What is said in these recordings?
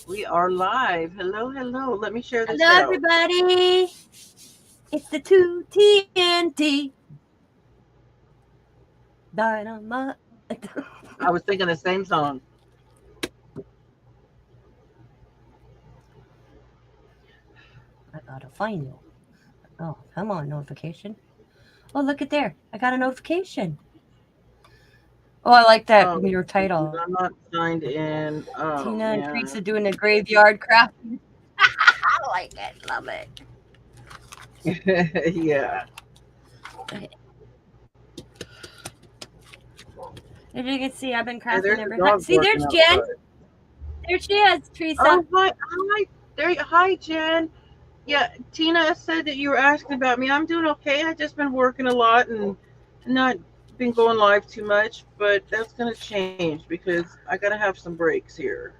We are live. Hello, hello. Let me share this Hello, out. everybody. It's the 2TNT Dynamite. I was thinking the same song. I gotta find you. Oh, come on, notification. Oh, look at there. I got a notification. Oh, I like that in your title. I'm not signed in. Oh, Tina and man. Teresa doing a graveyard craft. I like it. Love it. Yeah. As you can see, I've been Hey, crafting there's a every. dog See, barking there's Jen. outside. There she is, Teresa. Oh, hi. Hi, Jen. Yeah, Tina said that you were asking about me. I'm doing okay. I just been working a lot and not been going live too much, but that's going to change because I got to have some breaks here.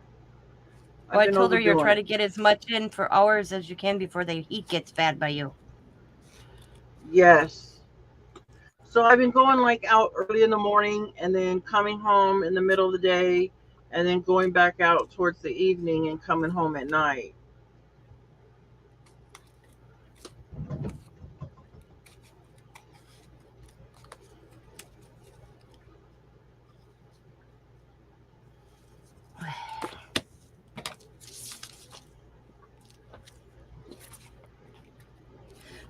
I've Well, I been told her you're overdoing trying it. to get as much in for hours as you can before the heat gets bad by you. Yes. So I've been going like out early in the morning and then coming home in the middle of the day and then going back out towards the evening and coming home at night.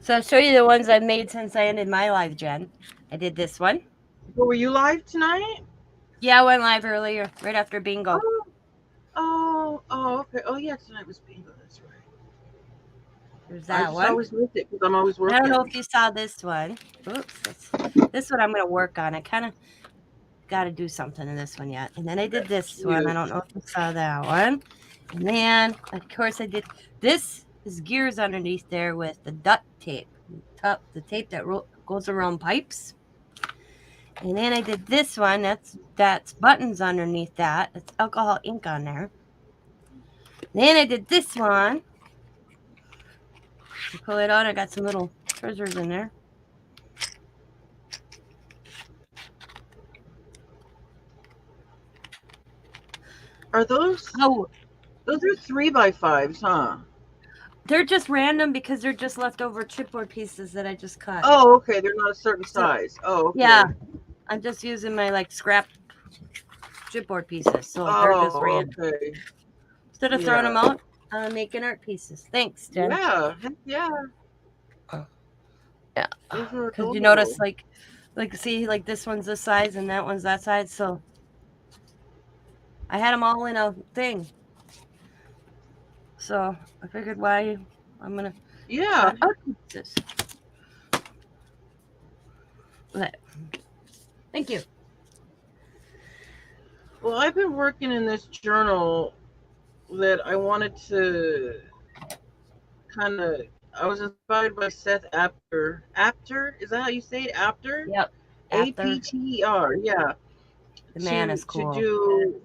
So I'll show you the ones I've made since I ended my live, Jen. I did this one. So were you live tonight? Yeah, I went live earlier, right after bingo. Okay. Oh yeah, tonight was bingo. That's right. There's I that just one. always miss it because I'm always I don't know working. if you saw this one. Oops. This one I'm going to work on. I kind of got to do something in this one yet. And then I did this one. I Cute. don't know if you saw that one. And then, of course, I did this. Is gears underneath there with the duct tape. The tape that goes around pipes. And then I did this one. That's buttons underneath that. It's alcohol ink on there. Then I did this one. You pull it out. I got some little treasures in there. Are those? Oh, Those are 3x5s, huh? they're just random because they're just leftover chipboard pieces that I just cut. Oh, okay. They're not a certain So, size. Oh, yeah, okay. I'm just using my like scrap chipboard pieces. So they're just Oh, random. okay. Instead of throwing them Yeah. out, I'm making art pieces. Thanks, Jen. Yeah. Heck yeah. Yeah, Those are because you notice adorable. see, like this one's this size and that one's that size. So I had them all in a thing. So I figured why I'm gonna Yeah. cut art pieces. Okay. Thank you. Well, I've been working in this journal that I wanted to kind of. I was inspired by Seth Apter. Apter? Is that how you say it? Apter? Yep. After APTER. Yeah. the man To is to cool. do,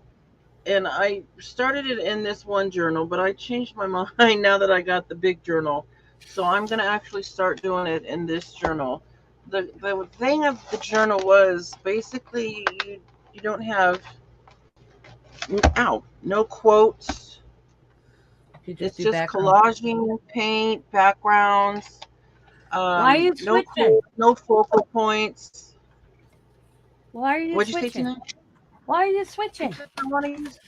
and I started it in this one journal, but I changed my mind now that I got the big journal. So I'm gonna actually start doing it in this journal. The thing of the journal was basically you don't have no quotes. You just It's do just background. collaging, paint, backgrounds, Why are you no switching? no focal points. Why are you What'd you say, switching? Tina? Why are you switching? Because I want to use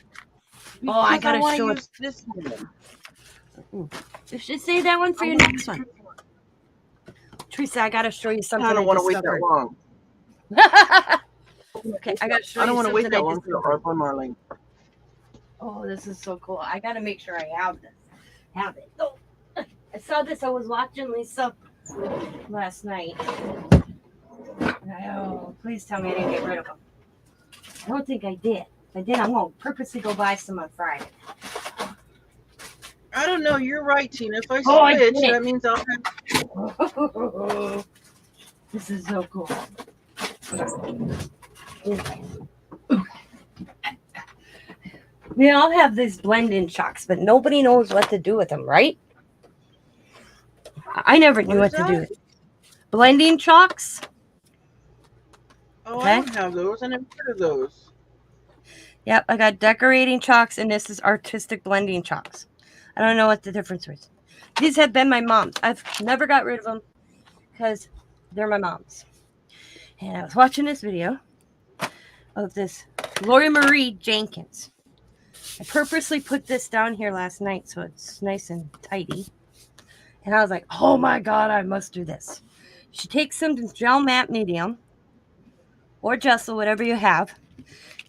Oh, I because I gotta want to show it. use this one. You should save that one I for your want to next use one. this one. Teresa, I gotta show you I something don't I want to wait that discovered. long. Okay, I gotta show I don't you want to wait something I that long for the discovered. art by Marlene. Oh, this is so cool. I gotta make sure I have this. Have it. Oh, I saw this. I was watching Lisa last night. Oh, please tell me I didn't get rid of them. I don't think I did. If I did, I'm gonna purposely go buy some on Friday. I don't know. You're right, Tina. If I Oh, I switch, did that means I'll have. it. This is so cool. We all have these blend-in chalks, but nobody knows what to do with them, right? I never knew What is what to do that? with blending chalks. Oh, I Okay. don't have those. I never heard of those. Yep, I got decorating chalks, and this is artistic blending chalks. I don't know what the difference is. These have been my mom's. I've never got rid of them because they're my mom's. And I was watching this video of this Lori Marie Jenkins. I purposely put this down here last night so it's nice and tidy. And I was like, oh my God, I must do this. She takes some gel matte medium or gesso, whatever you have,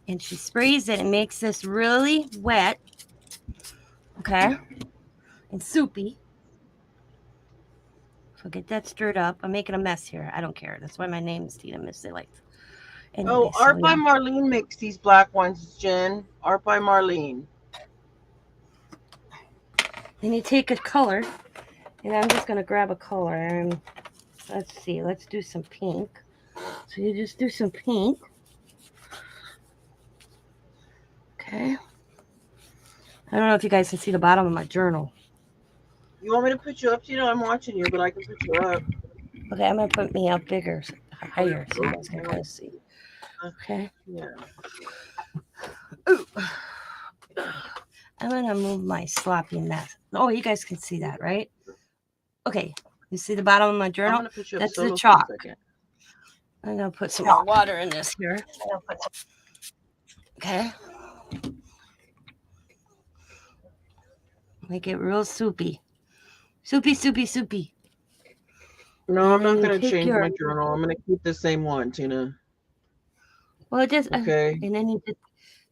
and she sprays it and makes this really wet, okay, and soupy. So get that stirred up. I'm making a mess here. I don't care. That's why my name is Tina Missy Life. Anyway, Oh, so Art by yeah. Marlene makes these black ones, Jen. Art by Marlene. Then you take a color, and I'm just going to grab a color, and let's see. Let's do some pink. So you just do some pink. Okay. I don't know if you guys can see the bottom of my journal. You want me to put you up? You know, I'm watching you, but I can put you up. Okay, I'm going to put me up bigger, higher, so you guys can kind of see. Okay. Yeah. Ooh. I'm going to move my sloppy mess. Oh, you guys can see that, right? Okay. You see the bottom of my journal? I'm gonna put you up That's solo the chalk. for a second. I'm going to put some more water in this here. Okay. Make it real soupy. Soupy, soupy, soupy. No, I'm not And gonna take change your, my journal. I'm gonna keep the same one, Tina. well, just, Okay. and then you just,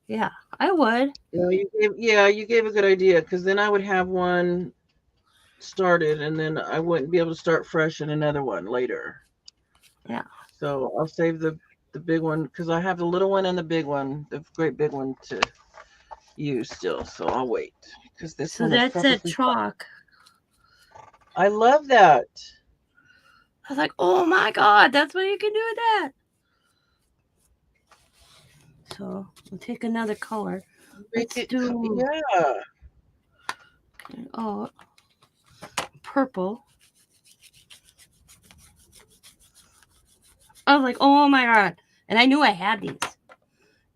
yeah, I would. You gave a good idea, because then I would have one started and then I wouldn't be able to start fresh in another one later. Yeah. So I'll save the big one, because I have the little one and the big one, the great big one to use still. So I'll wait, because this So one is that's that perfectly chalk. fine. I love that. I was like, oh my God, that's what you can do with that. So we'll take another color. Make Let's it, do, yeah. oh, purple. I was like, oh my God. And I knew I had these.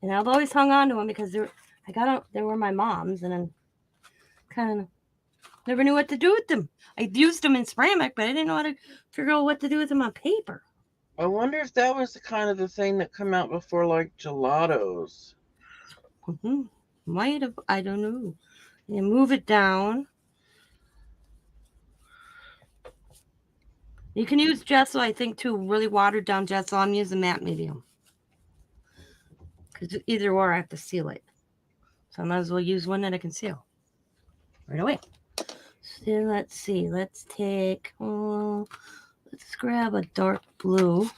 And I've always hung on to them because they were my mom's, and I kind of never knew what to do with them. I used them in ceramic, but I didn't know how to figure out what to do with them on paper. I wonder if that was the kind of the thing that come out before, like gelatos. Might have, I don't know. And move it down. You can use gesso, I think, too, really watered down gesso. I'm using matte medium. Because either or, I have to seal it. So I might as well use one that I can seal right away. So let's see. Let's take, let's grab a dark blue.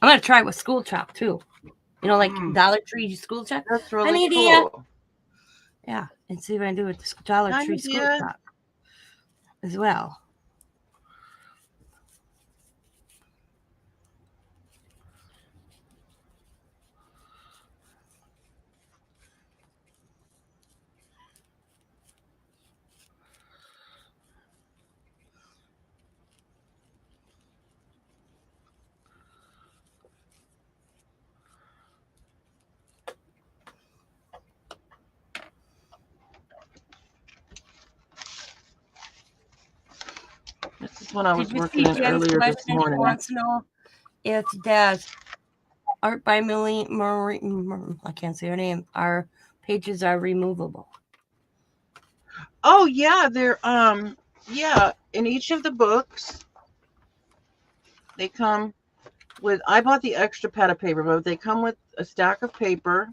I'm going to try it with school chalk, too. You know, like Dollar Tree school chalk. That's really Honey, cool. Yeah, and see what I do with the Dollar Tree school chalk as well. This is when I was Did you working see in Jen's earlier this question? She morning. wants to know if the Art by Marie, I can't say her name, our pages are removable. Oh yeah, they're yeah, in each of the books they come with, I bought the extra pad of paper, but they come with a stack of paper.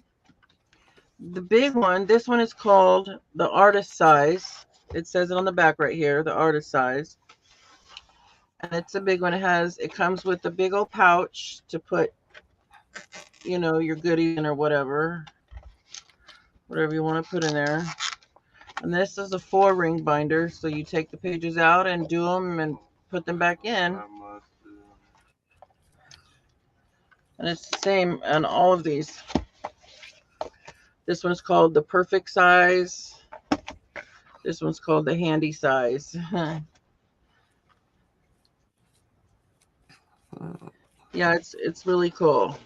The big one, this one is called the artist size. It says it on the back right here, the artist size. And it's a big one. It comes with a big old pouch to put, you know, your goodies in or whatever you want to put in there. And this is a 4-ring binder, so you take the pages out and do them and put them back in. And it's the same on all of these. This one's called the perfect size. This one's called the handy size. Yeah, it's really cool.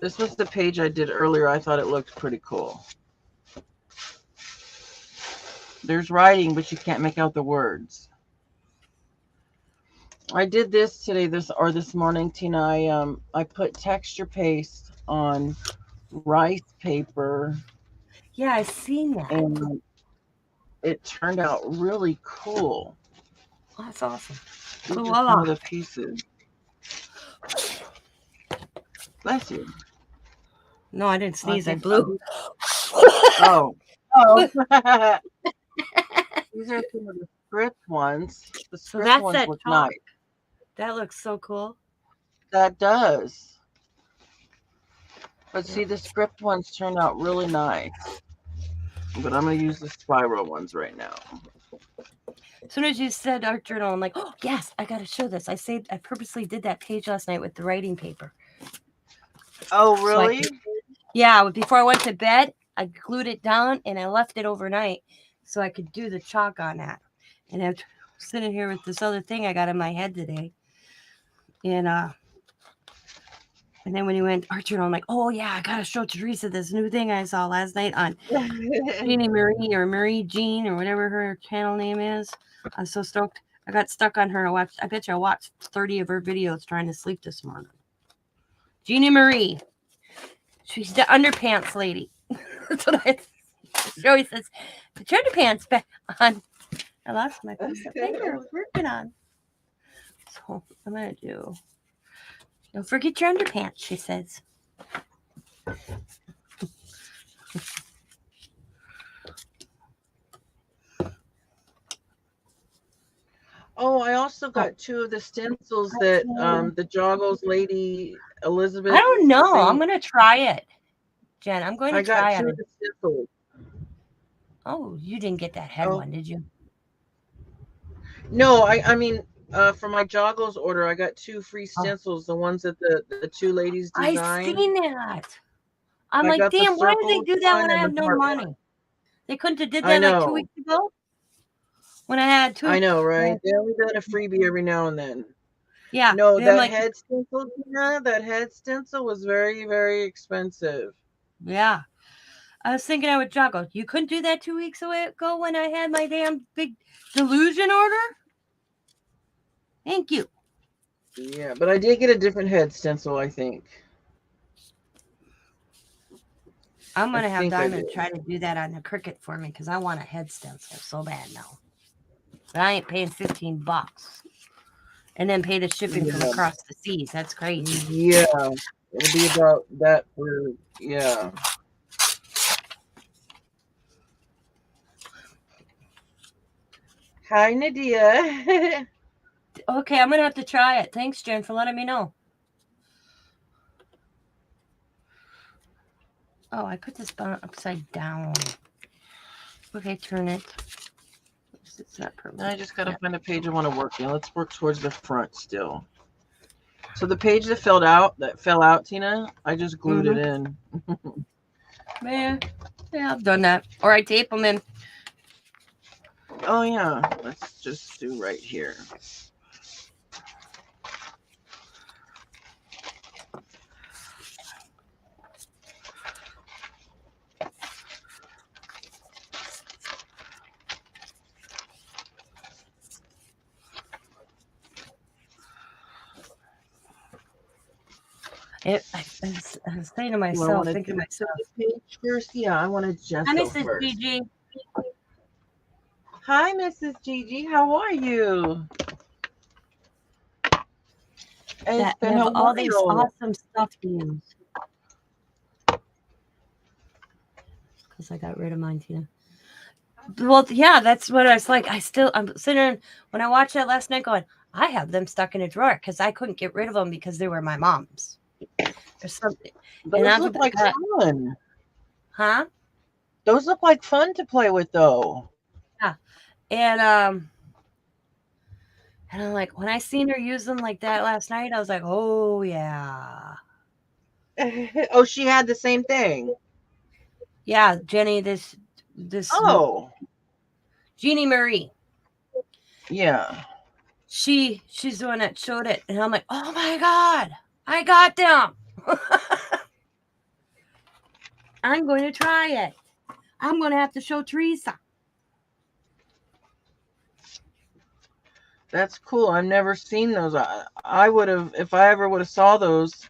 This was the page I did earlier. I thought it looked pretty cool. There's writing, but you can't make out the words. I did this today, this morning, Tina. I put texture paste on rice paper. Yeah, I've seen that. And it turned out really cool. Oh, that's awesome. These So are some of the pieces. Bless you. No, I didn't sneeze. I blew. Oh. These are some of the script ones. The script ones look nice. That looks so cool. That does. But see, the script ones turned out really nice. But I'm going to use the spiral ones right now. As soon as you said art journal, I'm like, oh, yes, I got to show this. I purposely did that page last night with the writing paper. Oh, really? Yeah, before I went to bed, I glued it down and I left it overnight so I could do the chalk on that. And I'm sitting here with this other thing I got in my head today. And then when you went art journal, I'm like, oh yeah, I gotta show Teresa this new thing I saw last night on Jeannie Marie or Marie Jean or whatever her channel name is. I'm so stoked. I got stuck on her. I bet you I watched 30 of her videos trying to sleep this morning. Jeannie Marie. She's the underpants lady. That's what she always says. Put your underpants back on. I lost my piece of paper I was working on. So I'm gonna do. Don't forget your underpants, she says. Oh, I also got two of the stencils that the Joggles lady Elizabeth. I don't know. I'm gonna try it, Jen. I'm going to try it. I got two of the stencils. Oh, you didn't get that head one, did you? No, I mean, for my Joggles order, I got two free stencils, the ones that the two ladies designed. I've seen that. I'm like, damn, why did they do that when I have no money? They couldn't have did that like 2 weeks ago? When I had two. I know, right? They only done a freebie every now and then. Yeah. No, that head stencil, that head stencil was very, very expensive. Yeah. I was thinking I would juggle. You couldn't do that 2 weeks ago when I had my damn big delusion order? Thank you. Yeah, but I did get a different head stencil, I think. I'm going to have Diamond try to do that on the Cricut for me because I want a head stencil so bad now. But I ain't paying $15. And then pay the shipping from across the seas. That's crazy. Yeah. It'll be about that for, yeah. Hi, Nadia. Okay, I'm going to have to try it. Thanks, Jen, for letting me know. Oh, I put this bone upside down. Okay, turn it. It's not perfect. I just got to find a page I want to work in. Let's work towards the front still. So the page that fell out, Tina, I just glued it in. Yeah, I've done that. Or I tape them in. Oh, yeah. Let's just do right here. I was saying to myself, thinking to myself. Page first? Yeah, I want to just Hi, go Mrs. first. Gigi. Hi, Mrs. Gigi. How are you? It's been a while. All these awesome stuff to use. Because I got rid of mine, Tina. Well, yeah, that's what I was like. I'm sitting when I watched that last night going, I have them stuck in a drawer because I couldn't get rid of them because they were my mom's. Or something. Those look like fun. Huh? Those look like fun to play with, though. Yeah. And I'm like, when I seen her use them like that last night, I was like, oh, yeah. Oh, she had the same thing. Yeah, Jenny, this. Oh. Jeannie Marie. Yeah. She's the one that showed it, and I'm like, oh my God, I got them. I'm going to try it. I'm going to have to show Tereasa. That's cool. I've never seen those. I would have, if I ever would have saw those,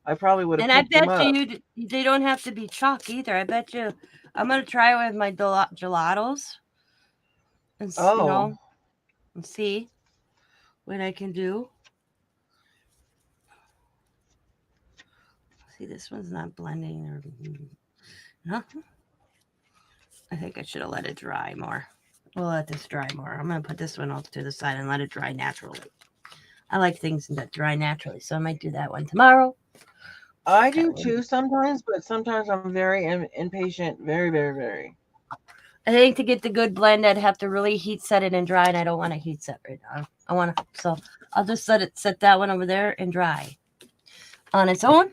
I probably would have And I picked them bet up. you, they don't have to be chalk either. I bet you, I'm going to try it with my gelatos. And, Oh. and see what I can do. See, this one's not blending. No. I think I should have let it dry more. We'll let this dry more. I'm going to put this one off to the side and let it dry naturally. I like things that dry naturally, so I might do that one tomorrow. I do too sometimes, but sometimes I'm very impatient. Very, very, very. I think to get the good blend, I'd have to really heat set it and dry, and I don't want to heat set right now. So I'll just set that one over there and dry on its own,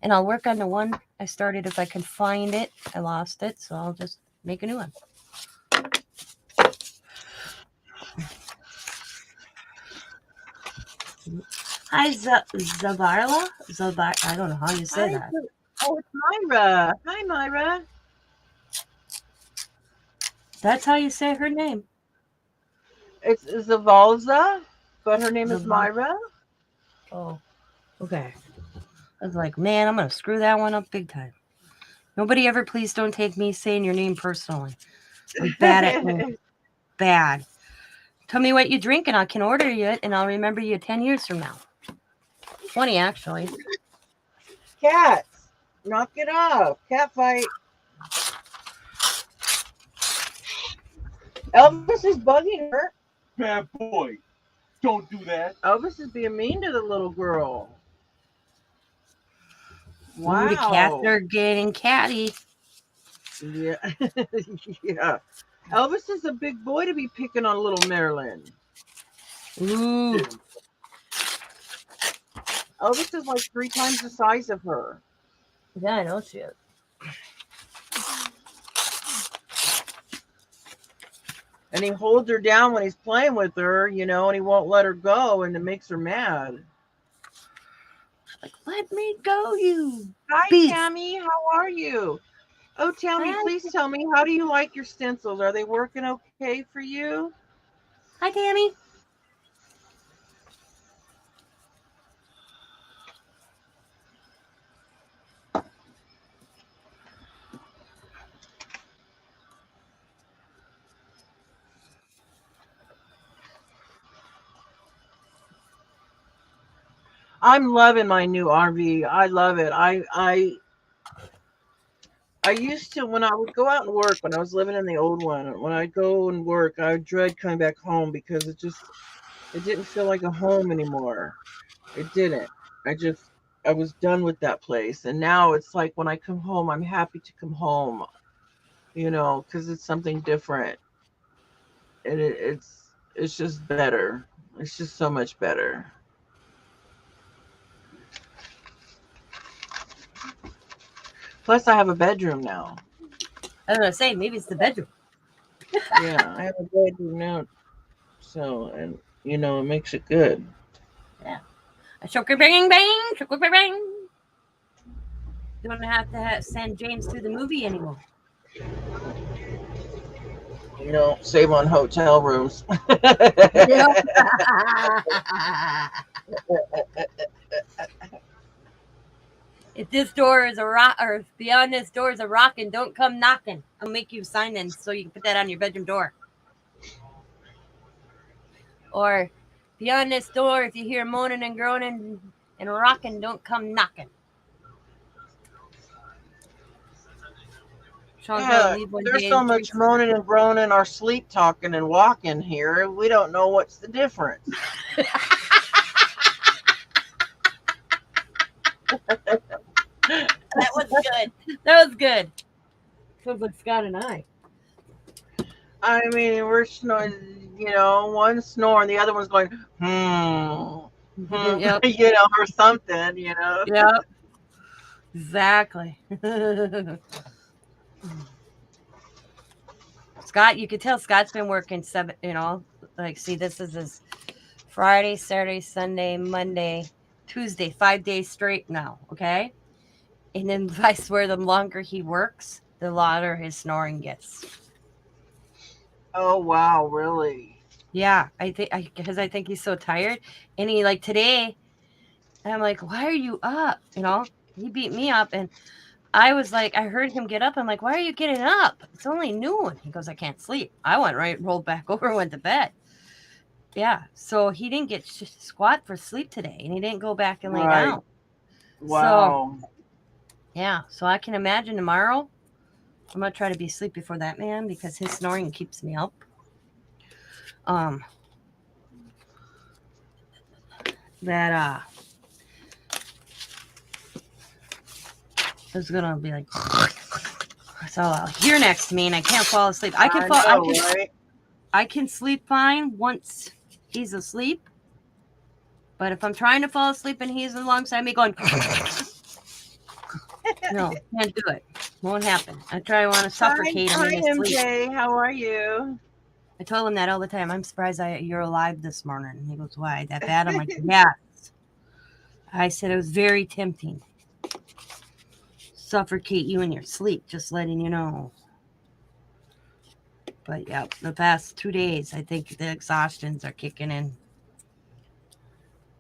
and I'll work on the one I started if I can find it. I lost it, so I'll just make a new one. Hi, Zavarla? I don't know how you say that. Oh, it's Myra. Hi, Myra. That's how you say her name. It's Zavalza, but her name is Myra. Oh, okay. I was like, man, I'm going to screw that one up big time. Nobody ever, please don't take me saying your name personally. I'm bad at names. Bad. Tell me what you drink and I can order you it and I'll remember you 10 years from now. 20, actually. Cats. Knock it off. Cat fight. Elvis is bugging her. Bad boy. Don't do that. Elvis is being mean to the little girl. Wow. Ooh, the cats are getting catty. Yeah. Yeah. Elvis is a big boy to be picking on little Marilyn. Ooh. Elvis is like 3 times the size of her. Yeah, I know she is. And he holds her down when he's playing with her, and he won't let her go, and it makes her mad. Like, let me go, you. Hi, beast. Tammy. How are you? Oh, Tammy, please tell me, how do you like your stencils? Are they working okay for you? Hi, Tammy. I'm loving my new RV. I love it. I used to, when I would go out and work, when I was living in the old one, when I go and work, I would dread coming back home because it didn't feel like a home anymore. It didn't. I was done with that place. And now it's like when I come home, I'm happy to come home, because it's something different. And it's just better. It's just so much better. Plus, I have a bedroom now. I was going to say, maybe it's the bedroom. Yeah, I have a bedroom now. So, and, it makes it good. Yeah. Bang, bang, bang. You don't have to send James to the movie anymore. Save on hotel rooms. If this door is a rock, or if beyond this door is a rockin', don't come knocking. I'll make you sign in so you can put that on your bedroom door. Or beyond this door, if you hear moaning and groaning and rocking, don't come knocking. There's so much moaning and groaning or sleep talking and walking here. We don't know what's the difference. That was good. That was good. Sounds like Scott and I. I mean, we're snoring, one snoring, the other one's going, Yep. Or something, Yep. Exactly. Scott, you could tell Scott's been working like, see, this is his Friday, Saturday, Sunday, Monday, Tuesday, 5 days straight now, okay? And then I swear the longer he works, the louder his snoring gets. Oh, wow, really? Yeah, because I think he's so tired. And he, like, today, I'm like, why are you up? He beat me up, and I was like, I heard him get up. I'm like, why are you getting up? It's only noon. He goes, I can't sleep. I went right, rolled back over, went to bed. Yeah, so he didn't get squat for sleep today, and he didn't go back and lay down. Wow. So, yeah, so I can imagine tomorrow, I'm going to try to be asleep before that man because his snoring keeps me up. It's going to be like, so I'll hear next to me, and I can't fall asleep. I can sleep fine once he's asleep, but if I'm trying to fall asleep and he's alongside me going, no, can't do it. Won't happen. I want to suffocate him in his sleep. MJ, how are you? I told him that all the time. I'm surprised you're alive this morning. And he goes, why? That bad? I'm like, yes. I said it was very tempting. Suffocate you in your sleep, just letting you know. But yeah, the past 2 days, I think the exhaustions are kicking in.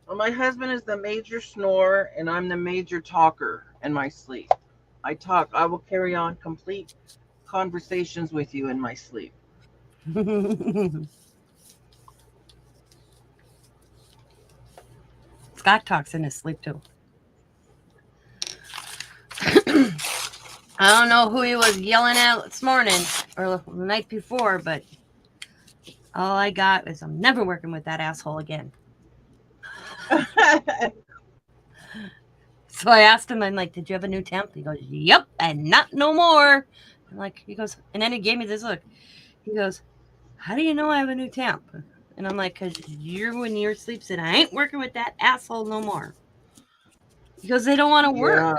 Well, my husband is the major snorer, and I'm the major talker in my sleep. I will carry on complete conversations with you in my sleep. Scott talks in his sleep too. I don't know who he was yelling at this morning or the night before, but all I got is I'm never working with that asshole again. So I asked him, I'm like, did you have a new temp? He goes, yep, and not no more. I'm like, he goes, and then he gave me this look. He goes, how do you know I have a new temp? And I'm like, because you're in your sleep said, I ain't working with that asshole no more. Because they don't want to work.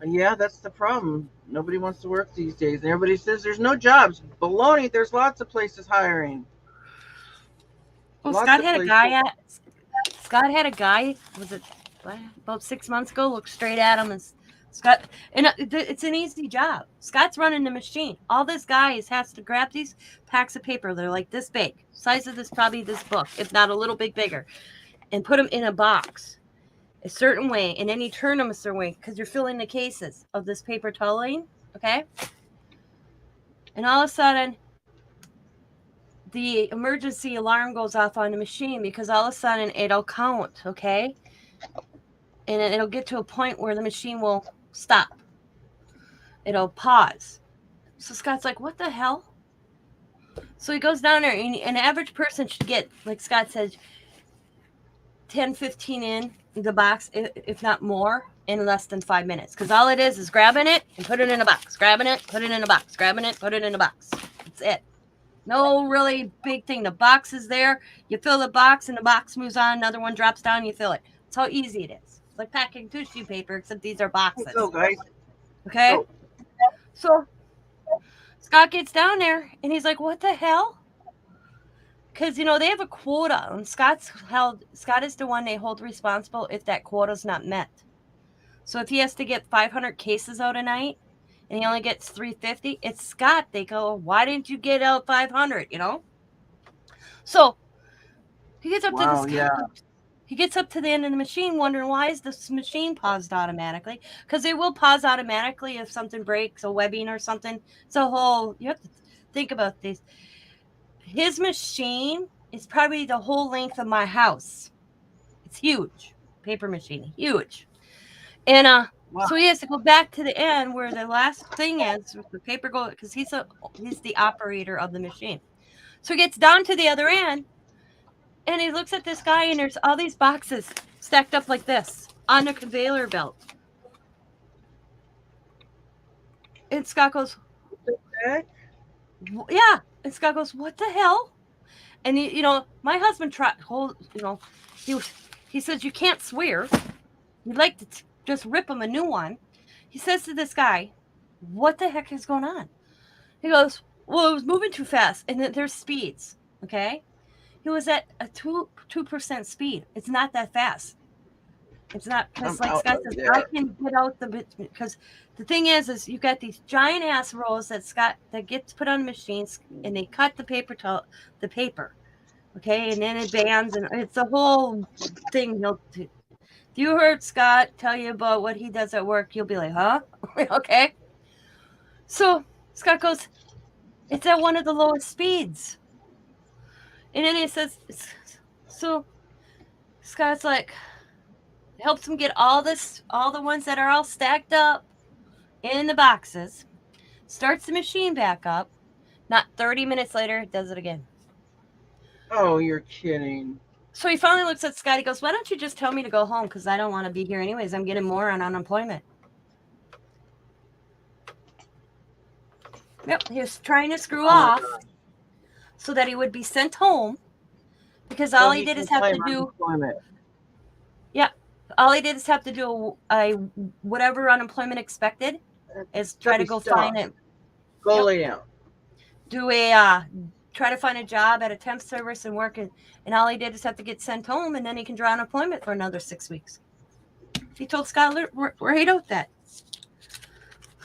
Yeah, that's the problem. Nobody wants to work these days. And everybody says there's no jobs. Baloney, there's lots of places hiring. Well, Scott had a guy, was it about 6 months ago, looked straight at him and Scott, and it's an easy job. Scott's running the machine. All this guy has to grab these packs of paper. They're like this big, size of probably this book, if not a little bit bigger, and put them in a box a certain way, and then you turn them a certain way because you're filling the cases of this paper toweling, okay? And all of a sudden, the emergency alarm goes off on the machine because all of a sudden it'll count, okay? And it'll get to a point where the machine will stop. It'll pause. So Scott's like, what the hell? So he goes down there, and an average person should get, like Scott says, 10, 15 in the box, if not more, in less than 5 minutes. Because all it is grabbing it and put it in a box. Grabbing it, put it in a box. Grabbing it, put it in a box. That's it. No really big thing. The box is there. You fill the box, and the box moves on. Another one drops down, you fill it. That's how easy it is. It's like packing tissue paper, except these are boxes. Let's go, guys. Okay? Go. So Scott gets down there, and he's like, what the hell? Because, they have a quota, and Scott is the one they hold responsible if that quota's not met. So if he has to get 500 cases out a night, and he only gets 350, it's Scott. They go, why didn't you get out 500, So he gets up to this. He gets up to the end of the machine wondering, why is this machine paused automatically? Because they will pause automatically if something breaks, a webbing or something. You have to think about this. His machine is probably the whole length of my house. It's huge. Paper machine, huge. And so he has to go back to the end where the last thing is with the paper go, because he's the operator of the machine. So he gets down to the other end, and he looks at this guy, and there's all these boxes stacked up like this on the conveyor belt. And Scott goes, yeah. And Scott goes, what the hell? And my husband he says, you can't swear. You'd like to just rip him a new one. He says to this guy, what the heck is going on? He goes, well, it was moving too fast, and there's speeds, okay? He was at a 2% speed. It's not that fast. It's not, because I'm like out Scott of says, I there. can get out because the thing is you got these giant ass rolls that gets put on the machines, and they cut the paper, okay, and then it bands, and it's a whole thing. If you heard Scott tell you about what he does at work, you'll be like, huh? Okay. So Scott goes, it's at one of the lowest speeds. And then he says, so Scott's like, helps him get all the ones that are all stacked up in the boxes, starts the machine back up. Not 30 minutes later, it does it again. Oh, you're kidding. So he finally looks at Scott. He goes, why don't you just tell me to go home? Because I don't want to be here anyways. I'm getting more on unemployment. Yep, he was trying to screw off so that he would be sent home, because all he did is have to do. Yeah, all he did is have to do a whatever unemployment expected is try to go find it. Go lay down. Do a try to find a job at a temp service and work, and all he did is have to get sent home, and then he can draw unemployment for another 6 weeks. He told Scott right out that.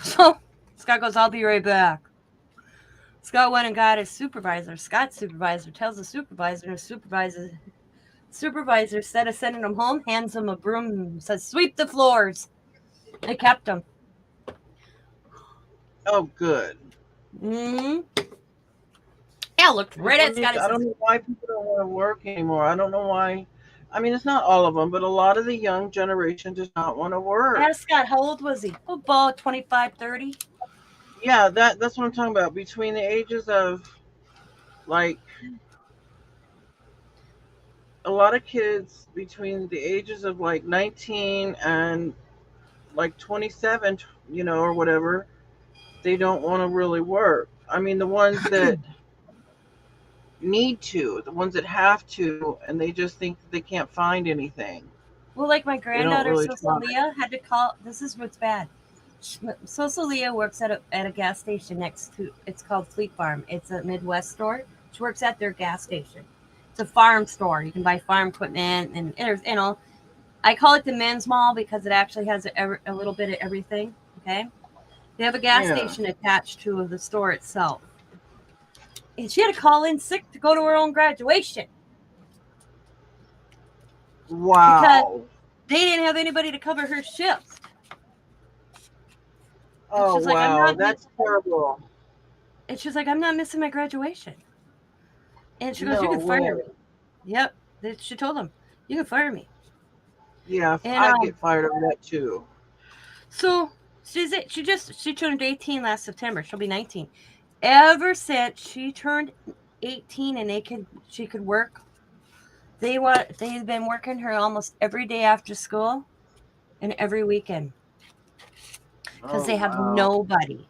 So Scott goes, I'll be right back. Scott went and got his supervisor. Scott's supervisor tells the supervisor, and the supervisor, instead of sending him home, hands him a broom and says, sweep the floors. They kept him. Oh, good. Mm-hmm. Yeah, looked right at Scott. I don't know why people don't want to work anymore. I don't know why. I mean, it's not all of them, but a lot of the young generation does not want to work. Ask Scott, how old was he? About 25, 30. Yeah, that's what I'm talking about. Between the ages of, like, a lot of kids between the ages of like 19 and like 27, or whatever, they don't want to really work. I mean, the ones that need to, the ones that have to, and they just think that they can't find anything. Well, like my granddaughter, really Sosalia, had to call. This is what's bad. Sosalia works at a gas station next to. It's called Fleet Farm. It's a Midwest store. She works at their gas station. It's a farm store. You can buy farm equipment, and there's I call it the men's mall because it actually has a little bit of everything. Okay, they have a gas station attached to the store itself. And she had to call in sick to go to her own graduation. Wow. Because they didn't have anybody to cover her shift. Oh, wow. That's terrible. And she's like, I'm not missing my graduation. And she goes, you can fire me. Yep. She told him, you can fire me. Yeah, I'd get fired over that too. So she turned 18 last September. She'll be 19. Ever since she turned 18 and she could work, they've been working her almost every day after school and every weekend. Because they have nobody.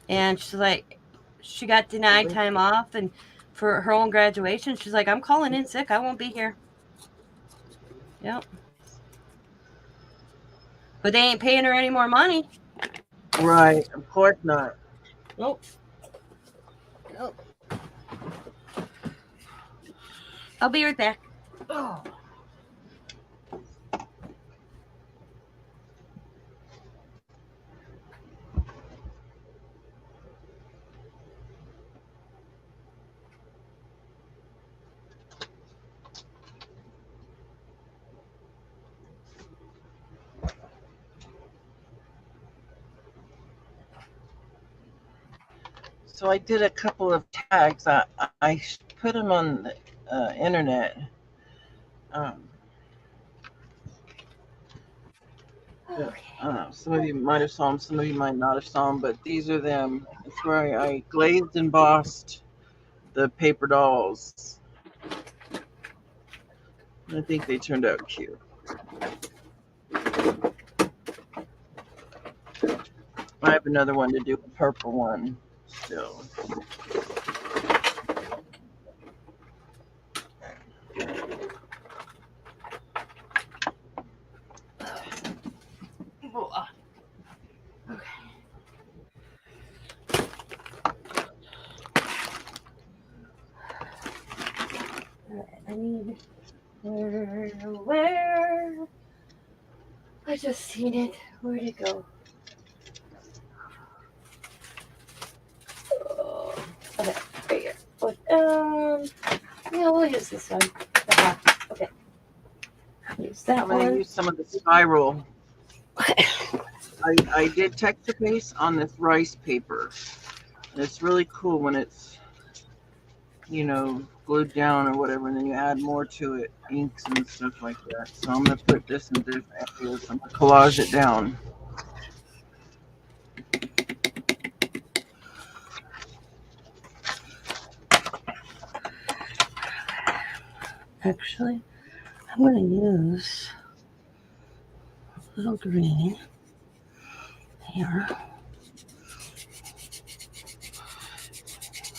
And she's like, she got denied time off and for her own graduation. She's like, I'm calling in sick. I won't be here. Yep. But they ain't paying her any more money. Right. Of course not. Nope. I'll be right back. Oh. So I did a couple of tags. I put them on the internet. Some of you might have saw them, some of you might not have saw them, but these are them. It's where I glazed and embossed the paper dolls. I think they turned out cute. I have another one to do, a purple one still. I need where I just seen it. Where'd it go? Oh, okay, right here. But, yeah, we'll use this one. Okay. Use that I'm going to one. use some of the spiral. Okay. I did texture paste on this rice paper. And it's really cool when it's, you know, glued down or whatever, and then you add more to it, inks and stuff like that. So I'm going to put this in different areas. I'm going to collage it down. Actually, I'm going to use a little green here.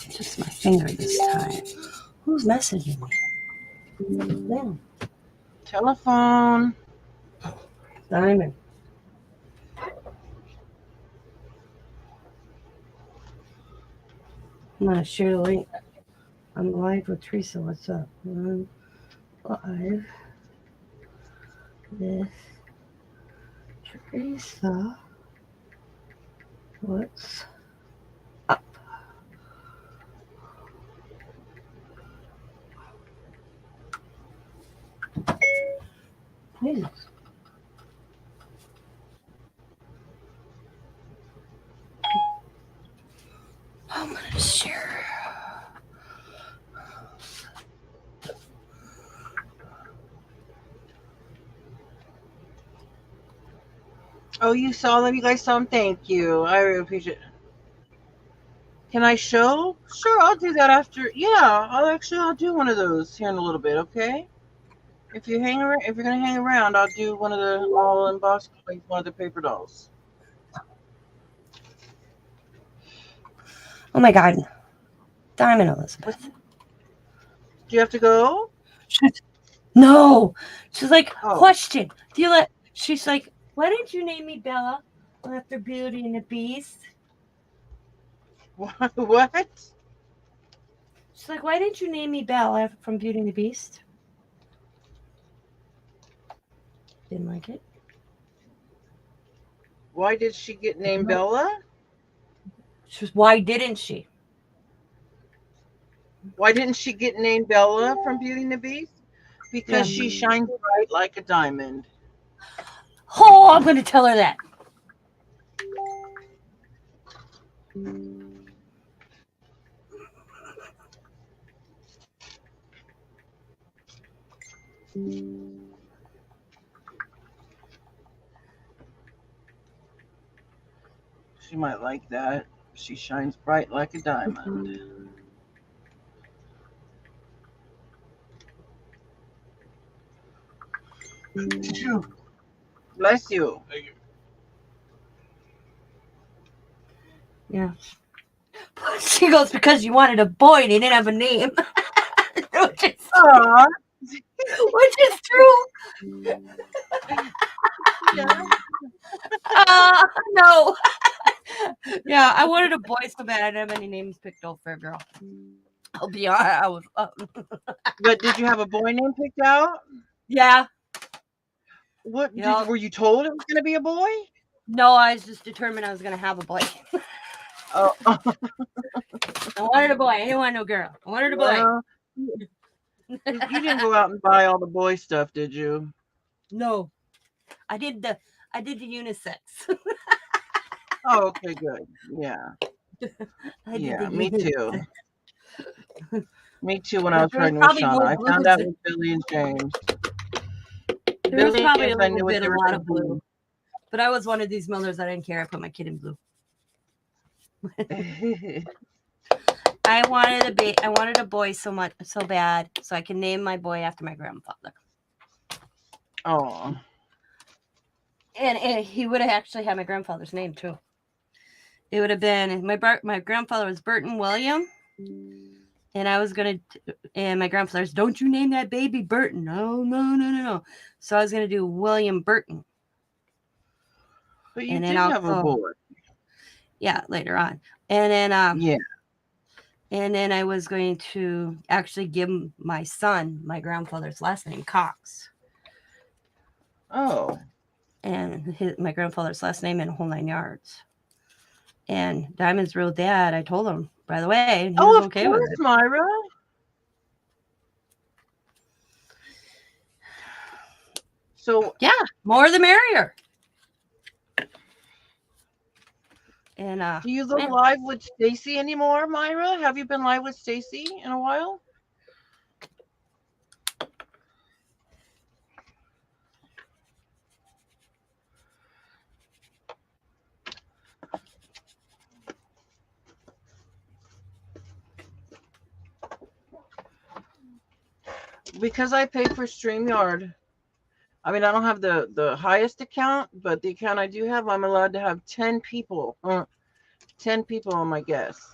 Just my finger this time. Who's messaging me? Them. Telephone. Diamond. I'm going to share the link. I'm live with Teresa. What's up? I'm live with Teresa. What's up? Please. I'm going to share. Oh, you saw them? You guys saw them? Thank you. I really appreciate it. Can I show? Sure, I'll do that after. Yeah, I'll do one of those here in a little bit, okay? If you're gonna hang around, I'll do one of the all embossed, like one of the paper dolls. Oh my God. Diamond Elizabeth. Do you have to go? No. She's like, Oh. question. Do you let? She's like, why didn't you name me Bella after Beauty and the Beast? What? She's like, why didn't you name me Bella from Beauty and the Beast? Didn't like it. Why did she get named Bella? She was, why didn't she? Why didn't she get named Bella from Beauty and the Beast? Because she shines bright like a diamond. Oh, I'm going to tell her that. She might like that. She shines bright like a diamond. Bless you. Thank you. Yeah. She goes, because you wanted a boy and he didn't have a name. Which is true. Yeah. No. Yeah, I wanted a boy so bad I didn't have any names picked out for a girl. I'll be honest. I was. But did you have a boy name picked out? Yeah. What were you told it was going to be a boy? No, I was just determined I was going to have a boy. Oh. I wanted a boy. I didn't want no girl. I wanted a boy. You didn't go out and buy all the boy stuff, did you? No. I did the unisex. Oh, okay, good. Yeah. Yeah, me too. Me too when I was pregnant with Shauna. I found out with Billy and James. There was probably a little bit, a lot of blue. But I was one of these mothers. I didn't care. I put my kid in blue. I wanted a boy so bad, so I can name my boy after my grandfather. Oh. And he would have actually had my grandfather's name too. It would have been my grandfather was Burton William, and I was gonna and my grandfather's, don't you name that baby Burton? No. So I was gonna do William Burton. But you did have a boy. Yeah, later on, and then yeah. And then I was going to actually give my son my grandfather's last name, Cox. Oh. And my grandfather's last name in a whole 9 yards. And Diamond's real dad, I told him, by the way, and he was okay with it. Myra. So yeah, more the merrier. And do you look live with Stacy anymore, Myra? Have you been live with Stacy in a while? Because I pay for StreamYard. I mean, I don't have the highest account, but the account I do have, I'm allowed to have 10 people. 10 people on my guests.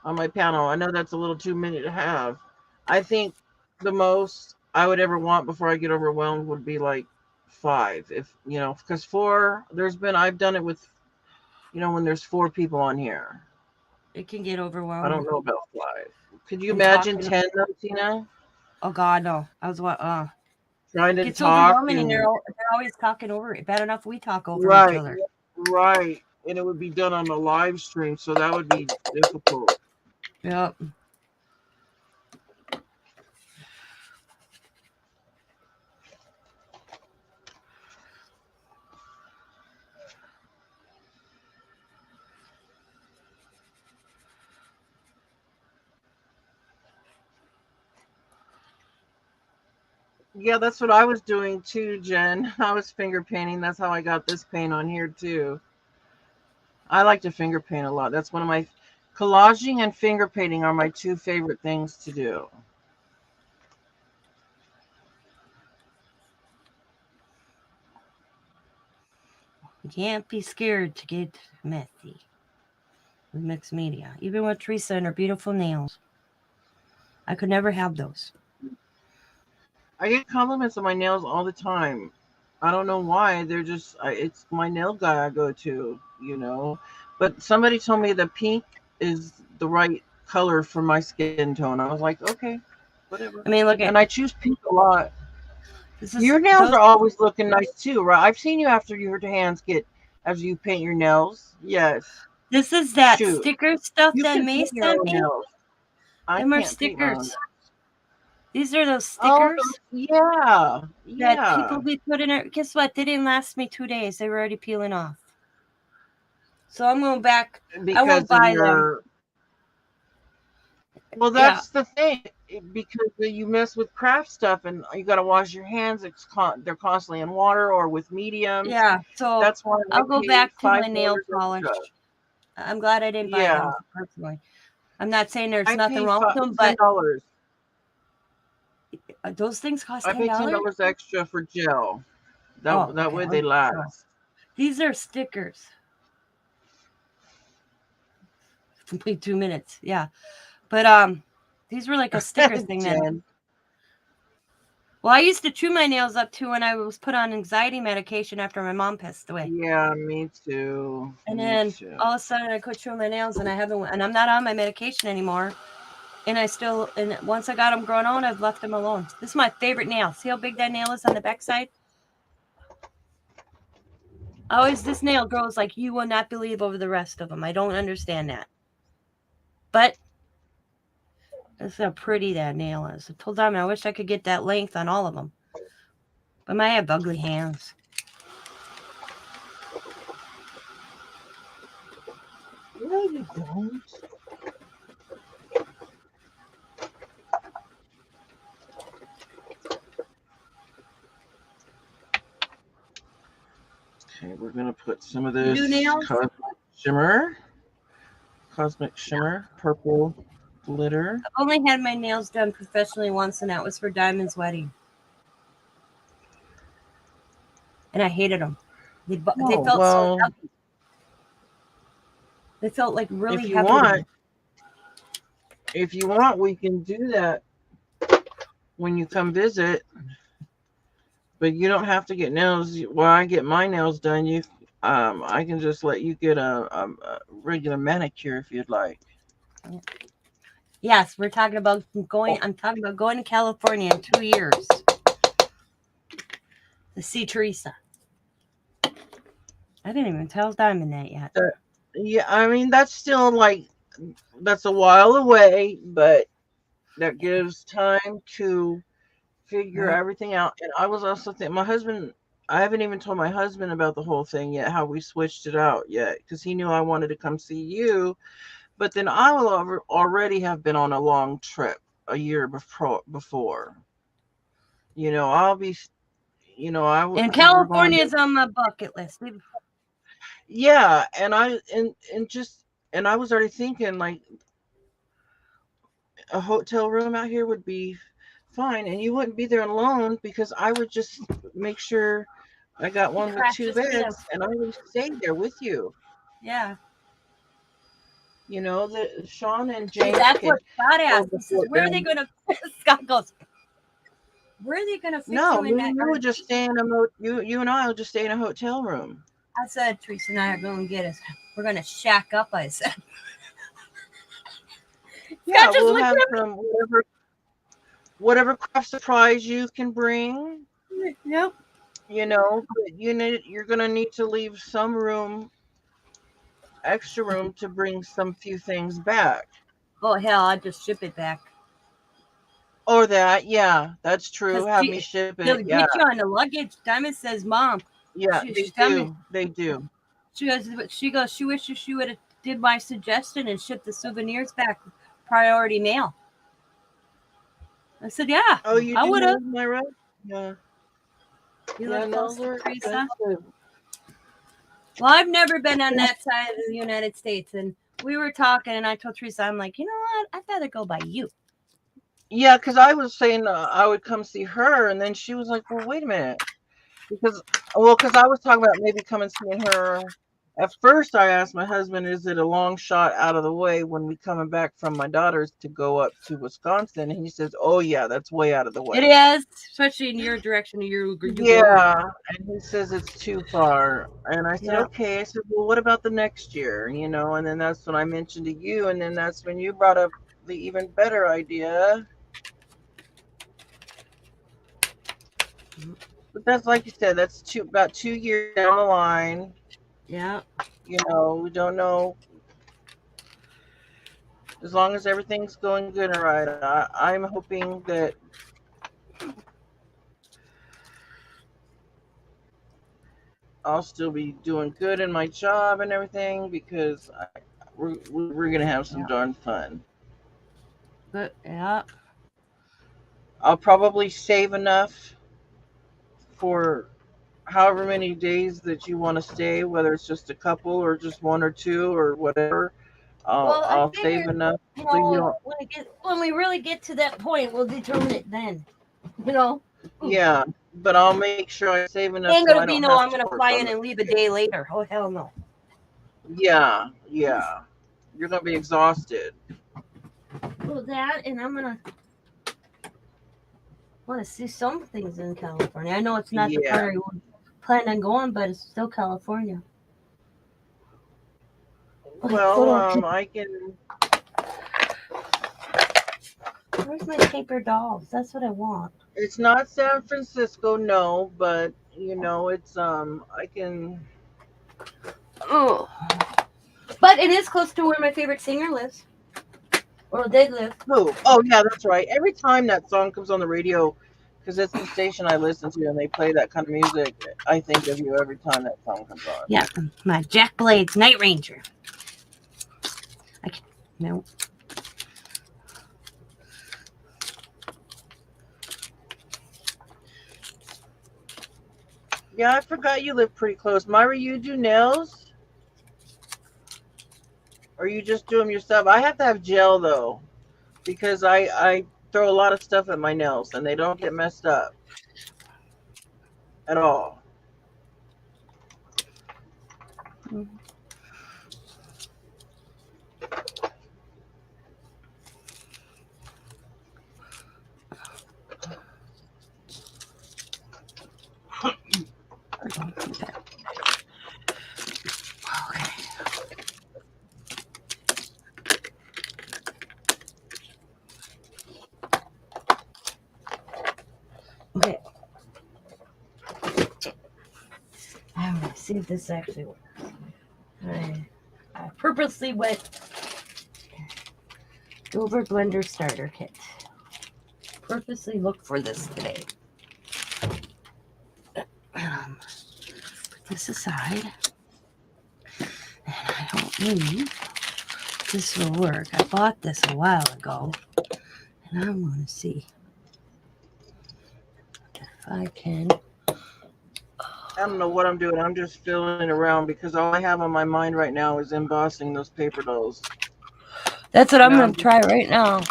On my panel. I know that's a little too many to have. I think the most I would ever want before I get overwhelmed would be like 5. If, you know, because 4, I've done it with, you know, when there's 4 people on here. It can get overwhelming. I don't know about 5. Could you imagine 10 though, Tina? Oh God, no. I was trying to it's talk. overwhelming, and they're always talking over it. Bad enough we talk over each other. Right. And it would be done on the live stream, so that would be difficult. Yep. Yeah, that's what I was doing too, Jen. I was finger painting. That's how I got this paint on here too. I like to finger paint a lot. That's one of my collaging and finger painting are my 2 favorite things to do. You can't be scared to get messy with mixed media. Even with Teresa and her beautiful nails. I could never have those. I get compliments on my nails all the time. I don't know why. They're just, it's my nail guy I go to, you know. But somebody told me that pink is the right color for my skin tone. I was like, okay, whatever. I mean, look at. And I choose pink a lot. Your nails are always looking nice too, right? I've seen you after your hands get, as you paint your nails. Yes. This is that sticker stuff that May sent me. Them are stickers. These are those stickers. Oh, yeah. That people be putting in. Guess what? They didn't last me 2 days. They were already peeling off. So I'm going back. I won't buy them. Well, that's the thing. Because you mess with craft stuff and you got to wash your hands. They're constantly in water or with mediums. Yeah. So that's why I'll go back to my nail polish. I'm glad I didn't buy them personally. I'm not saying there's nothing wrong with them, but $10. Those things cost $10. I paid $10 extra for gel. That way they last. These are stickers. Complete 2 minutes. Yeah. But these were like a sticker thing then. Well, I used to chew my nails up too when I was put on anxiety medication after my mom passed away. Yeah, me too. And then all of a sudden I quit chewing my nails and I'm not on my medication anymore. And once I got them grown out, I've left them alone. This is my favorite nail. See how big that nail is on the back side? This nail grows like you will not believe over the rest of them. I don't understand that. But that's how pretty that nail is. I told Diamond I wish I could get that length on all of them. But I have ugly hands. No, you don't. Okay, we're going to put some of this Cosmic Shimmer, purple glitter. I've only had my nails done professionally once, and that was for Diamond's wedding. And I hated them. They felt so heavy. They felt like really heavy. If you want, we can do that when you come visit. But you don't have to get nails. Well, I get my nails done. I can just let you get a regular manicure if you'd like. Yes, we're talking about going. I'm talking about going to California in 2 years to see Teresa. I didn't even tell Diamond that yet. Yeah, I mean that's still like that's a while away, but that gives time to figure Right. everything out. And I was also thinking, my husband, I haven't even told my husband about the whole thing yet, how we switched it out yet, because he knew I wanted to come see you. But then I will already have been on a long trip a year before. I'll be, And because we're going California to, is on my bucket list. yeah. And I was already thinking like a hotel room out here would be fine, and you wouldn't be there alone because I would just make sure I got one with two Crashes me out. beds, and I would stay there with you. Yeah. That Sean and See, James that's what could Scott go asked. He says, before "Where are they them. going to?" Scott goes, "Where are they going to fix No, you me in that?" and you would just stay in a you and I would just stay in a hotel room. I said, "Teresa and I are going to get us. We're going to shack up." I said. Yeah, Scott just we'll looked have at some whatever craft surprise you can bring. me. Yep. But you're gonna need to leave some room, extra room to bring some few things back. Oh hell, I'll just ship it back. Or that, yeah, that's true. Because Have me ship they'll it. Yeah, get you on the luggage. Diamond says, "Mom," yeah, they she's coming. do. They do. She wishes she would have did my suggestion and shipped the souvenirs back priority mail. I said, "Yeah, Oh, you I do would have." those, Myra? Yeah. You Yeah, live no, close to they're Teresa. expensive. Well, I've never been on that side of the United States, and we were talking, and I told Teresa, I'm like, you know what? I'd rather go by you. Yeah, because I was saying I would come see her, and then she was like, "Well, wait a minute," because I was talking about maybe coming seeing her. At first, I asked my husband, "Is it a long shot out of the way when we coming back from my daughter's to go up to Wisconsin?" And he says, "Oh yeah, that's way out of the It way." is, especially in your direction. You go. Yeah, and he says it's too far. And I said, Yeah. okay. I said, well, what about the next year? And then that's when I mentioned to you, and then that's when you brought up the even better idea. But that's like you said, that's about 2 years down the line. Yeah. We don't know. As long as everything's going good and right, I'm hoping that I'll still be doing good in my job and everything because we're gonna have some Yeah. darn fun. But yeah. I'll probably save enough for however many days that you want to stay, whether it's just a couple or just one or two or whatever. I'll Well, I I'll save figure, enough so you don't. when we really get to that point, we'll determine it then. You know, Yeah, but I'll make sure I save enough ain't so I gonna don't be no. have I'm to gonna work fly on in the and leave a weekend. day later. Oh hell no. Yeah, yeah. You're gonna be exhausted. Well, that and I'm gonna want to see some things in California. I know it's not the Yeah. part I would plan on going, but it's still California. Well, I can. Where's my paper dolls? That's what I want. It's not San Francisco, no, but it's I can. Oh, but it is close to where my favorite singer lives, or did live. Who? Oh, yeah, that's right. Every time that song comes on the radio, because it's the station I listen to, and they play that kind of music, I think of you every time that song comes on. Yeah, my Jack Blades Night Ranger. No. Yeah, I forgot you live pretty close. Myra, you do nails? Or you just do them yourself? I have to have gel, though, because I throw a lot of stuff at my nails, and they don't get messed up at all. Mm-hmm. see if this actually works. I purposely went over blender starter kit. Purposely looked for this today. Put this aside. And I don't believe this will work. I bought this a while ago. And I want to see if I can. I don't know what I'm doing. I'm just filling around because all I have on my mind right now is embossing those paper dolls. That's what I'm Now going to try right now.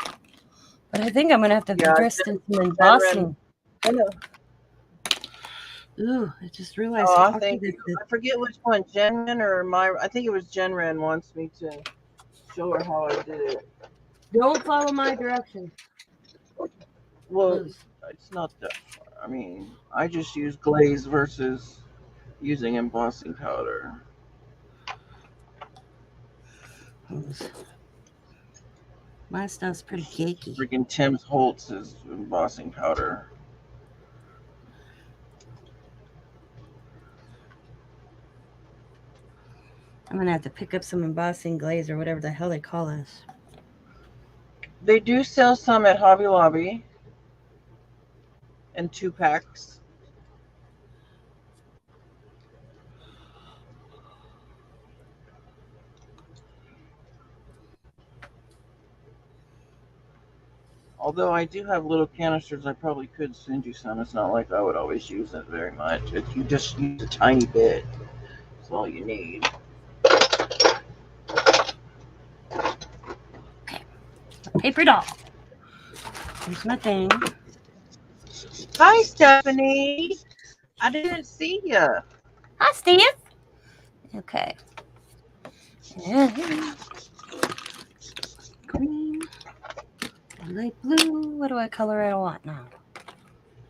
But I think I'm going to have to invest in some embossing. I know. Ooh, I just realized. Oh, I forget which one, Jenren or Myra. I think it was Jenren wants me to show her how I did it. Don't follow my direction. Well, it's not that far. I mean, I just use glaze versus using embossing powder. My stuff's pretty cakey. Freaking Tim Holtz's embossing powder. I'm going to have to pick up some embossing glaze or whatever the hell they call this. They do sell some at Hobby Lobby in 2-packs. Although I do have little canisters, I probably could send you some. It's not like I would always use it very much. If you just use a tiny bit, that's all you need. Okay. Paper doll. Here's my thing. Hi, Stephanie. I didn't see you. Hi, Steve. Okay. And green, light blue. What do I color I want now?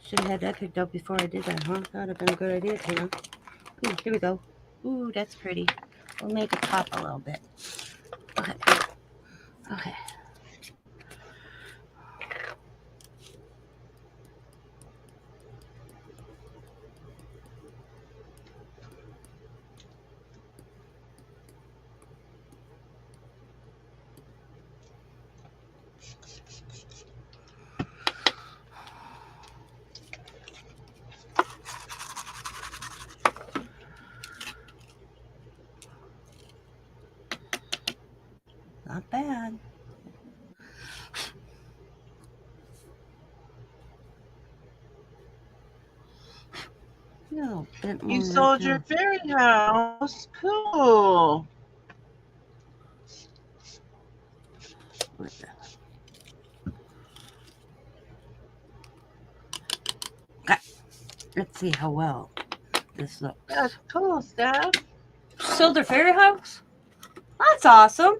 Should have had that picked up before I did that, huh? That would have been a good idea, Tina. Ooh, here we go. Ooh, that's pretty. We'll make it pop a little bit. Okay. Okay. Not bad. No, You sold your fairy house. Cool. Okay. Let's see how well this looks. That's cool, Steph. Sold their fairy house? That's awesome.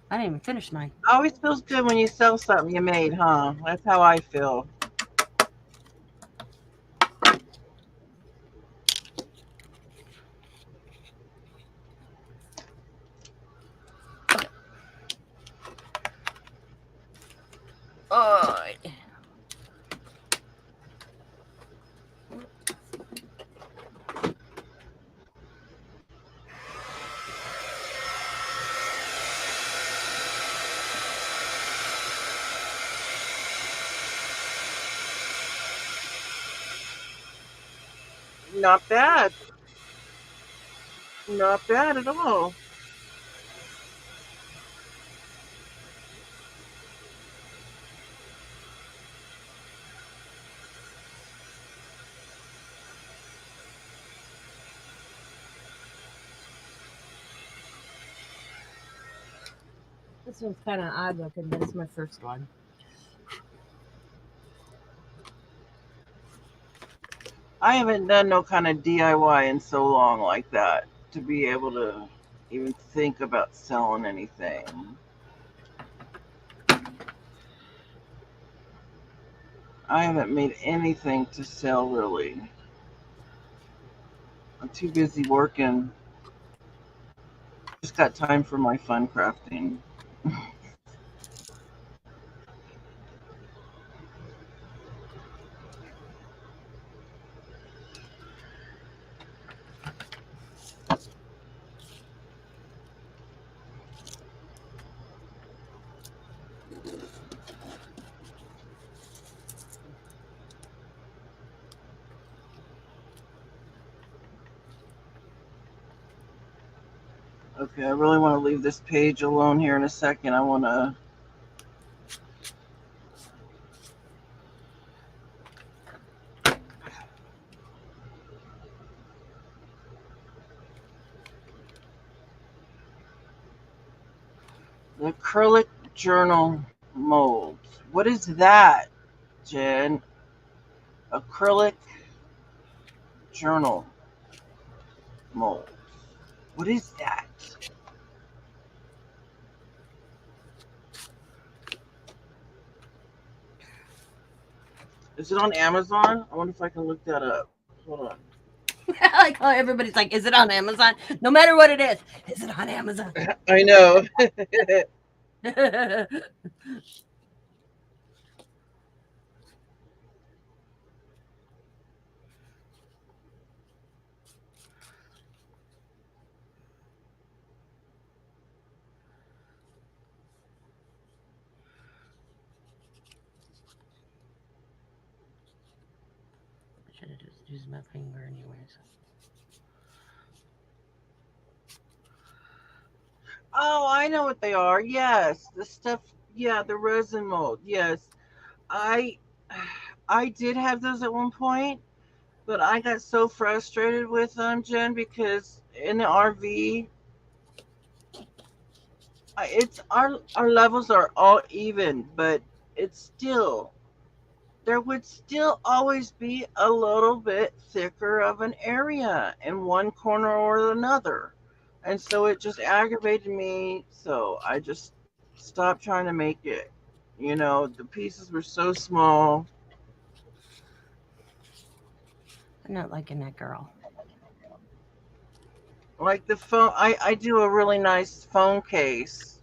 I didn't even finish mine. Always feels good when you sell something you made, huh? That's how I feel. Alright. Not bad. Not bad at all. This one's kind of odd looking. This is my first one. I haven't done no kind of DIY in so long like that to be able to even think about selling anything. I haven't made anything to sell really. I'm too busy working. Just got time for my fun crafting. Okay, I really want to leave this page alone here in a second. I want to. The acrylic journal molds. What is that, Jen? Acrylic journal molds. What is that? Is it on Amazon? I wonder if I can look that up. Hold on. I like how everybody's like, is it on Amazon? No matter what it is it on Amazon? I know. Should have just used my finger anyways. Oh, I know what they are. Yes, the stuff. Yeah, the resin mold. Yes, I, I did have those at one point, but I got so frustrated with them, Jen, because in the RV, it's our levels are all even, but it's still there would still always be a little bit thicker of an area in one corner or another. And so it just aggravated me. So I just stopped trying to make it. You know, the pieces were so small. I'm not liking that girl. Like the phone, I do a really nice phone case.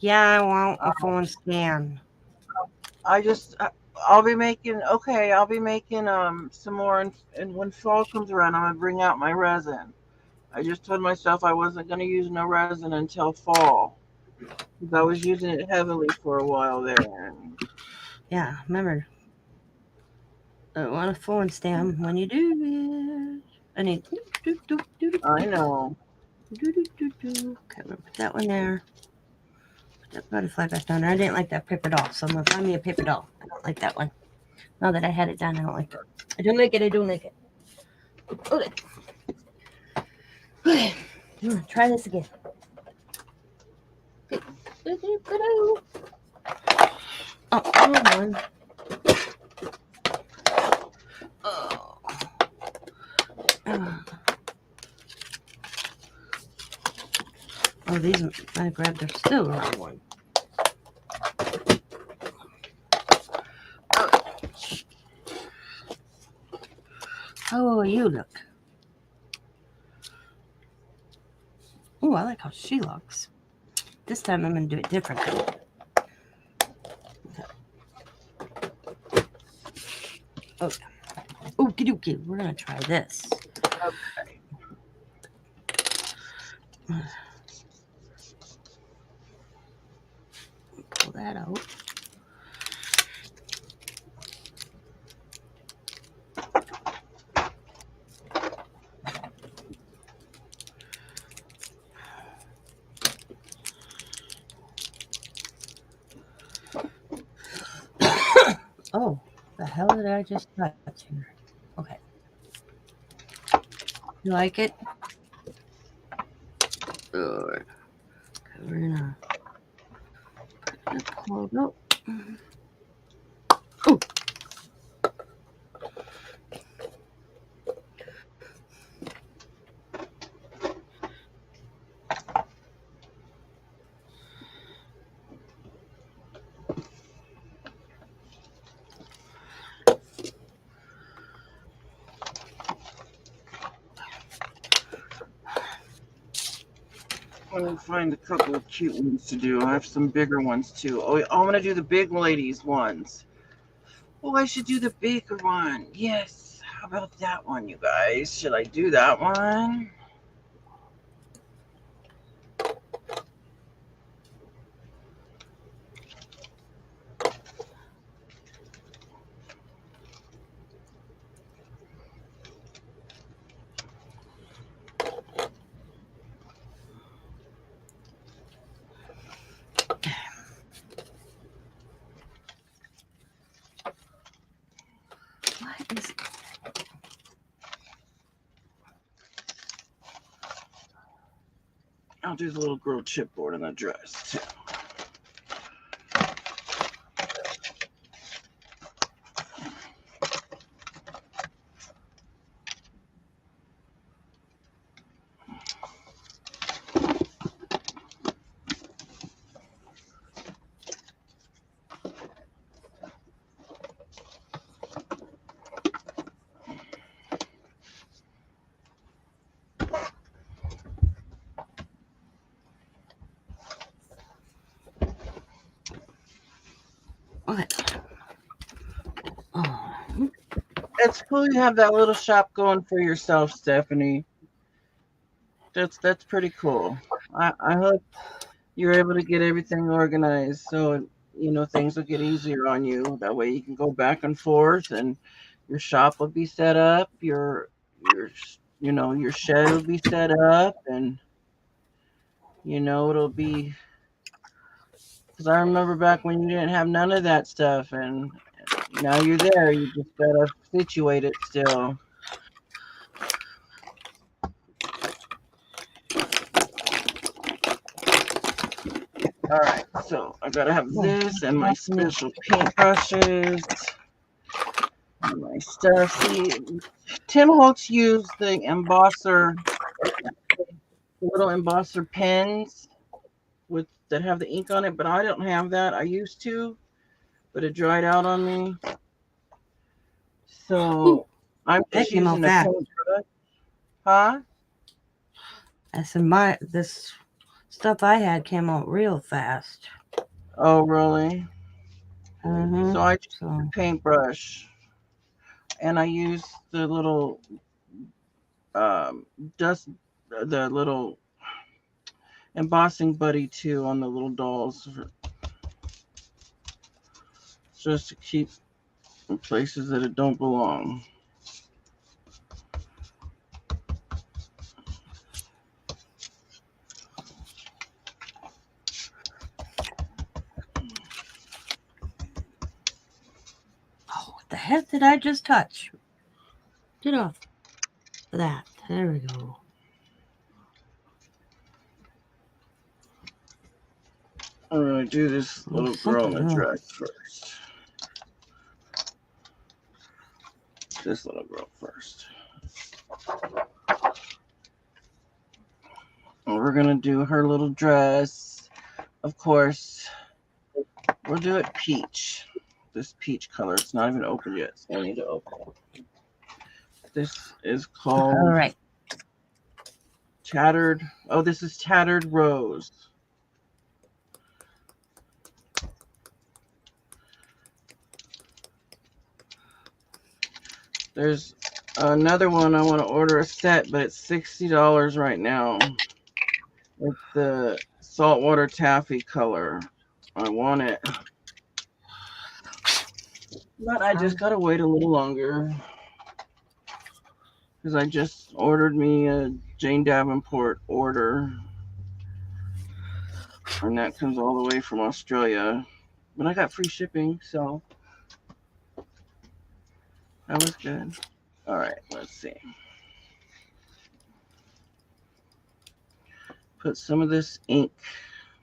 Yeah, I want a phone stand. I just, I'll be making, okay, I'll be making some more. And when fall comes around, I'm going to bring out my resin. I just told myself I wasn't going to use no resin until fall. Because I was using it heavily for a while there. Yeah, remember, I want a phone stand when you do it. I need. I know. Okay, I'm gonna put that one there. Put that butterfly back down there. I didn't like that paper doll, so I'm gonna find me a paper doll. I don't like that one. Now that I had it done, I don't like it. I don't like it. I don't like it. Okay. Okay. I'm gonna try this again. Oh, hold on. Oh. Oh, these I grabbed. They're still the wrong one. How will you look? Oh, I like how she looks. This time I'm gonna do it different. Okay. Okie dokie. We're gonna try this. Okay. Pull that out. Oh, the hell did I just touch here? Okay. You like it? Good. Okay, we're gonna hold up. Oh. I'm going to find a couple of cute ones to do. I have some bigger ones too. Oh, I'm going to do the big ladies ones. Oh, I should do the bigger one. Yes. How about that one, you guys? Should I do that one? I'll do the little girl chipboard on the dress too. What? Oh. It's cool you have that little shop going for yourself, Stephanie. That's pretty cool. I hope you're able to get everything organized so things will get easier on you. That way you can go back and forth, and your shop will be set up. Your shed will be set up, and it'll be, because I remember back when you didn't have none of that stuff, and now you're there. You just gotta situate it still. All right, so I gotta have this and my special paintbrushes and my stuff. See, Tim Holtz used the little embosser pens that have the ink on it, but I don't have that. I used to, but it dried out on me. So I'm just using a paintbrush. Huh? I said this stuff I had came out real fast. Oh, really? Mm-hmm. So I just use a paintbrush, and I use the little the little embossing buddy too on the little dolls, just to keep in places that it don't belong. Oh, what the heck did I just touch? Get off that. There we go. I'm gonna do this little girl in the dress first. This little girl first. And we're gonna do her little dress. Of course, we'll do it peach. This peach color. It's not even open yet, so I need to open it. This is called All right. Tattered. Oh, this is Tattered Rose. There's another one. I want to order a set, but it's $60 right now. It's the saltwater taffy color. I want it, but I just gotta wait a little longer because I just ordered me a Jane Davenport order, and that comes all the way from Australia. But I got free shipping, so that was good. All right, let's see. Put some of this ink,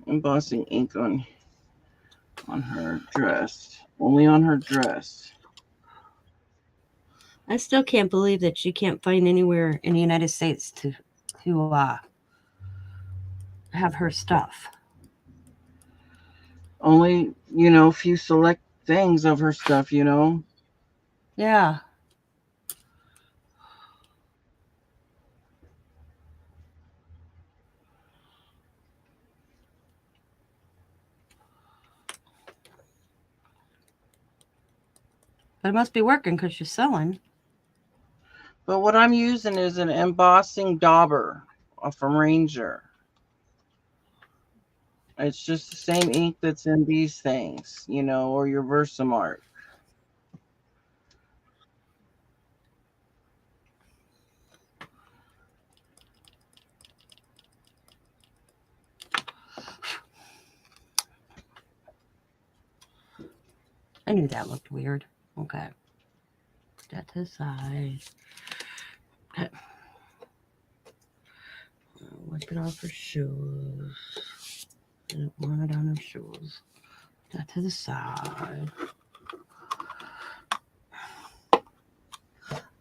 embossing ink on her dress. Only on her dress. I still can't believe that you can't find anywhere in the United States to have her stuff. Only, a few select things of her stuff, Yeah. But it must be working because you're selling. But what I'm using is an embossing dauber from Ranger. It's just the same ink that's in these things, or your Versamark. I knew that looked weird. Okay. Put that to the side. Okay. What Wipe it off her shoes. I don't want it on her shoes. That to the side.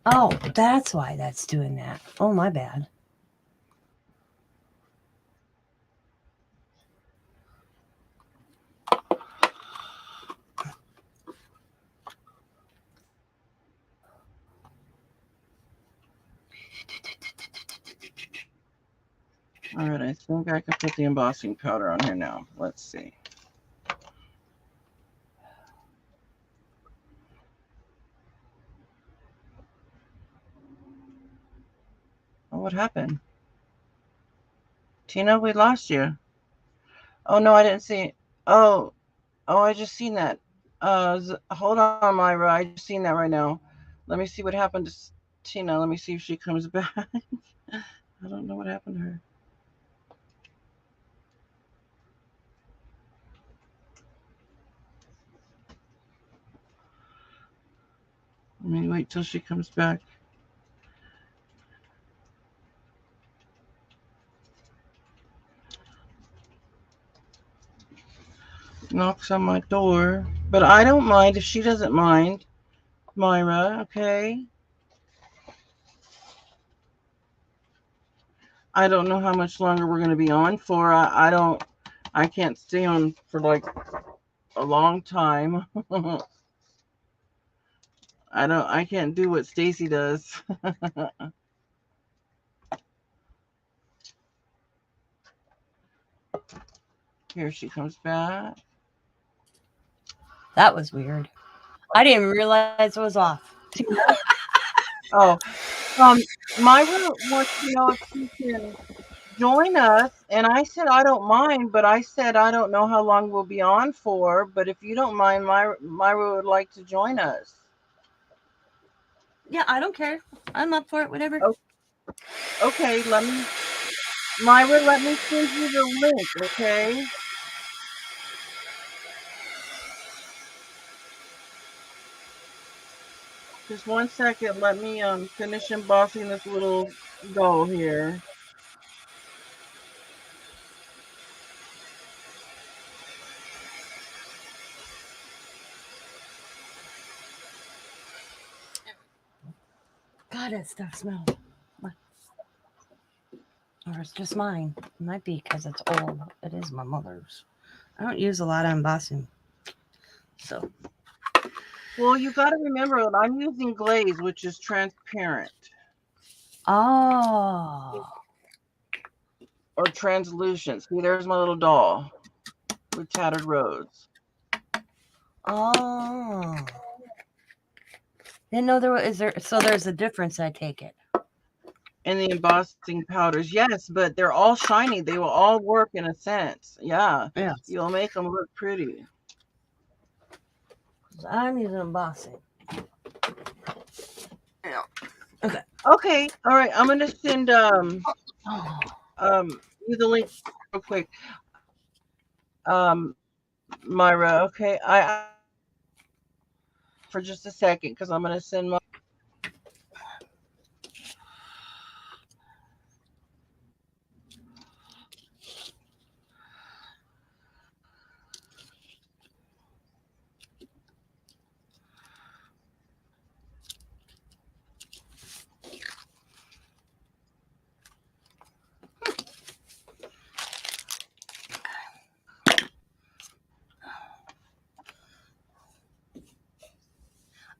Oh, that's why that's doing that. Oh, my bad. All right, I think I can put the embossing powder on here now. Let's see. Oh, what happened? Tina, we lost you. Oh, no, I didn't see it. Oh, I just seen that. Hold on, Myra. I just seen that right now. Let me see what happened to Tina. Let me see if she comes back. I don't know what happened to her. Let me wait till she comes back. Knocks on my door. But I don't mind if she doesn't mind, Myra, okay? I don't know how much longer we're going to be on for. I can't stay on for like a long time. I can't do what Stacy does. Here she comes back. That was weird. I didn't even realize it was off. Oh, Myra wants to know if she can join us, and I said I don't mind, but I said I don't know how long we'll be on for. But if you don't mind, Myra would like to join us. Yeah, I don't care. I'm up for it, whatever. Okay, Myra, let me send you the link, okay? Just 1 second. Let me finish embossing this little doll here. God, that stuff smells. Or it's just mine. It might be because it's old. It is my mother's. I don't use a lot of embossing. So. Well, you got to remember that I'm using Glaze, which is transparent. Oh. Or translucent. See, there's my little doll with tattered rose. Oh. Didn't know there was. So there's a difference, I take it. And the embossing powders, yes, but they're all shiny. They will all work in a sense. Yeah. Yes. You'll make them look pretty. I'm using embossing. Yeah. Okay. Okay. All right. I'm gonna send you the link real quick. Myra. Okay. I for just a second because I'm gonna send my.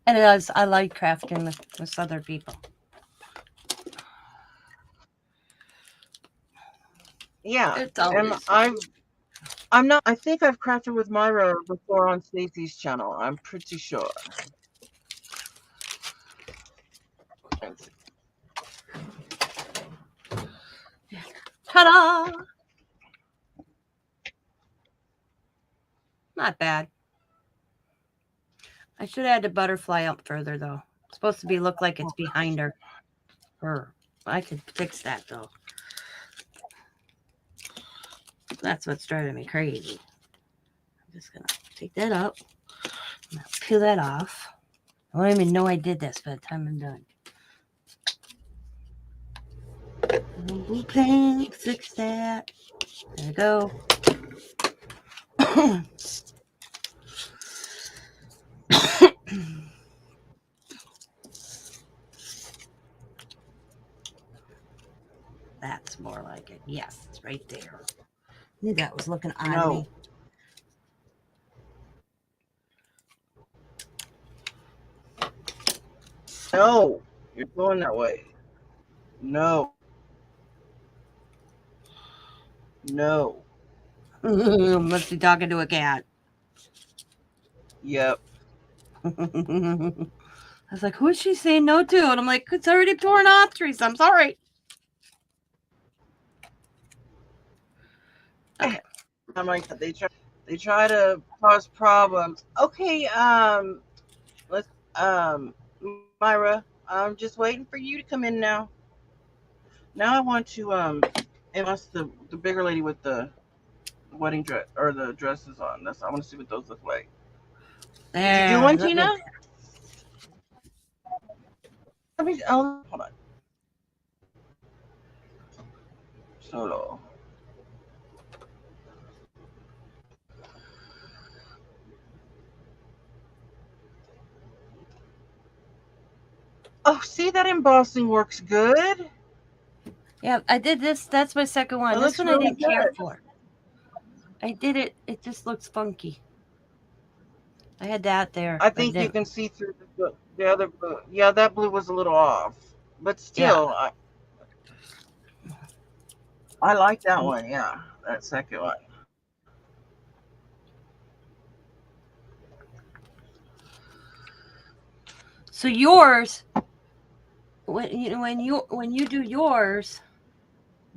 And it is. I like crafting with other people. Yeah. It's always And I'm not. I think I've crafted with Myra before on Stacy's channel. I'm pretty sure. Ta-da! Not bad. I should add the butterfly up further, though. It's supposed to look like it's behind her. I could fix that, though. That's what's driving me crazy. I'm just going to take that up. And I'll peel that off. I don't even know I did this by the time I'm done. Blue paint, fix that. There we go. That's more like it. Yes, it's right there. I knew that was looking odd to me. No, you're going that way. No. No. Must be talking to a cat. Yep. I was like, who is she saying no to? And I'm like, it's already torn off, Teresa. I'm sorry. Okay. I'm like, they try to cause problems. Okay, let's Myra, I'm just waiting for you to come in now. Now I want to emboss the bigger lady with the wedding dress or the dresses on. I want to see what those look like. Did you do one, Tina? Hold on. Solo. Oh, see, that embossing works good. Yeah, I did this. That's my second one. This one Really I didn't care for. I did it. It just looks funky. I had that there. I think you can see through the other blue. Yeah, that blue was a little off. But still, yeah. I like that one. Yeah, that second one. So yours, when you do yours,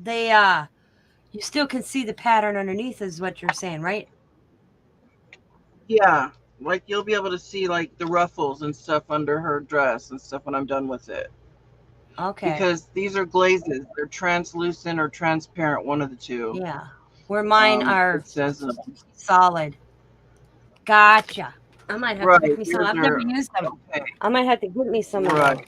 they you still can see the pattern underneath, is what you're saying, right? Yeah, like you'll be able to see like the ruffles and stuff under her dress and stuff when I'm done with it. Okay. Because these are glazes. They're translucent or transparent, one of the two. Yeah. Where mine are it says solid. Gotcha. I might have to pick me some. I've never used them. Okay. I might have to get me some of those.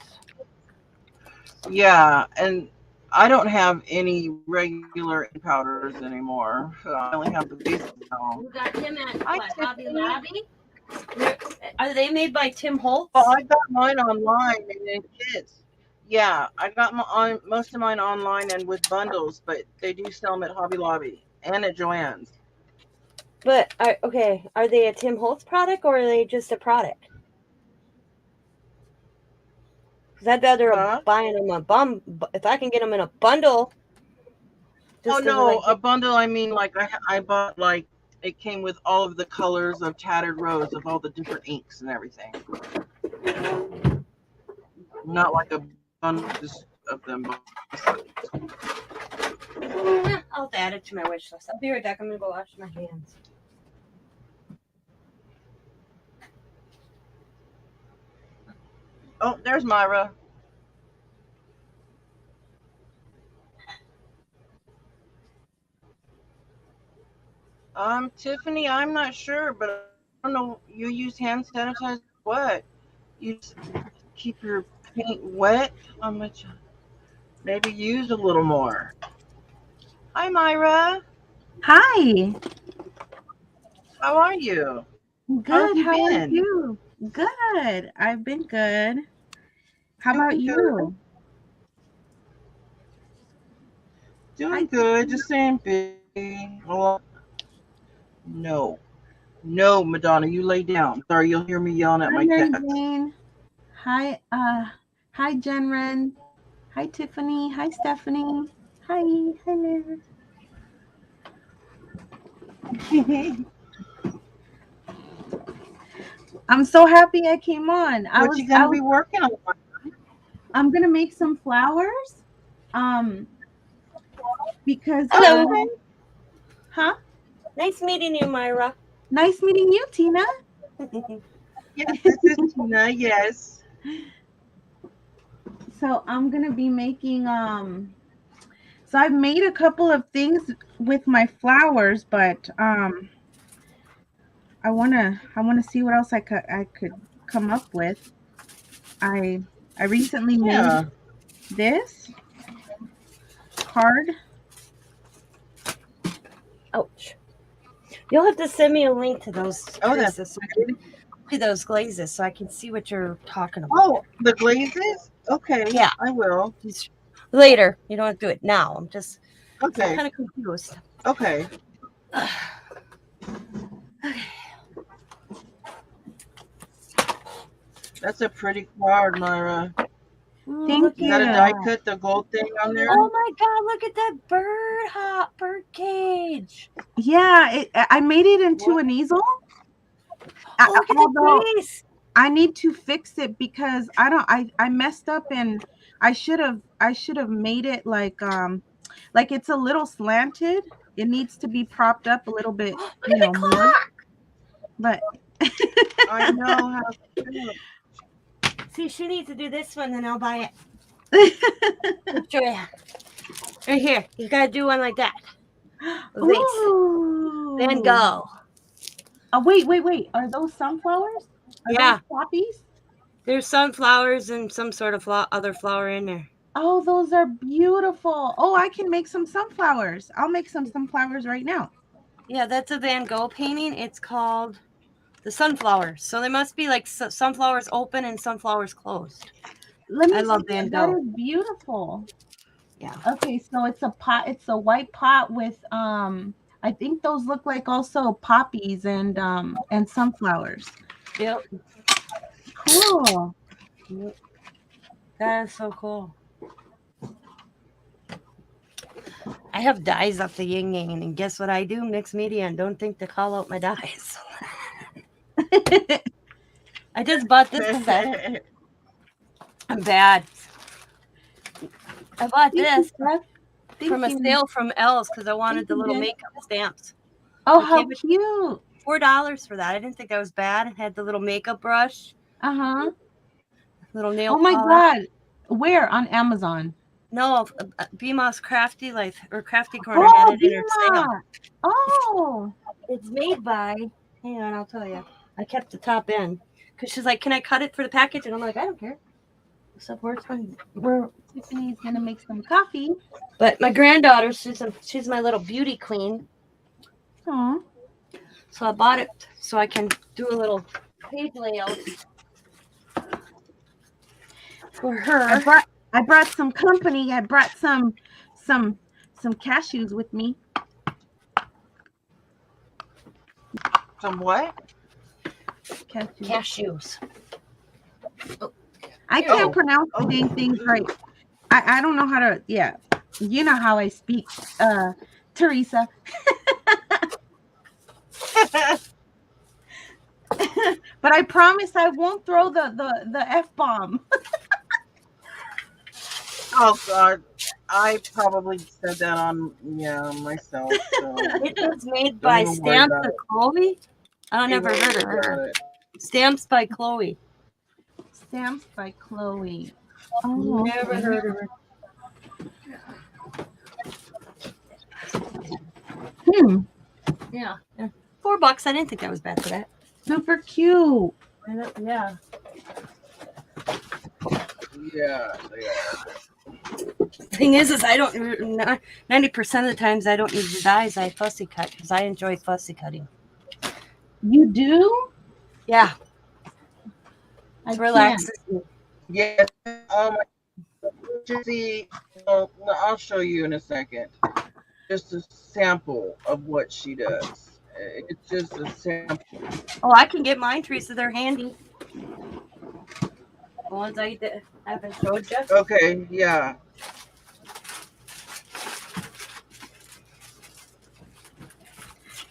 Yeah, and I don't have any regular ink powders anymore. I only have the basic now. You got them at Hobby Lobby? Are they made by Tim Holtz? Well, I got mine online and in kits. Yeah, I got most of mine online and with bundles, but they do sell them at Hobby Lobby and at Joann's. But okay, are they a Tim Holtz product or are they just a product? Because I'd rather buying them if I can get them in a bundle. Oh no, a bundle. I mean, like I bought like it came with all of the colors of Tattered Rose of all the different inks and everything. Not like a bundle of them. I'll add it to my wish list. I'll be right back. I'm gonna go wash my hands. Oh, there's Myra. Tiffany, I'm not sure, but I don't know. You use hand sanitizer? What? You keep your paint wet? How much? Maybe use a little more. Hi, Myra. Hi. How are you? Good. How are you? Good. I've been good. How about you? Doing good. Just saying busy. No. No, Madonna, you lay down. Sorry, you'll hear me yelling at my cats. Jane. Hi, Jenren. Hi, Tiffany. Hi, Stephanie. Hi. Hello. I'm so happy I came on. What you gonna be working on? I'm gonna make some flowers. Because hello. Huh? Nice meeting you, Myra. Nice meeting you, Tina. Yes, this is Tina. Yes. So I'm gonna be making So I've made a couple of things with my flowers, but I wanna see what else I could come up with. I recently made this. card. Ouch. You'll have to send me a link to those. Oh, that's Teresa, so I can see those glazes so I can see what you're talking about. Oh, the glazes? Okay. Yeah. I will. Later. You don't have to do it now. I'm just Okay. kind of confused. Okay. Okay. That's a pretty card, Myra. Ooh, Thank look Is that a at die that. cut, the gold thing on there? Oh my God! Look at that bird cage. Yeah, I made it into an easel. Oh, look at Although that face. I need to fix it because I messed up, and I should have made it like it's a little slanted. It needs to be propped up a little bit, Look at the more. clock. But I know how to do it. See, she needs to do this one, then I'll buy it. Let's show you. Right here. You gotta do one like that. Vase. Ooh. Van Gogh. Oh, wait. Are those sunflowers? Are Yeah. those poppies? There's sunflowers and some sort of other flower in there. Oh, those are beautiful. Oh, I can make some sunflowers. I'll make some sunflowers right now. Yeah, that's a Van Gogh painting. It's called the Sunflowers. So they must be like sunflowers open and sunflowers closed. I love Van Gogh. That is beautiful. Yeah. Okay, so it's a pot. It's a white pot with I think those look like also poppies and sunflowers. Yep. Cool. That is so cool. I have dyes up the yin yang, and guess what I do? Mixed media, and don't think to call out my dyes. I just bought this set. I'm bad. I bought this from a sale from L's because I wanted the little makeup stamps. Oh, I how gave it cute. $4 for that. I didn't think that was bad. It had the little makeup brush, Uh-huh. little nail Oh my polish. God. Where? On Amazon? No, BMOS Crafty Life or Crafty Corner had it in her sale. Oh. It's made by, hang on, I'll tell you. I kept the top in because she's like, "Can I cut it for the package?" And I'm like, "I don't care." So Tiffany's gonna make some coffee. But my granddaughter, she's my little beauty queen. Aw. So I bought it so I can do a little page layout for her. I brought some company. I brought some cashews with me. Some what? Cashews. I can't pronounce the dang things right. I don't know how to. Yeah, you know how I speak, Teresa. But I promise I won't throw the F-bomb. Oh God, I probably said that on myself. So. It was made by Stamps by Chloe. I never heard of her. Stamps by Chloe. Stamps by Chloe. Oh, never heard of her. Yeah. $4. I didn't think that was bad for that. Super cute. Yeah. Yeah. Thing is I don't. 90% of the times I don't use the dyes. I fussy cut because I enjoy fussy cutting. You do? Yeah. It relaxes me. Yes. See, I'll show you in a second. Just a sample of what she does. It's just a sample. Oh, I can get mine, Teresa. They're handy. The ones I haven't showed you. Okay, yeah.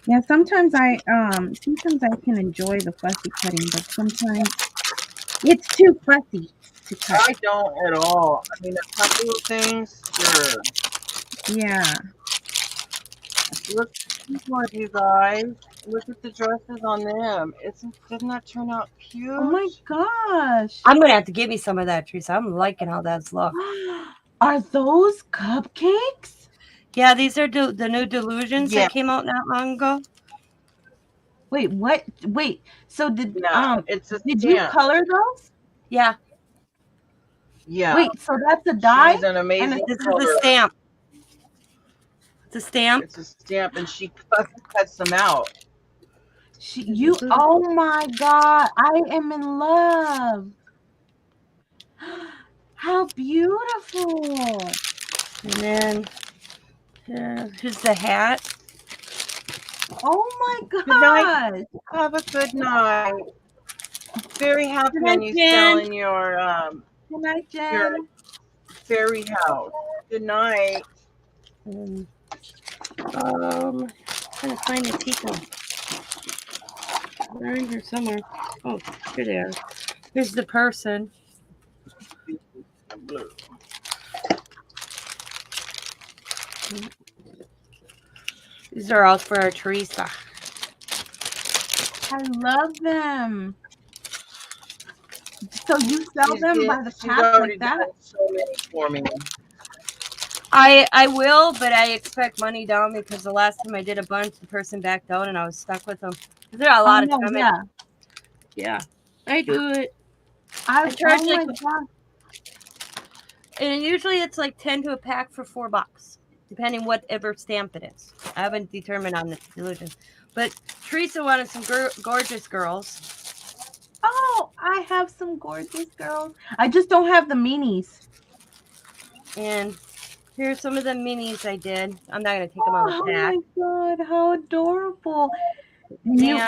Yeah, sometimes I can enjoy the fussy cutting, but sometimes it's too fussy to cut. I don't at all. I mean, a couple of things, sure. Yeah. Look at these ones, you guys. Look at the dresses on them. Doesn't that turn out cute? Oh my gosh. I'm gonna have to give me some of that, Teresa. I'm liking how that's look. Are those cupcakes? Yeah, these are the new Delusions that came out not long ago. Wait, what? Wait. So did did you stamp. color those? Yeah. Yeah. Wait, so that's a dye? She's an amazing This color. is the stamp. It's a stamp. It's a stamp, and she cuts them out. Oh my God, I am in love. How beautiful. And then here's the hat. Oh my Good night. God. Have a good night. Very happy Good when night, you Jen. sell in your Good night, your Jen. fairy house. Good night. I'm trying to find the people. They're in here somewhere. Oh, here they are. Here's the person. Blue. These are all for our Teresa. I love them. So you sell them by the pack like that? So many for me. I will, but I expect money down because the last time I did a bunch, the person backed out and I was stuck with them. There are a lot of time. Yeah, I do it. I charge like, and usually it's like 10 to a pack for $4, depending whatever stamp it is. I haven't determined on the illusion, but Teresa wanted some gorgeous girls. Oh, I have some gorgeous girls. I just don't have the minis. And here's some of the minis I did. I'm not gonna take them out of the pack. Oh my God, how adorable! You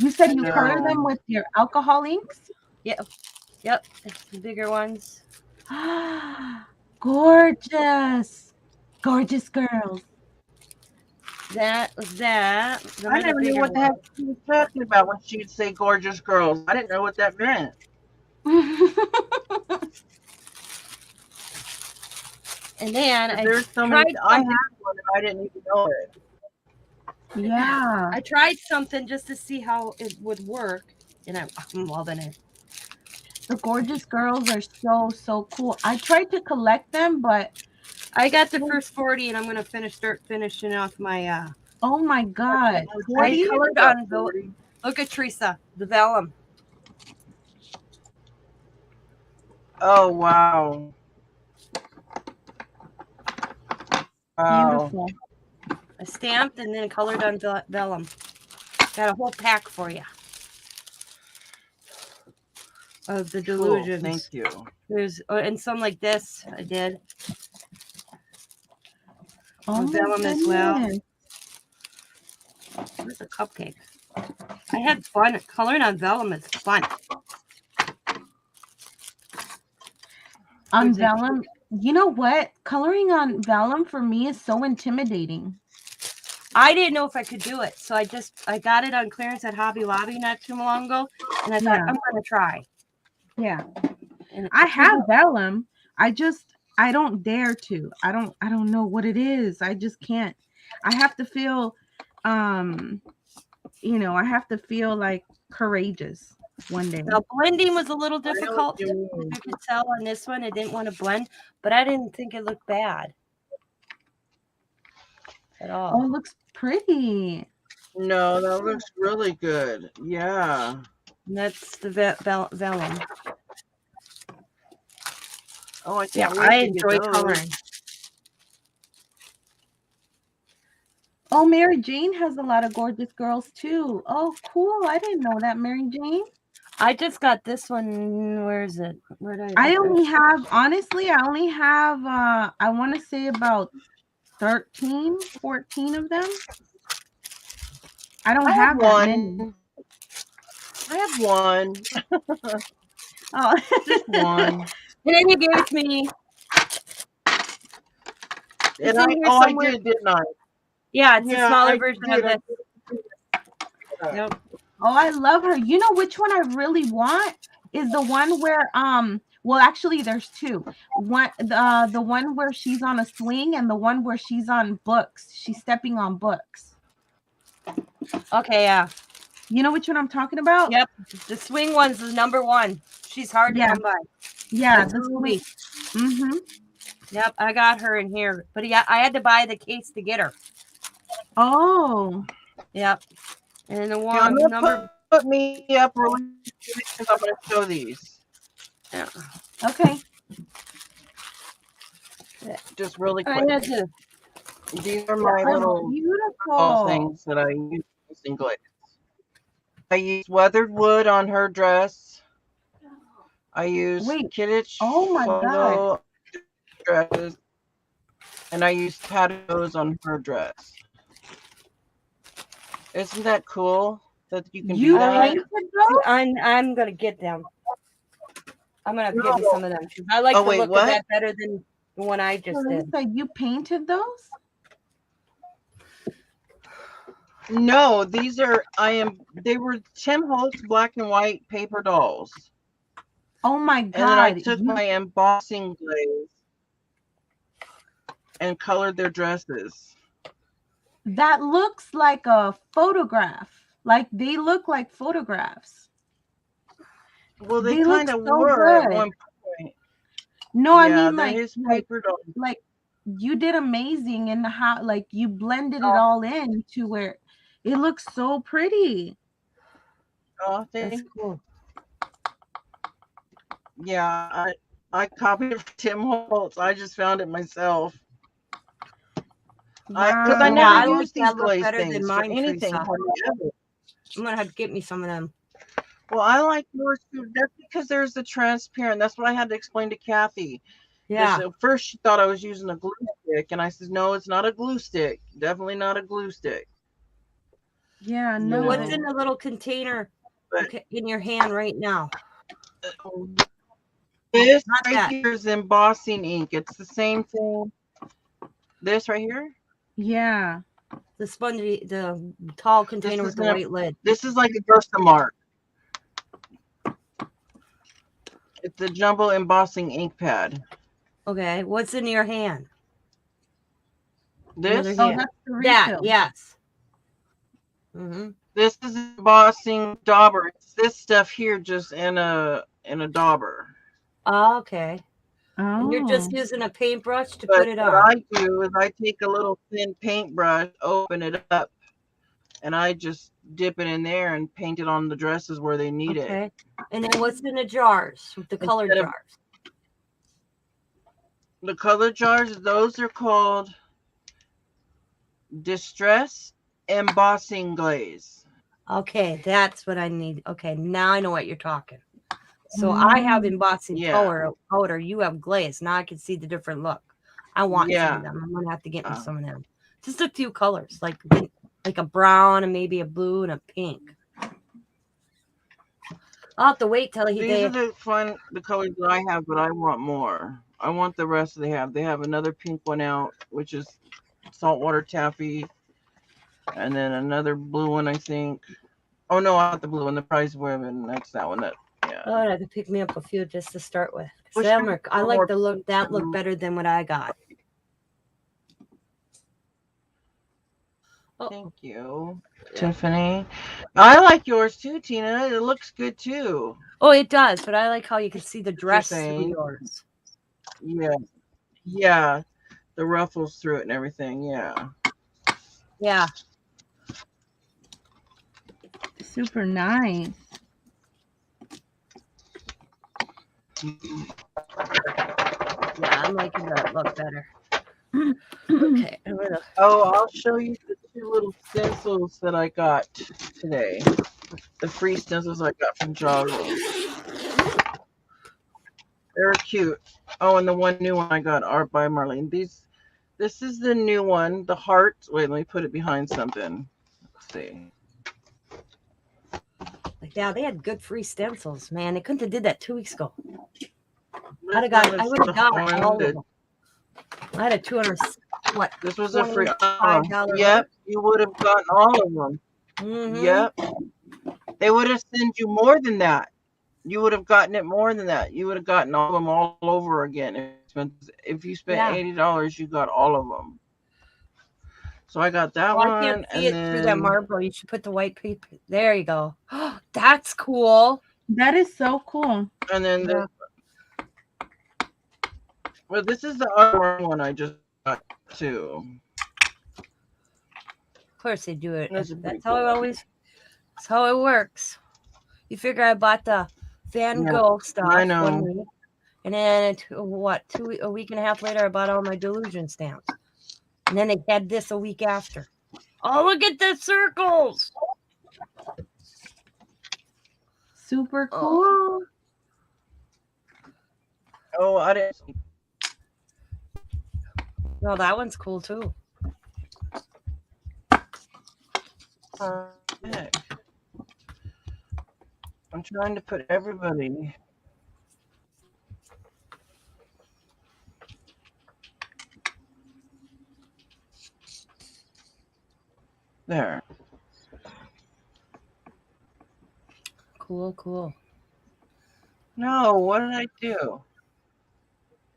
said you color them with your alcohol inks? Yep, it's the bigger ones. Gorgeous, gorgeous girls. That was that. I never knew what the heck she was talking about when she'd say gorgeous girls. I didn't know what that meant. And then I had one and I didn't even know it. Yeah. I tried something just to see how it would work, and I'm loving it. The gorgeous girls are so cool. I tried to collect them, but I got the first 40, and I'm gonna start finishing off my. Oh my God! I colored on the. Look at Teresa, the vellum. Oh wow! Beautiful. I stamped and then colored on vellum. Got a whole pack for you of the delusions. Cool, thank you. There's and some like this I did. Oh, vellum as well. Where's a cupcake? I had fun. Coloring on vellum is fun. On vellum, you know what? Coloring on vellum for me is so intimidating. I didn't know if I could do it, so I got it on clearance at Hobby Lobby not too long ago, and I thought I'm gonna try. Yeah, and I have vellum. I don't dare to. I don't know what it is. I just can't. I have to feel, I have to feel like courageous one day. Now blending was a little difficult. I could tell on this one. I didn't want to blend, but I didn't think it looked bad at all. Oh, it looks pretty. No, that looks really good. Yeah. And that's the vellum. Oh, I can't wait. I enjoy coloring. Oh, Mary Jane has a lot of gorgeous girls too. Oh, cool. I didn't know that, Mary Jane. I just got this one. Where is it? Where did I only have, honestly, I want to say about 13, 14 of them. I don't have one. I have one. Oh, just one. And then you gave it to me. And I did, didn't I? Yeah, it's a smaller version of this. Yep. Oh, I love her. You know which one I really want is the one where well, actually there's two. One the one where she's on a swing and the one where she's on books. She's stepping on books. Okay, yeah. You know which one I'm talking about? Yep. The swing one's the number one. She's hard to come by. Yeah, the movie. Mm-hmm. Yep, I got her in here. But yeah, I had to buy the case to get her. Oh. Yep. And the one number put me up really because I'm gonna show these. Yeah. Okay. Just really quick. I had to These are my Oh, little ball beautiful. things that I use in Glaze. I use weathered wood on her dress. I use Wait. Kidditch Oh my God. photo dresses, and I use patios on her dress. Isn't that cool that you can do You that? painted those? I'm gonna get them. I'm gonna get me some of them. I like Oh, the wait, look what? of that better than the one I just did. Tereasa, you painted those? No, these are they were Tim Holtz black and white paper dolls. Oh my And then I God. took my embossing glaze and colored their dresses. That looks like a photograph. Like they look like photographs. Well, they They look kind of so were at good. one point. No, I Yeah, mean they're like his paper dolls. like you did amazing in how like you blended it all in to where it looks so pretty. Oh, That's cool. Yeah, I copied it from Tim Holtz. I just found it myself. Because I Wow. never I like used these that look glaze better than things for mine, anything. Teresa. hardly ever. I'm gonna have to get me some of them. Well, I like yours too. That's because there's the transparent. That's what I had to explain to Kathy. Yeah. At first, she thought I was using a glue stick, and I said, "No, it's not a glue stick. Definitely not a glue stick." Yeah, You no. What's know? in the little container But in your hand right now? this Not right that. here is embossing ink. It's the same thing. This right here. Yeah. The spongy, the tall container with the white lid. This is like a Versamark. It's a jumbo embossing ink pad. Okay. What's in your hand? This. Another Oh, hand. that's the That, refill. yes. Mm-hmm. This is embossing dauber. It's this stuff here, just in a dauber. Oh, okay. And you're Oh. just using a paintbrush to But put it what on. I do is I take a little thin paintbrush, open it up, and I just dip it in there and paint it on the dresses where they need it. Okay. And then what's in the jars? The colored Instead of- jars. The color jars, those are called Distress Embossing Glaze. Okay, that's what I need. Okay, now I know what you're talking. So I have embossing Yeah. powder. You have glaze. Now I can see the different look. I want some Yeah. of them. I'm gonna have to get me some of them. Just a few colors, like a brown and maybe a blue and a pink. I'll have to wait till These are the colors that I have, but I want more. I want the rest they have. They have another pink one out, which is saltwater taffy, and then another blue one, I think. Oh no, not the blue one, the prize women. That's that one. Yeah. Oh, I have to pick me up a few just to start with. I more like the look. That look better than what I got. Oh. Thank you, Tiffany. I like yours too, Tina. It looks good too. Oh, it does, but I like how you can see the dress through saying. yours. Yeah. Yeah. The ruffles through it and everything. Yeah. Yeah. Super nice. Yeah, I'm liking that look better. Okay. I'll show you the two little stencils that I got today. The free stencils I got from Joggle. They're cute. Oh, and the one new one I got, Art by Marlene. This is the new one, the heart. Wait, let me put it behind something. Let's see. Yeah, they had good free stencils, man. They couldn't have did that 2 weeks ago. I would have got all of them. I had a 200. What? This was a free. $5. Yep, you would have gotten all of them. Mm-hmm. Yep. They would have sent you more than that. You would have gotten it more than that. You would have gotten all of them all over again. If you spent $80, you got all of them. So I got that one. I can't see it through that marble. You should put the white paper. There you go. That's cool. That is so cool. And then well, this is the other one I just got too. Of course they do it. That's how it always. That's how it works. You figure I bought the Van Gogh stuff. I know. 1 week, and then a week and a half later, I bought all my Delusion stamps. And then they had this a week after. Oh, look at the circles. Super cool. Oh, I didn't see. No, that one's cool too. Okay. I'm trying to put everybody. There. Cool, cool. No, what did I do?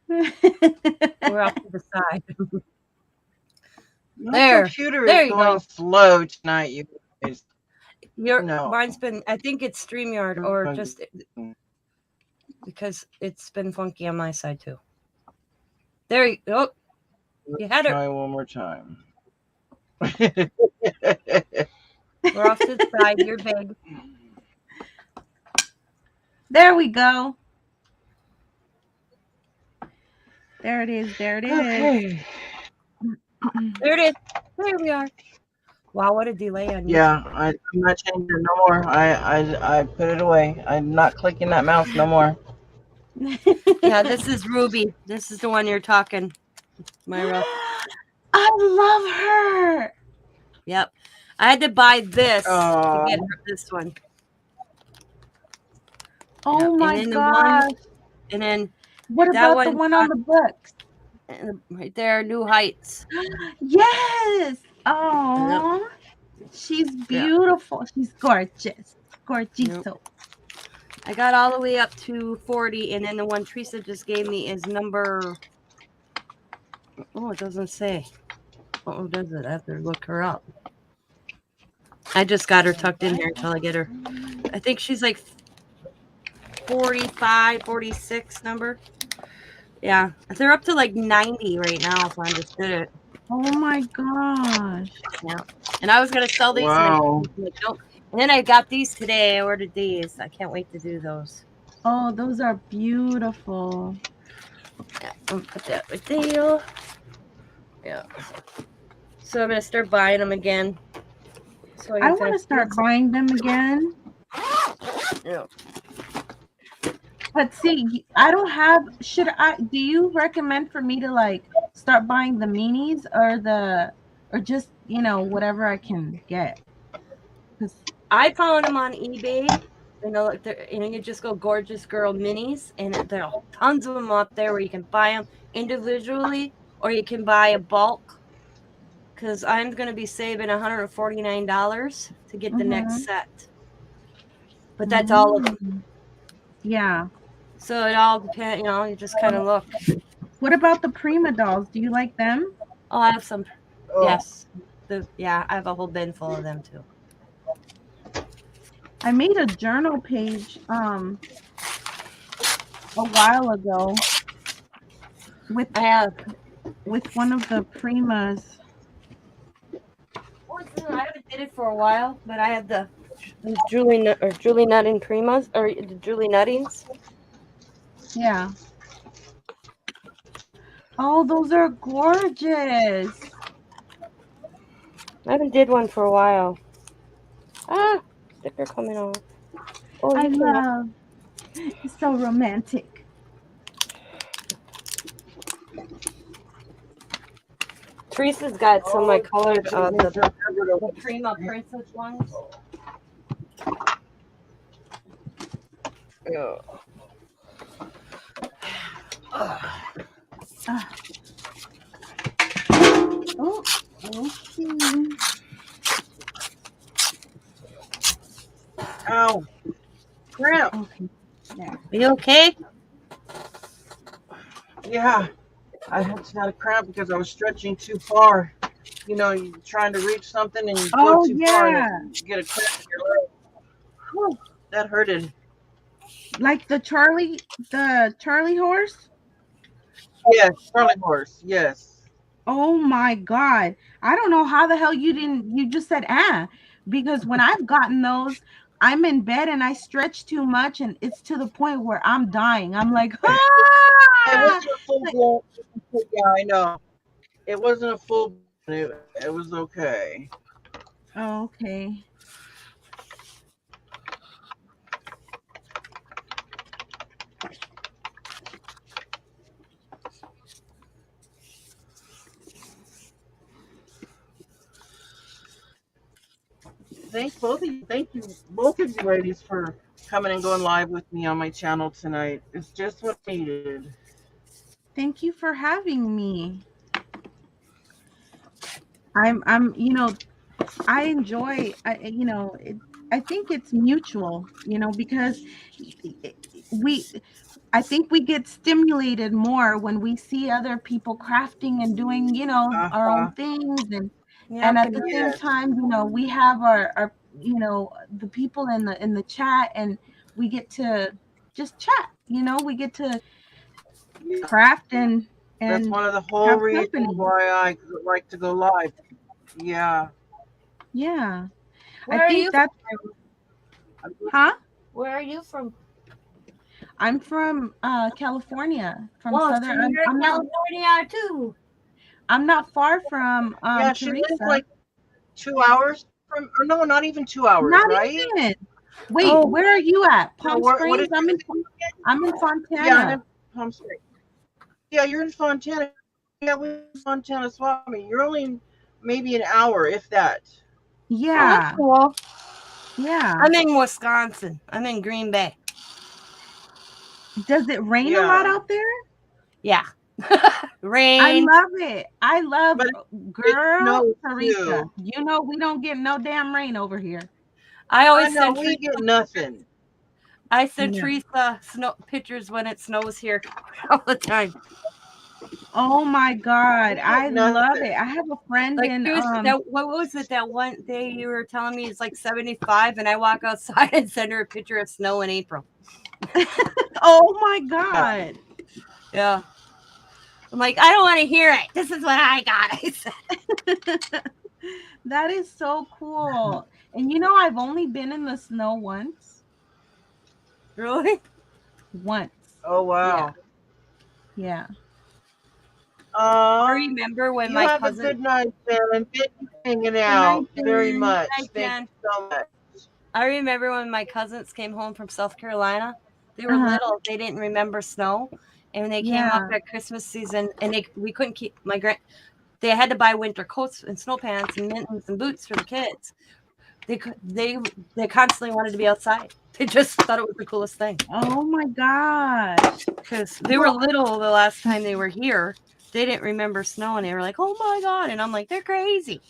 We're off to the side. My There. computer There is you going go. slow tonight, you guys. Mine's been, I think it's StreamYard or just because it's been funky on my side too. There you go. You had it. Try one more time. We're off to the side. You're big. There we go. There it is. There it is. Okay. There it is. There we are. Wow, what a delay on you. Yeah, I'm not changing it no more. I put it away. I'm not clicking that mouse no more. Yeah, this is Ruby. This is the one you're talking, Myra. I love her. Yep. I had to buy this to get this one. Oh my and then gosh. And then what about the one on the books? Right there, New Heights. Yes. Oh, she's beautiful. She's gorgeous. Gorgeous. Yep. I got all the way up to 40, and then the one Teresa just gave me is number. Oh, it doesn't say. Oh, does it? I have to look her up. I just got her tucked in here until I get her. I think she's like 45, 46 number. Yeah, they're up to like 90 right now if I understood it. Oh my gosh. Yeah, and I was gonna sell these. Wow. And then I got these today. I ordered these. I can't wait to do those. Oh, those are beautiful. Yeah, I'll put that right there. Yeah. So I'm gonna start buying them again. So I want to start buying them again. Yeah. But see, I don't have. Do you recommend for me to like start buying the minis or just whatever I can get? I found them on eBay. You just go Gorgeous Girl Minis, and there are tons of them up there where you can buy them individually or you can buy a bulk. Because I'm going to be saving $149 to get the next set. But that's all of them. Yeah. So it all depends, you just kind of look. What about the Prima dolls? Do you like them? Oh, I have some. Oh. Yes. I have a whole bin full of them too. I made a journal page a while ago with one of the Primas. I haven't did it for a while, but I have the Julie Nutting Primas or the Julie Nuttings. Yeah. Oh, those are gorgeous. I haven't did one for a while. Sticker coming off. Oh, I love. It's so romantic. Teresa's got some of my colored the Prima Princess ones. Yeah. Oh, okay. Ow. Crap. Okay. There. Are you okay? Yeah. I just had a cramp because I was stretching too far. You're trying to reach something and you go too far and you get a cramp in your leg. Whew, that hurted. Like the Charlie horse? Yes, Charlie horse. Yes. Oh my God. I don't know how the hell you just said because when I've gotten those, I'm in bed and I stretch too much and it's to the point where I'm dying. I'm like, Yeah, I know. It wasn't a full. It was okay. Oh, okay. Thank you, both of you ladies, for coming and going live with me on my channel tonight. It's just what I needed. Thank you for having me. You know, I enjoy, I think it's mutual, because we, I think we get stimulated more when we see other people crafting and doing, our own Uh-huh. things, and Yep. at the same Yes. time, we have our, the people in the chat, and we get to just chat, we get to Yeah. craft That's and one of the whole have reasons company. why I like to go live. Yeah. Yeah, I Where are think you that's, from? huh? Where are you from? I'm from California, from Well, so Southern. you're in I'm not. California too. I'm not far from Yeah, she lives Teresa. like 2 hours from, or no, not even 2 hours, Not right? even. Wait, Oh, where are you at? No, Palm what Springs? is your city again? I'm in Yeah, I'm Fontana. in Palm Springs. Yeah, you're in Fontana. Yeah, we live in Fontana Swami. You're only maybe an hour, if that. oh, that's Yeah, cool. yeah. I'm in Wisconsin. I'm in Green Bay. Does it rain a lot Yeah. out there? Yeah. I Rain. love it. I love, But it girl, snows Teresa. too. We don't get no damn rain over here. I I always know, send we Teresa. get nothing. I send Yeah. Teresa snow pictures when it snows here all the time. Oh my God, We get I love nothing. it. I have a friend Like in here's that. What was it that one day you were telling me it's like 75, and I walk outside and send her a picture of snow in April. Oh my Yeah. God. Yeah. I'm like, I don't want to hear it. This is what I got. I said, That is so cool. And I've only been in the snow once. really? Once. Oh, Yeah. wow. Yeah. I Uh, remember when you my have a cousin. good night, Jen. Thank you for hanging Good night, out very Jen. much. Hi, Thank Jen. you so much. I remember when my cousins came home from South Carolina. They were Uh-huh. little. They didn't remember snow, and they came up Yeah. at Christmas season, and we couldn't keep They had to buy winter coats and snow pants and mittens and boots for the kids. They constantly wanted to be outside. They just thought it was the coolest thing Oh my gosh. because they were Well, little the last time they were here. They didn't remember snow, and they were like, "Oh my god!" And I'm like, "They're crazy."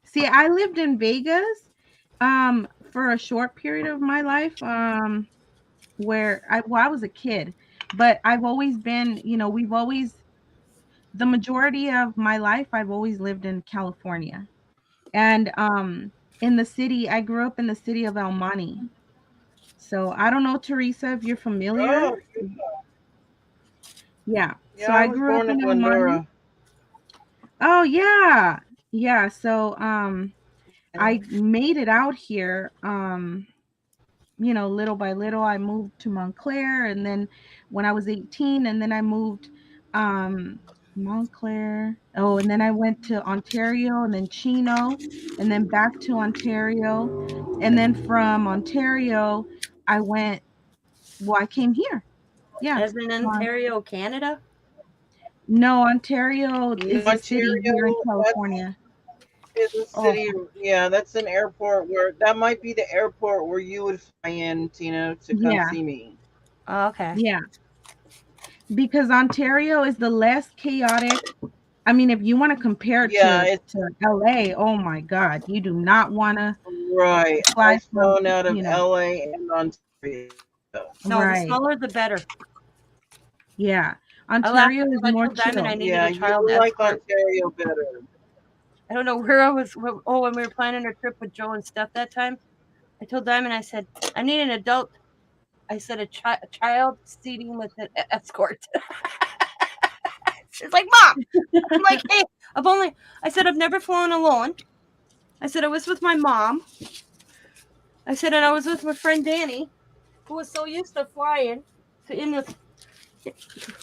see, I lived in Vegas for a short period of my life where I was a kid, but I've always been, the majority of my life I've always lived in California. And in the city, I grew up in the city of El Monte. So I don't know, Teresa, if you're familiar. Oh, Yeah. So yeah, I I was grew up born in in El Monte. Glendora. Oh yeah. Yeah. So I made it out here. Little by little I moved to Montclair, and then when I was 18, and then I moved Montclair. Oh, and then I went to Ontario and then Chino and then back to Ontario. And then from Ontario I came here. Yeah. As in Mon- Ontario, Canada. No, Ontario No, is a city here in Ontario, that's California. is a Oh, city. Yeah, that's an airport where that might be the airport where you would fly in, Tina, to come yeah. see me. Oh, okay. Yeah. Because Ontario is the less chaotic. I mean, if you want to compare Yeah, it's to LA, oh my God, you do not want to right. fly I've from, flown out of LA and Ontario. No, the right. smaller the better. Yeah. I laughed Ontario is because I more told Diamond I chill. needed Yeah, a you child will like escort. Ontario better. I don't know where I was. Oh, when we were planning a trip with Joe and Steph that time, I told Diamond, I said, I need an adult. I said, a child seating with an escort. She's like, Mom. I'm like, hey, I said, I've never flown alone. I said, I was with my mom. I said, and I was with my friend Danny, who was so used to flying in the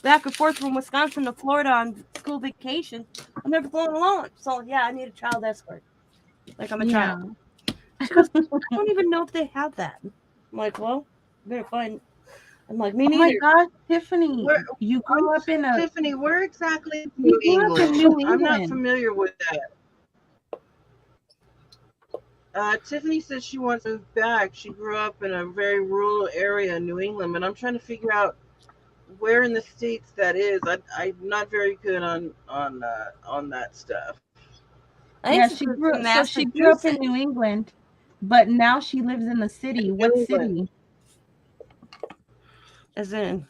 back and forth from Wisconsin to Florida on school vacation. I've never flown alone. So, yeah, I need a child escort. Like I'm a child. She goes, I don't even know if they have that. I'm like, well, I better find. I'm like, me Oh my neither. God, Tiffany, Where, you grew up in a Tiffany, where exactly in you New grew up in England? New I'm not England. familiar with that. Tiffany said she wants to move back. She grew up in a very rural area in New England, but I'm trying to figure out where in the states that is. I'm not very good on that stuff. I think Yeah, she she lives grew in so she grew up in Massachusetts. New England, but now she lives in the city. What England. city? As in,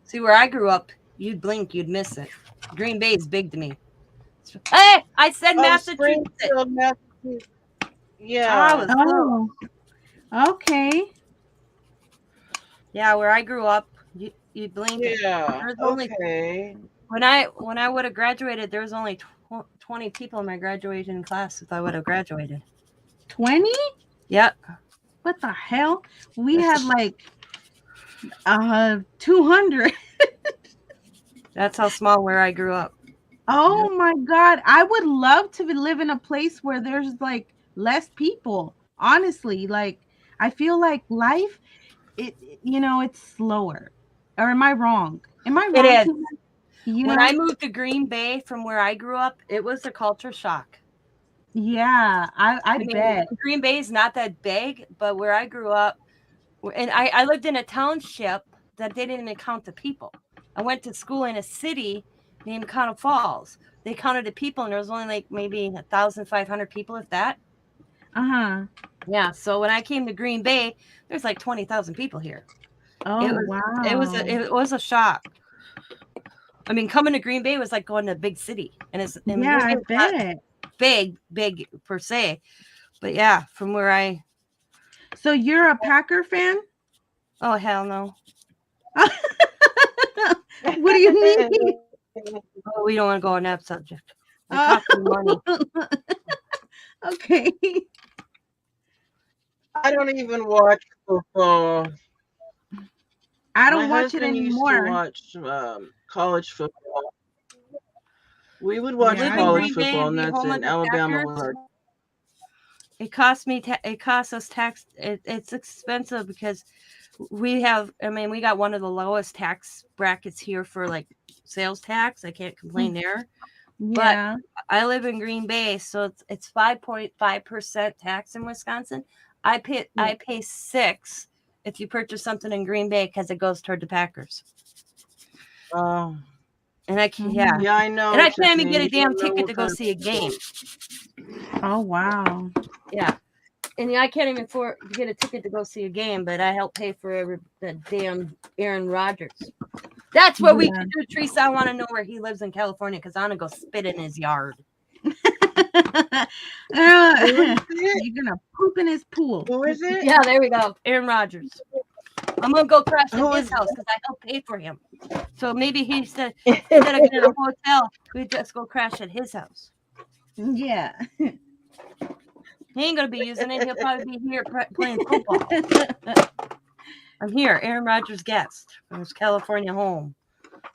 see where I grew up, you'd blink, you'd miss it. Green Bay is big to me. Hey, I said Oh, Massachusetts. Springfield, Massachusetts. I was Yeah. close. Oh, okay. Yeah, where I grew up, you'd blink it. Yeah. There's only Okay. when I would have graduated, there was only 20 people in my graduation class. If I would have graduated, 20? yep. What the hell? We had like 200. That's how small where I grew up. Oh my God. I would love to live in a place where there's like less people. Honestly, like I feel like life it's slower. Or am I wrong? Am I It wrong? is. Tina? When I moved to Green Bay from where I grew up, it was a culture shock. Yeah, I mean, bet. Green Bay is not that big, but where I grew up, and I lived in a township that they didn't even count the people. I went to school in a city named Connell Falls. They counted the people, and there was only like maybe 1,500 people, if that. Uh-huh. Yeah. So when I came to Green Bay, there's like 20,000 people here. Oh, wow. It was a shock. I mean, coming to Green Bay was like going to a big city, and Yeah, I bet. Big per se, but yeah, from where I. So you're a Packer fan? Oh hell no! What do you mean? Oh, we don't want to go on that subject. It costs me money. Okay. I don't even watch football. I don't My watch it husband used anymore. to watch college football. We would watch Yeah, college Green Bay football, and and be that's home it. of the Alabama Packers. was our. It costs us tax. It's expensive because we have. I mean, we got one of the lowest tax brackets here for like sales tax. I can't complain there. yeah. But I live in Green Bay, so it's 5.5% tax in Wisconsin. I pay 6 if you purchase something in Green Bay because it goes toward the Packers. And I can't, yeah, I know. And I can't even Tiffany, get a you damn don't know ticket what to go kind of see a game. Oh, wow. Yeah. And I can't even afford to get a ticket to go see a game, but I help pay for the damn Aaron Rodgers. That's what we can do, Teresa. I want to know where he lives in California because I want to go spit in his yard. You're gonna poop in his pool. Who is it? Yeah, there we go. Aaron Rodgers. I'm gonna go crash at Who his is house because I helped pay for him. So maybe he said instead of getting a hotel, we just go crash at his house. Yeah. He ain't gonna be using it. He'll probably be here playing football. I'm here, Aaron Rodgers' guest from his California home.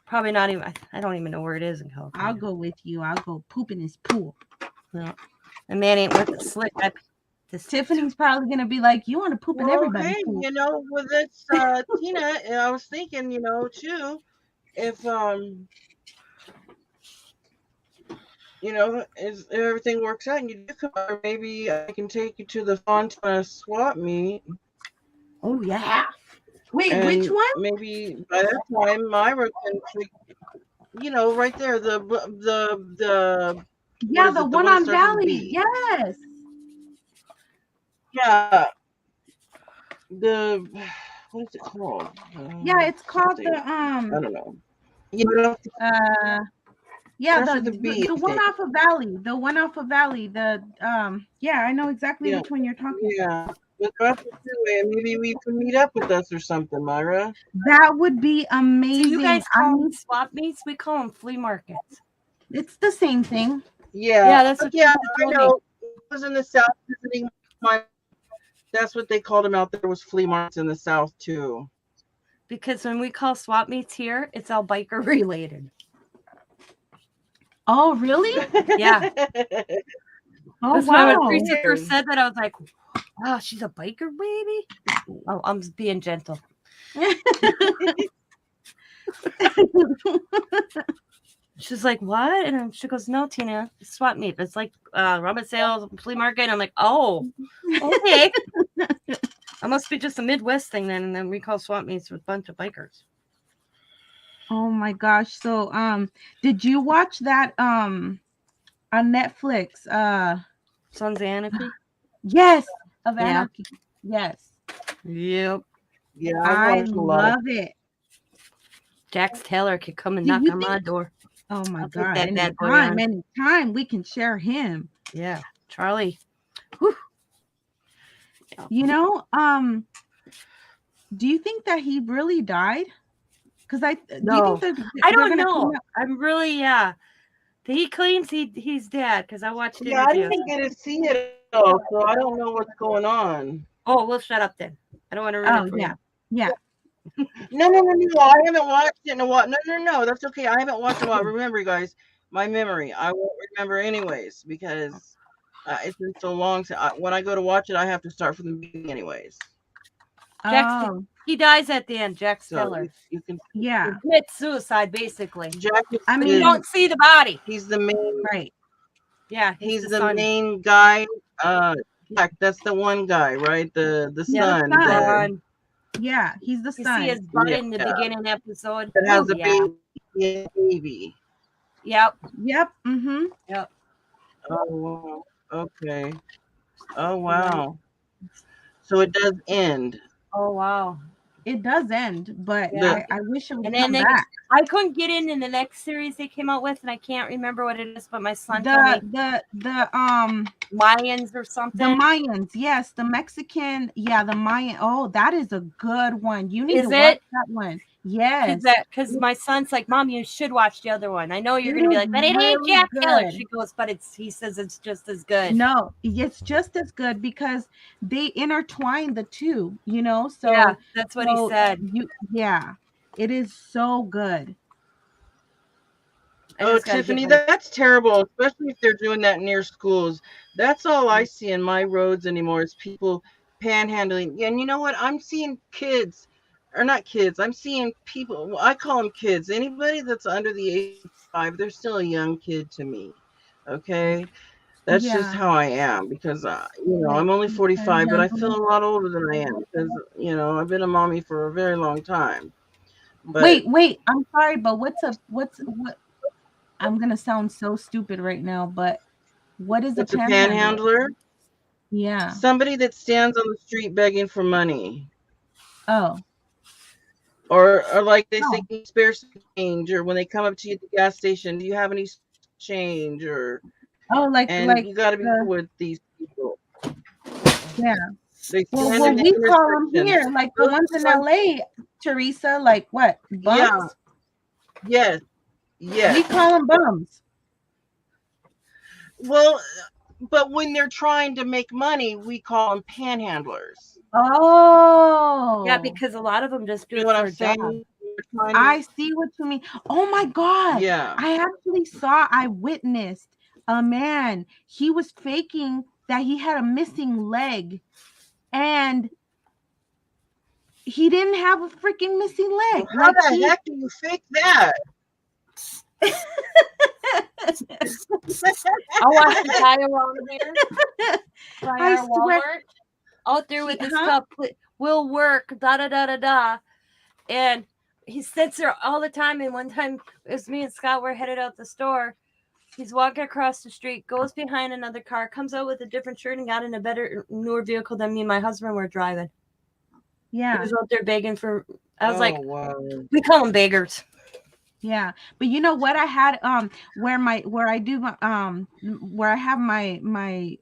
Probably not even. I don't even know where it is in California. I'll go with you. I'll go poop in his pool. No, the man ain't worth the slick. Tiffany's probably gonna be like, "You want to poop in everybody's hey, pool?" you know, with this Tina, I was thinking, you know, too, if you know, if everything works out and you do come over, maybe I can take you to the Fontana swap meet. Oh yeah. Wait, And which one? maybe by that time, Myra can, you know, right there, Yeah, the one on Valley. B? Yes. Yeah. What is it called? Yeah, it's called something. I don't know. You know, yeah, starts with a B, the I one think. off of Valley. The one off of Valley. The yeah, I know exactly Yeah. which one you're talking Yeah. Let's go out the freeway and maybe we can meet up with us or something, Myra. That would be amazing. So you guys call them swap meets? We call them flea markets. It's the same thing. Yeah. That's what I told know. me. I was in the South visiting my. That's what they called them out there. Was flea markets in the South too. because when we call swap meets here, it's all biker related. Oh, really? Yeah. Oh, That's why when wow. Teresa first said that, I was like, wow, she's a biker baby? Oh, I'm just being gentle. She's like, what? And she goes, no, Tina, it's swap meet. It's like rummage sales, flea market. And I'm like, oh, okay. I must be just a Midwest thing then. And then we call swap meets with a bunch of bikers. Oh my gosh. So did you watch that on Netflix? Sons of Anarchy? Yes, of Yeah. Anarchy. Yes. Yep. Yeah, I watched a lot of love it. Jax Taylor could come and Do knock you on my door. Oh my I'll take God. that bad boy on. Anytime we can share him. Yeah. Charlie. Whew. You know, do you think that he really died? Because do you think that I they're don't gonna know. come out- I'm really, he claims he's dead because I watched Yeah, I interviews. didn't get to see it though, so I don't know what's going on. Oh, well, shut up then. I don't want to ruin it for yeah. you. Yeah. No, I haven't watched it in a while. No, that's okay. I haven't watched it in a while. Remember, you guys, my memory. I won't remember anyways because it's been so long. When I go to watch it, I have to start from the beginning anyways. Oh, He dies at the end, Jax So Taylor. you can. yeah. He commits suicide, basically. Jack is, I But mean, you don't see the body. he's the main. right. Yeah, He's the son. main guy. Jack, that's the one guy, right? The Yeah, son. the son. that- Yeah, he's the You son. see his butt Yeah. in the beginning episode. that has Ooh, a baby. Yep. Yep. Mm-hmm. Oh wow. Okay. Oh wow. So it does end. Oh, wow. It does end, but Yeah. I wish it would And come then back. I couldn't get in the next series they came out with, and I can't remember what it is, but my son told me The Mayans or something. The Mayans, yes, the Mexican, the Mayan. Oh, that is a good one. You need Is to watch it? that one. Yes, Because my son's like, Mom, you should watch the other one. I know you're It gonna be is like, but it ain't really Jack Taylor. good. She goes, but he says it's just as good. no, it's just as good because they intertwine the two. So Yeah, that's what he said. It is so good. I Oh, just gotta Tiffany, get that's terrible, especially if they're doing that near schools. That's all I see in my roads anymore is people panhandling. And you know what? I'm seeing kids, or not kids, I'm seeing people, well, I call them kids. Anybody that's under the age of 5, they're still a young kid to me. Okay? That's just Yeah. how I am because, Right. I'm only 45, but I Young. feel a lot older than I am because, I've been a mommy for a very long time. But Wait. I'm sorry, but what? I'm gonna sound so stupid right now, but what is a it's a panhandler? panhandler. Yeah. Somebody that stands on the street begging for money. Oh. Or like they Oh. say, "Can you spare some change?" Or when they come up to you at the gas station, do you have any change? Oh, And you got to be cool with these people. Yeah. They Well, stand in we call them intersection. here, like the ones in LA, Teresa, like what? Bums? Yes. We call them bums. Well, but when they're trying to make money, we call them panhandlers. Oh. Yeah, because a lot of them just do You it know what for I'm a job. saying? I see what you mean. Oh my God. Yeah. I witnessed a man. He was faking that he had a missing leg and he didn't have a freaking missing leg. How the heck do you fake that? I watched the guy around here by I our swear. Walmart out there with his Huh? cup. Will work. Da da da da da. And he sits there all the time. And one time, it was me and Scott were headed out the store. He's walking across the street, goes behind another car, comes out with a different shirt, and got in a better, newer vehicle than me and my husband were driving. He Yeah. was out there begging for. I was like, wow. we call them beggars. Yeah, but you know what? I had where I do my where I have my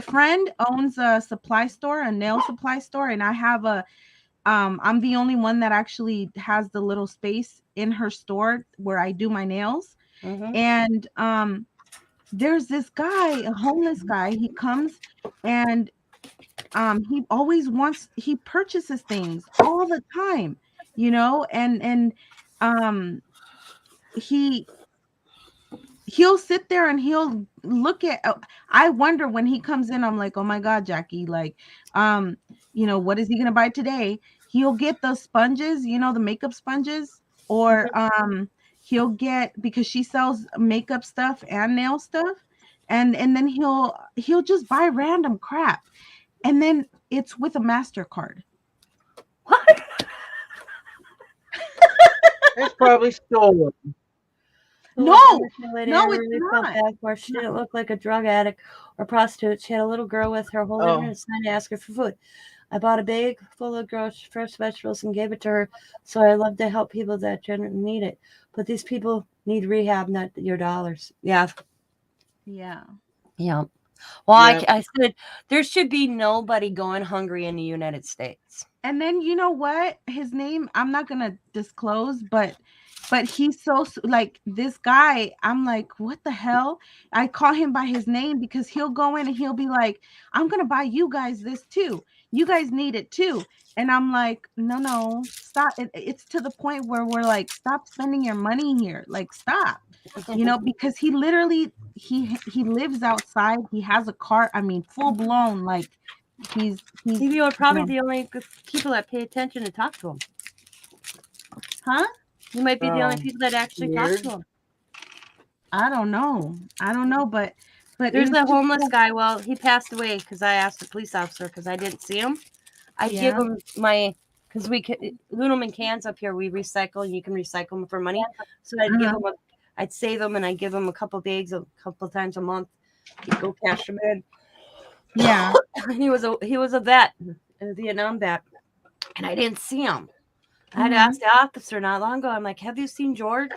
friend owns a supply store, a nail supply store, and I have I'm the only one that actually has the little space in her store where I do my nails. Mm-hmm. And there's this guy, a homeless guy. He comes and he purchases things all the time, you know, and um he he'll sit there and he'll look at I wonder when he comes in, I'm like, oh my god, Jackie, like you know, what is he gonna buy today? He'll get the sponges, you know, the makeup sponges, or he'll get, because she sells makeup stuff and nail stuff, and then he'll just buy random crap, and then it's with a MasterCard. What? It's probably stolen. No, no, I it's really felt not. bad for her. She didn't look like a drug addict or prostitute. She had a little girl with her holding her and trying to ask her for food. I bought a bag full of fresh vegetables and gave it to her. So I love to help people that genuinely need it. But these people need rehab, not your dollars. Yeah. Yeah. Yeah. Well, Yep. I said there should be nobody going hungry in the United States. And then you know what? His name, I'm not gonna disclose, but he's so like this guy. I'm like, what the hell? I call him by his name because he'll go in and he'll be like, I'm gonna buy you guys this too. You guys need it too. And I'm like, no, stop. It's to the point where we're like, stop spending your money here. Like, stop. You know, because he literally he lives outside. He has a car. I mean, full blown. Like, he's You are probably you know, the only people that pay attention and talk to him. huh? You might be the only people that actually Weird. talk to him. I don't know, but There's it's a just homeless so- guy. Well, he passed away because I asked the police officer because I didn't see him. I'd give him my, because we loot them in cans up here. We recycle, and you can recycle them for money. So I'd give him I'd save them, and I'd give him a couple bags a couple times a month. He'd go cash them in. Yeah. He was a vet, a Vietnam vet, and I didn't see him. I had asked the officer not long ago. I'm like, "Have you seen George?"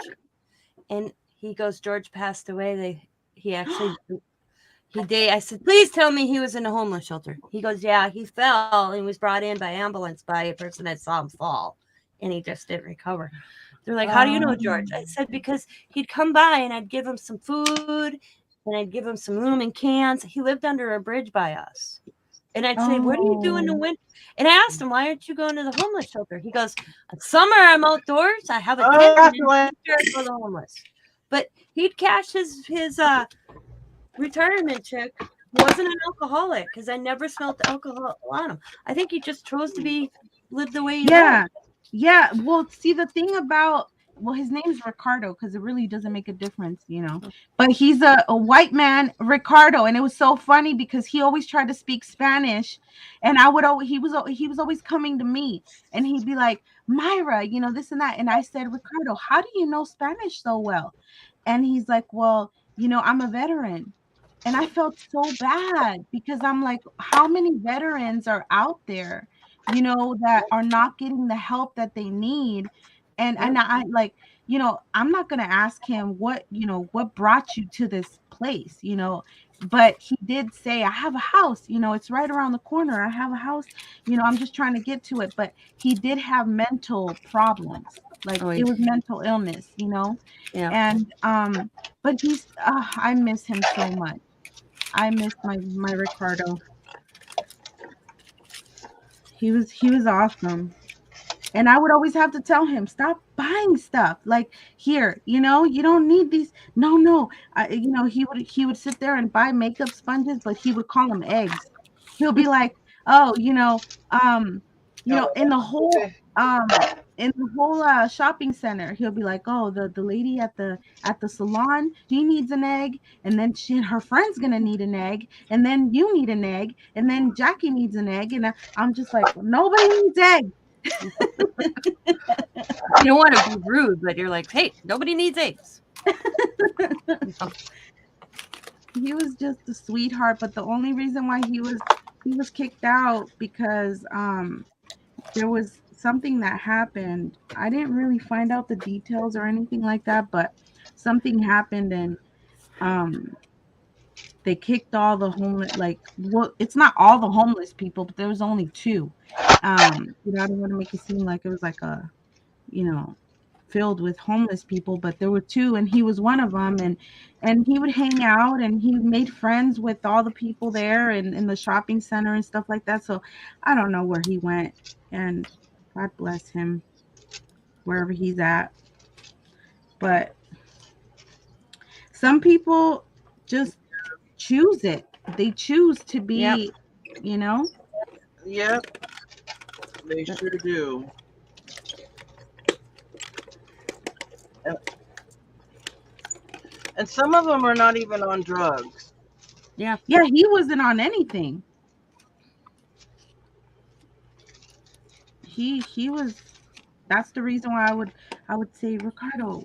And he goes, "George passed away. He actually." I said, please tell me he was in a homeless shelter. He goes, yeah, he fell and was brought in by ambulance by a person that saw him fall, and he just didn't recover. They're like, how do you know, George? I said, because he'd come by and I'd give him some food and I'd give him some aluminum cans. He lived under a bridge by us. And I'd say, what do you do in the winter? And I asked him, why aren't you going to the homeless shelter? He goes, summer I'm outdoors. I have a tent and in winter I go to the homeless. But he'd cash his retirement check. Wasn't an alcoholic because I never smelled alcohol on him. I think he just chose to live the way he lived. Yeah. Well, see, the thing about, his name's Ricardo because it really doesn't make a difference, you know. But he's a white man, Ricardo, and it was so funny because he always tried to speak Spanish, and he was always coming to me, and he'd be like, Myra, you know, this and that, and I said, Ricardo, how do you know Spanish so well? And he's like, well, you know, I'm a veteran. And I felt so bad because I'm like, how many veterans are out there, you know, that are not getting the help that they need? And I like, you know, I'm not going to ask him what brought you to this place, you know, but he did say, I have a house, you know, it's right around the corner. I have a house, you know, I'm just trying to get to it. But he did have mental problems. Like, it was mental illness, you know? Yeah. And, but I miss him so much. I miss my Ricardo. He was awesome. And I would always have to tell him, stop buying stuff. Like, here, you know, you don't need these. No. You know, he would sit there and buy makeup sponges, but he would call them eggs. He'll be like, oh, in the whole shopping center, he'll be like, oh, the lady at the salon, she needs an egg, and then her friend's gonna need an egg, and then you need an egg, and then Jackie needs an egg, and I'm just like, nobody needs eggs. You don't want to be rude, but you're like, hey, nobody needs eggs. He was just a sweetheart, but the only reason why he was kicked out because there was something that happened. I didn't really find out the details or anything like that, but something happened, and they kicked all the homeless, like, well, it's not all the homeless people, but there was only 2. You know, I don't want to make it seem like it was like a, you know, filled with homeless people, but there were two, and he was one of them. And he would hang out, and he made friends with all the people there and in the shopping center and stuff like that. So I don't know where he went, and God bless him wherever he's at. But some people just choose it. They choose to be, you know. Yep, they sure do. And some of them are not even on drugs. Yeah, he wasn't on anything. He was. That's the reason why I would say, Ricardo,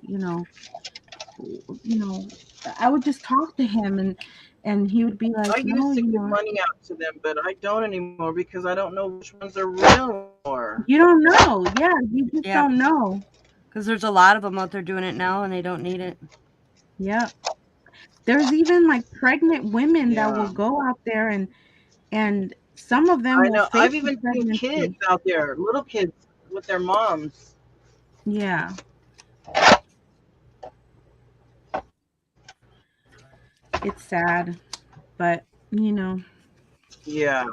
I would just talk to him, and he would be like, I no, used to give money out to them, but I don't anymore because I don't know which ones are real anymore. You don't know. Yeah, you just don't know. Because there's a lot of them out there doing it now, and they don't need it. Yeah. There's even like pregnant women that will go out there, and some of them I will know. fake I've even seen pregnancy. kids out there, little kids with their moms. Yeah. It's sad, but Yeah.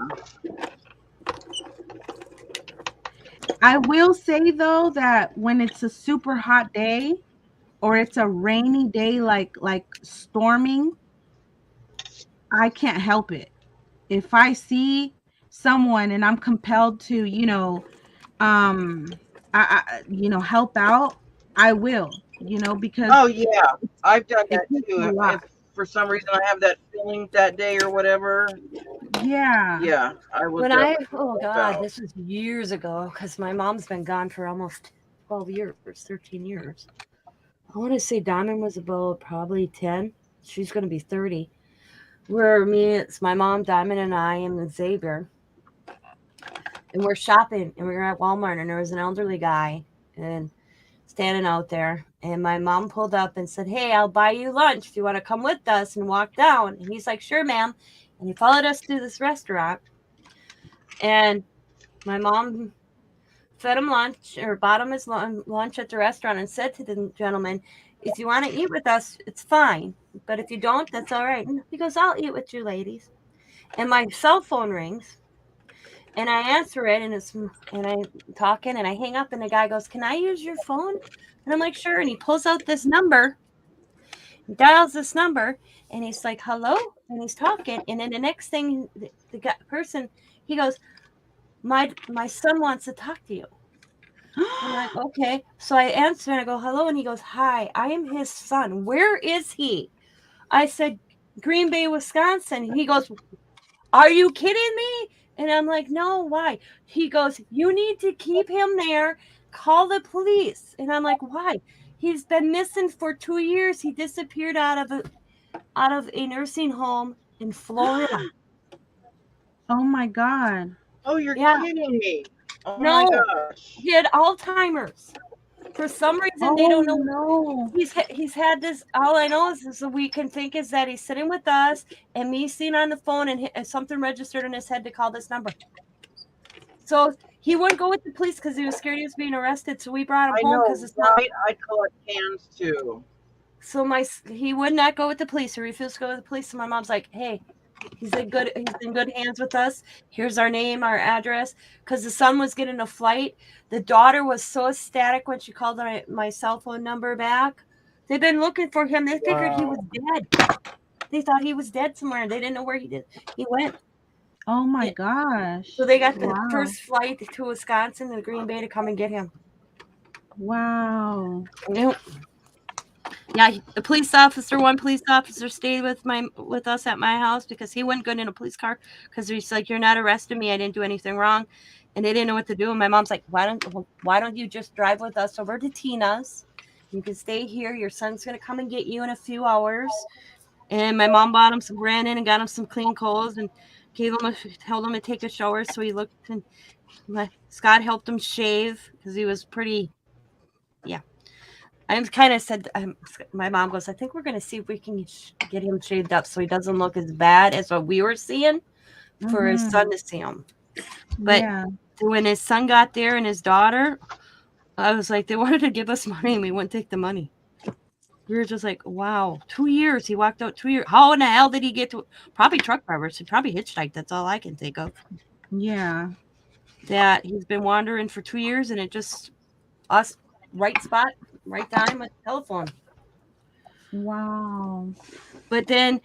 I will say though that when it's a super hot day or it's a rainy day, like storming, I can't help it. If I see someone and I'm compelled to, help out, I will, because Oh yeah, I've done it that takes too. a lot. If for some reason I have that feeling that day or whatever, Yeah. I will. Oh God, this was years ago because my mom's been gone for almost 12 years, 13 years. I want to say Diamond was about probably 10. She's going to be 30. It's my mom, Diamond, and I, and Xavier. And we're shopping, and we were at Walmart, and there was an elderly guy and standing out there. And my mom pulled up and said, "Hey, I'll buy you lunch if you want to come with us," and walk down. And he's like, "Sure, ma'am." And he followed us to this restaurant. And my mom fed him lunch or bought him his lunch at the restaurant and said to the gentleman, "If you want to eat with us, it's fine. But if you don't, that's all right." And he goes, "I'll eat with you ladies." And my cell phone rings. And I answer it, and I'm talking, and I hang up, and the guy goes, "Can I use your phone?" And I'm like, "Sure." And he pulls out this number, dials this number, and he's like, "Hello?" And he's talking, and then the next thing, the person, he goes, my son wants to talk to you." I'm like, "Okay." So I answer, and I go, "Hello," and he goes, "Hi, I am his son. Where is he?" I said, "Green Bay, Wisconsin." He goes, "Are you kidding me?" And I'm like, "No, why?" He goes, "You need to keep him there. Call the police." And I'm like, "Why?" "He's been missing for 2 years. He disappeared out of a nursing home in Florida." Oh my God. Oh, you're kidding me. Oh No, my gosh. he had Alzheimer's. For some reason, they don't know. No. He's had this. All I know is we can think is that he's sitting with us and me sitting on the phone, and something registered in his head to call this number. So he wouldn't go with the police because he was scared he was being arrested. So we brought him home because it's not. Right? I collect cans too. So he would not go with the police. He refused to go with the police. So my mom's like, "Hey, he's in good hands with us. Here's our name, our address." Because the son was getting a flight. The daughter was so ecstatic when she called my cell phone number back. They've been looking for him. They figured he was dead. They thought he was dead somewhere. They didn't know where he went. Oh my gosh. So they got the first flight to Wisconsin and Green Bay to come and get him. Wow. Yep. Yeah, one police officer stayed with us at my house because he wouldn't go in a police car because he's like, "You're not arresting me. I didn't do anything wrong." And they didn't know what to do. And my mom's like, why don't you just drive with us over to Tina's? You can stay here. Your son's going to come and get you in a few hours. And my mom ran in and got him some clean clothes and told him to take a shower. So he looked, and Scott helped him shave because he was pretty, yeah. I kind of said, my mom goes, "I think we're going to see if we can get him shaved up so he doesn't look as bad as what we were seeing for his son to see him." But when his son got there and his daughter, I was like, they wanted to give us money and we wouldn't take the money. We were just like, wow, 2 years. He walked out 2 years. How in the hell did he get to? Probably truck drivers. He probably hitchhiked. That's all I can think of. Yeah. That he's been wandering for 2 years and it just us right spot, right time with the telephone. Wow. But then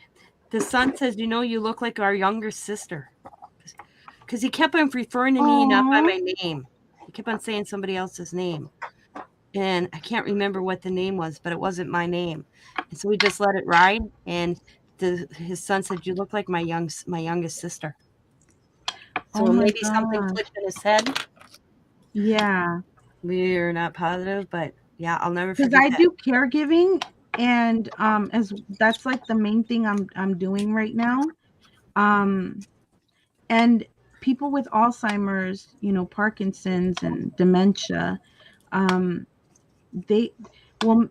the son says, you know, you look like our younger sister. Because he kept on referring to me not by my name. He kept on saying somebody else's name. And I can't remember what the name was, but it wasn't my name. And so we just let it ride. And his son said, you look like my youngest sister. So Oh my maybe something gosh. clicked in his head. Yeah. We're not positive, but yeah, I'll never Because forget I that. do caregiving, and as that's like the main thing I'm doing right now. And people with Alzheimer's, you know, Parkinson's and dementia, they well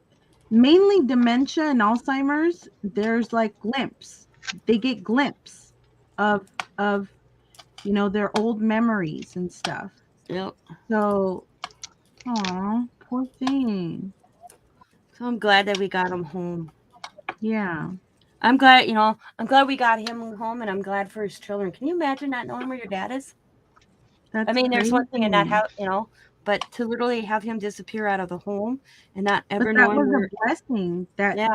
mainly dementia and Alzheimer's, there's like glimpse. They get glimpse of you know, their old memories and stuff. Yep. So, aw, poor thing. So I'm glad that we got him home. Yeah. I'm glad, you know, I'm glad we got him home, and I'm glad for his children. Can you imagine not knowing where your dad is? That's I mean, there's one thing in that crazy. house, you know, but to literally have him disappear out of the home and not But ever that knowing was where. a blessing that Yeah.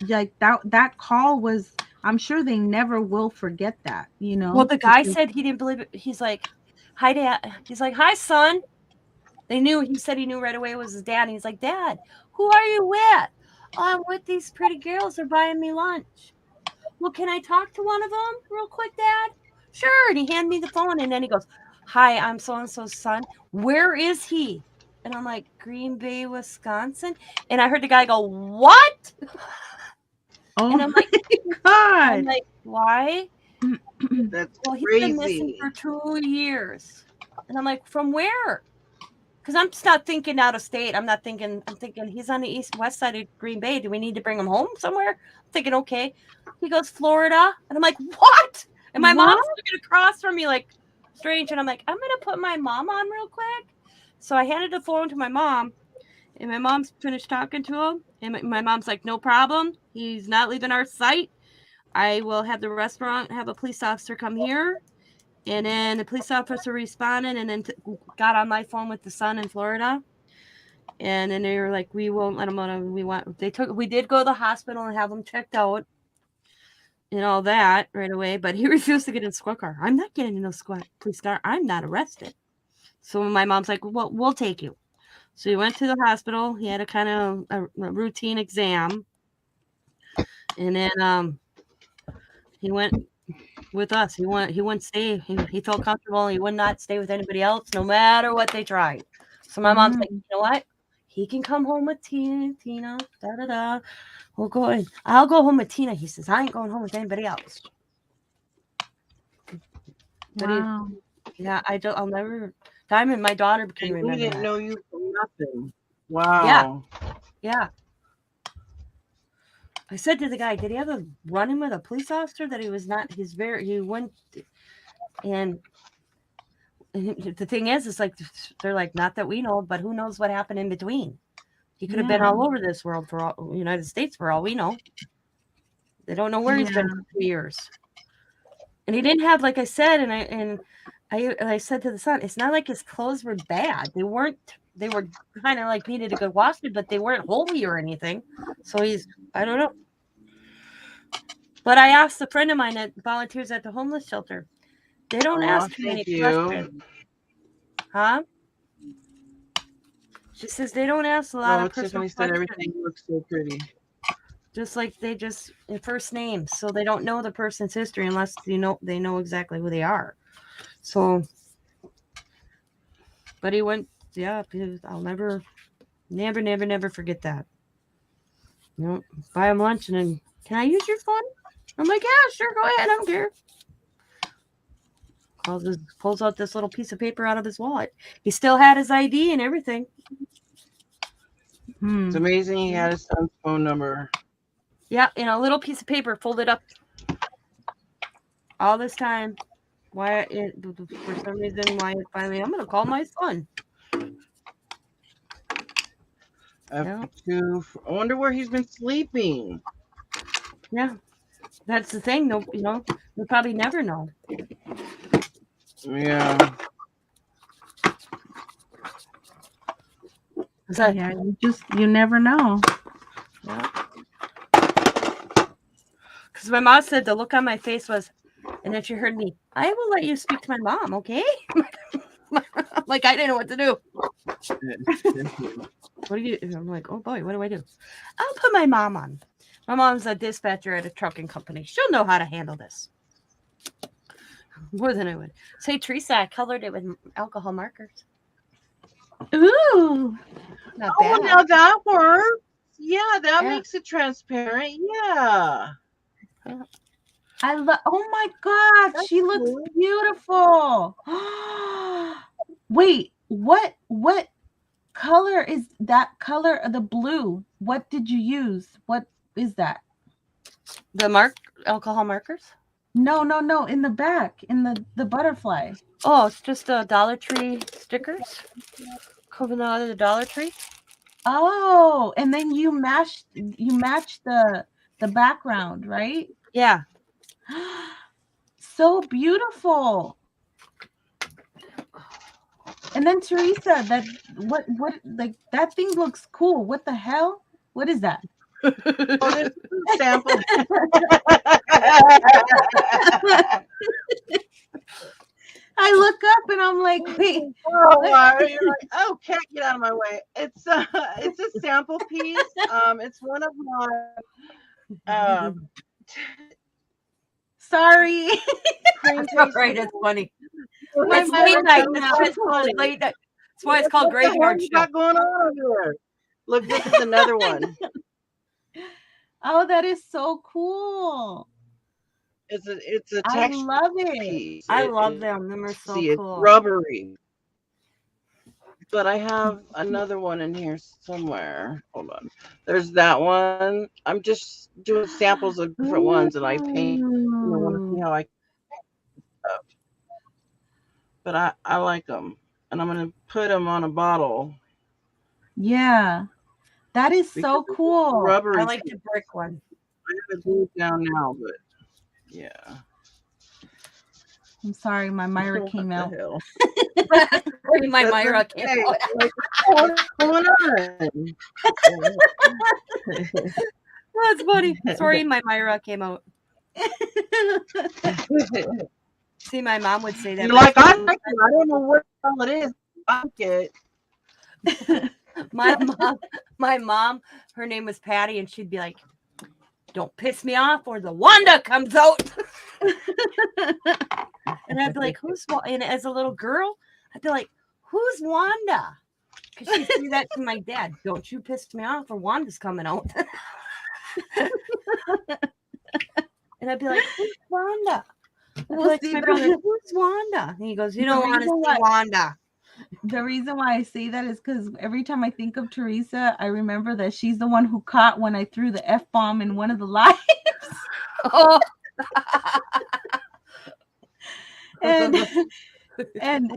like that call was, I'm sure they never will forget that, you Well, know. the guy said he didn't believe it. He's like, hi, Dad. He's like, hi, son. He said he knew right away it was his dad. And he's like, Dad, who are you with? Oh, I'm with these pretty girls. They're buying me lunch. Well, can I talk to one of them real quick, Dad? Sure. And he handed me the phone. And then he goes, hi, I'm so-and-so's son. Where is he? And I'm like, Green Bay, Wisconsin. And I heard the guy go, what? Oh And I'm my God. like, why? That's Well, he's been missing crazy. for 2 years. And I'm like, from where? Because I'm just not thinking out of state. I'm thinking he's on the west side of Green Bay. Do we need to bring him home somewhere? I'm thinking, okay. He goes, Florida. And I'm like, what? And my mom's What? looking across from me like strange. And I'm like, I'm going to put my mom on real quick. So I handed the phone to my mom. And my mom's finished talking to him. And my mom's like, no problem. He's not leaving our site. I will have the restaurant have a police officer come here. And then the police officer responded and then got on my phone with the son in Florida. And then they were like, we won't let him on. We did go to the hospital and have him checked out and all that right away. But he refused to get in a squad car. I'm not getting in a police car. I'm not arrested. So my mom's like, well, we'll take you. So he went to the hospital. He had a kind of a routine exam. And then he went with us. He wouldn't stay. He felt comfortable. He would not stay with anybody else, no matter what they tried. So my mom's like, you know what? He can come home with Tina. Da da da. We'll go in. I'll go home with Tina. He says, I ain't going home with anybody else. But Wow. I'll never. Diamond, my daughter can And we remember didn't that. know you from nothing. Wow. Yeah. I said to the guy, did he have a run-in with a police officer that he was not? He went and. The thing is, it's like they're like, not that we know, but who knows what happened in between? He could have been all over this world United States for all we know. They don't know where he's been for 2 years. And he didn't have, like I said, and I said to the son, it's not like his clothes were bad. They weren't. They were kind of like needed a good washing, but they weren't holey or anything. So I don't know. But I asked a friend of mine that volunteers at the homeless shelter. They don't ask too many questions. Huh? She says they don't ask a lot of personal Tiffany said questions. everything looks so pretty. Just like they just first names, so they don't know the person's history unless they know exactly who they are. So, but he went, yeah. I'll never forget that. You know, buy him lunch and then, can I use your phone? I'm like, yeah, sure, go ahead, I don't care. Pulls out this little piece of paper out of his wallet. He still had his ID and everything. It's amazing he had his son's phone number. Yeah, in a little piece of paper folded up. All this time, for some reason, Wyatt finally, I'm going to call my son. Yeah. I wonder where he's been sleeping. Yeah. That's the thing. No, we'll probably never know. Yeah. Yeah, you never know. Because my mom said the look on my face was, and then she heard me, I will let you speak to my mom, okay? Like I didn't know what to do. What do you? I'm like, oh boy, what do I do? I'll put my mom on. My mom's a dispatcher at a trucking company. She'll know how to handle this more than I would. Say, Teresa, I colored it with alcohol markers. Ooh. Not Oh, bad. now that works. Yeah, that makes it transparent. Yeah. I love. Oh my God, That's she looks cool. beautiful. Wait, what color is that? Color of the blue? What did you use? What is that? The alcohol markers? No. In the back, in the butterfly. Oh, it's just a Dollar Tree stickers coming out of the Dollar Tree. Oh, and then you match the background, right? Yeah. So beautiful. And then Teresa, what like that thing looks cool. What the hell? What is that? Oh, this is a sample. I look up and I'm like, wait. Oh, you're like, oh, cat, get out of my way. It's a sample piece. It's one of my Sorry. cream That's right, it's funny. It's late night. That's why it's called late night. That's why it's called graveyard What you show. got going on over here? Look, this is another one. Oh, that is so cool. It's a I texture love it. piece. I love them. Them are so It's cool. rubbery. But I have another one in here somewhere. Hold on. There's that one. I'm just doing samples of different ones, and I paint. I want to see how I. But I like them, and I'm gonna put them on a bottle. Yeah, that is so cool. Rubbery. I like the brick one. I have to do it down now, but yeah. I'm sorry, my Myra came What out. the hell? My Myra came out. What's going on? That's funny. Sorry, my Myra came out. See, my mom would say that. You're like, I like it. I don't know what the hell it is. I like it. My mom, her name was Patty, and she'd be like, don't piss me off or the Wanda comes out. And I'd be like, who's Wanda? And as a little girl, I'd be like, who's Wanda? Because she'd say that to my dad. Don't you piss me off or Wanda's coming out. And I'd be like, who's Wanda? I'd be like to my brother, who's Wanda? And he goes, you don't want to see Wanda. The reason why I say that is because every time I think of Teresa, I remember that she's the one who caught when I threw the F-bomb in one of the lives. Oh. and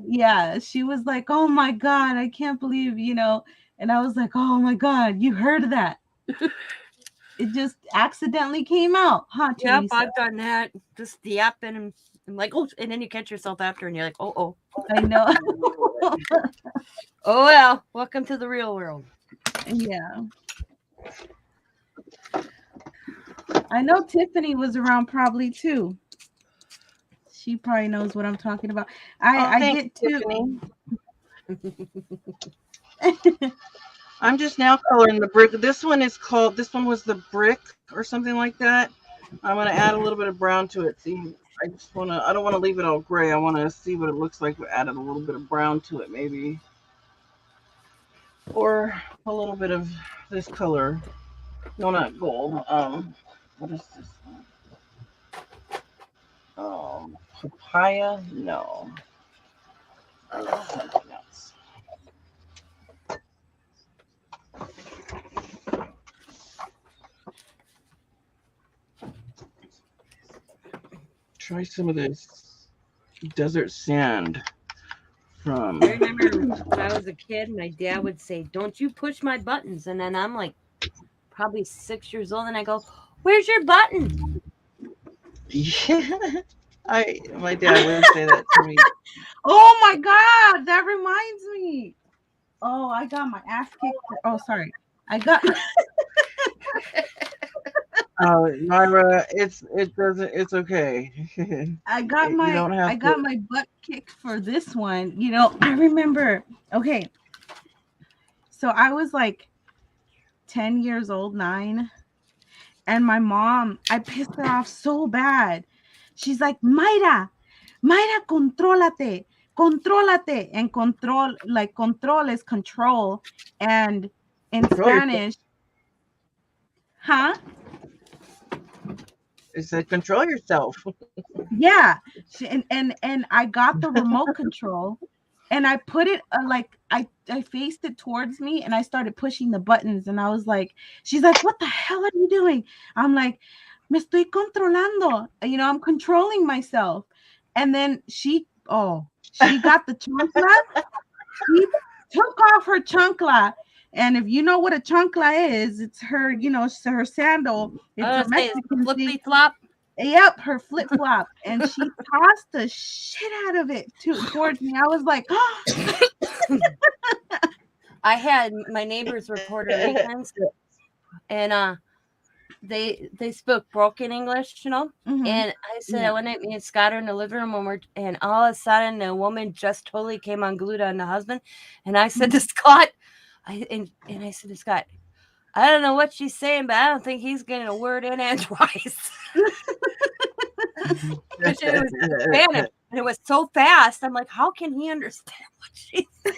yeah, she was like, oh my God, I can't believe, and I was like, oh my God, you heard that. It just accidentally came out, huh, Yep, Teresa? I've done that. Just yapping and like, oh, and then you catch yourself after and you're like, oh. I know. Oh, well, welcome to the real world. Yeah. I know Tiffany was around probably too. She probably knows what I'm talking about. I did too. Tiffany. I'm just now coloring the brick. This one was the brick or something like that. I'm going to add a little bit of brown to it. See, I don't want to leave it all gray. I want to see what it looks like. We added a little bit of brown to it maybe. Or a little bit of this color. No, not gold. What is this one? Papaya? No. Something else. Try some of this desert sand from? I remember when I was a kid, my dad would say, "Don't you push my buttons," and then I'm like, probably 6 years old, and I go, "Where's your button?" Yeah, my dad would say that to me. Oh my God, that reminds me. Oh, I got my ass kicked. Oh, sorry. I got Oh, Myra, it's okay. I got You don't have to. my butt kicked for this one. You know, I remember. Okay, so I was like 10 years old, 9, and my mom, I pissed her off so bad. She's like, Mayra, contrólate, contrólate. And control is control. And in Control yourself. Spanish, huh? It said control yourself. Yeah. And I got the remote control and I put it I faced it towards me and I started pushing the buttons and I was like, she's like, what the hell are you doing? I'm like, me estoy controlando. You know, I'm controlling myself. And then she got the chancla. She took off her chancla. And if you know what a chancla is, it's her, you know, her sandal. It's a Mexican flippy thing. flop. Yep, her flip flop, and she tossed the shit out of it towards me. I was like, I had my neighbors were Puerto Ricans, and they spoke broken English, you know. Mhm. And I said, Yeah. I went at me and Scott are in the living room, and all of a sudden, the woman just totally came unglued on the husband. And I said to Scott, I said to Scott, I don't know what she's saying, but I don't think he's getting a word in edgewise. It was Spanish, and it was so fast. I'm like, how can he understand what she's saying?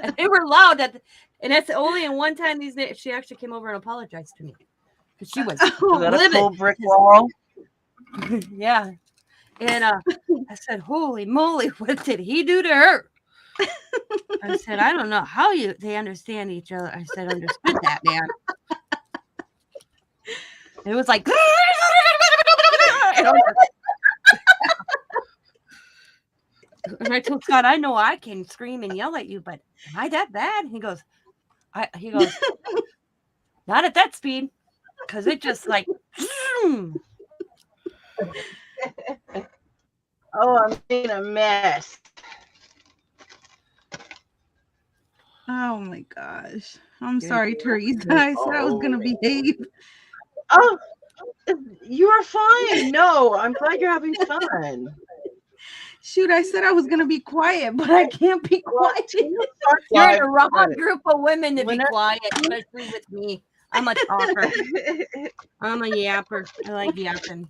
And they were loud and that's only in one time she actually came over and apologized to me because she was Was that a livid. full brick wall? Yeah. And I said, holy moly, what did he do to her? I said, I don't know how they understand each other. I said, understood that, man. It was like, and I told Scott, I know I can scream and yell at you, but am I that bad? He goes, not at that speed, because it just like. Oh, I'm being a mess. Oh my gosh. I'm sorry, Teresa. I said I was gonna behave. Oh, you are fine. No, I'm glad you're having fun. Shoot, I said I was gonna be quiet, but I can't be quiet. You're in a wrong group of women to be quiet, especially with me. I'm a talker. I'm a yapper. I like yapping.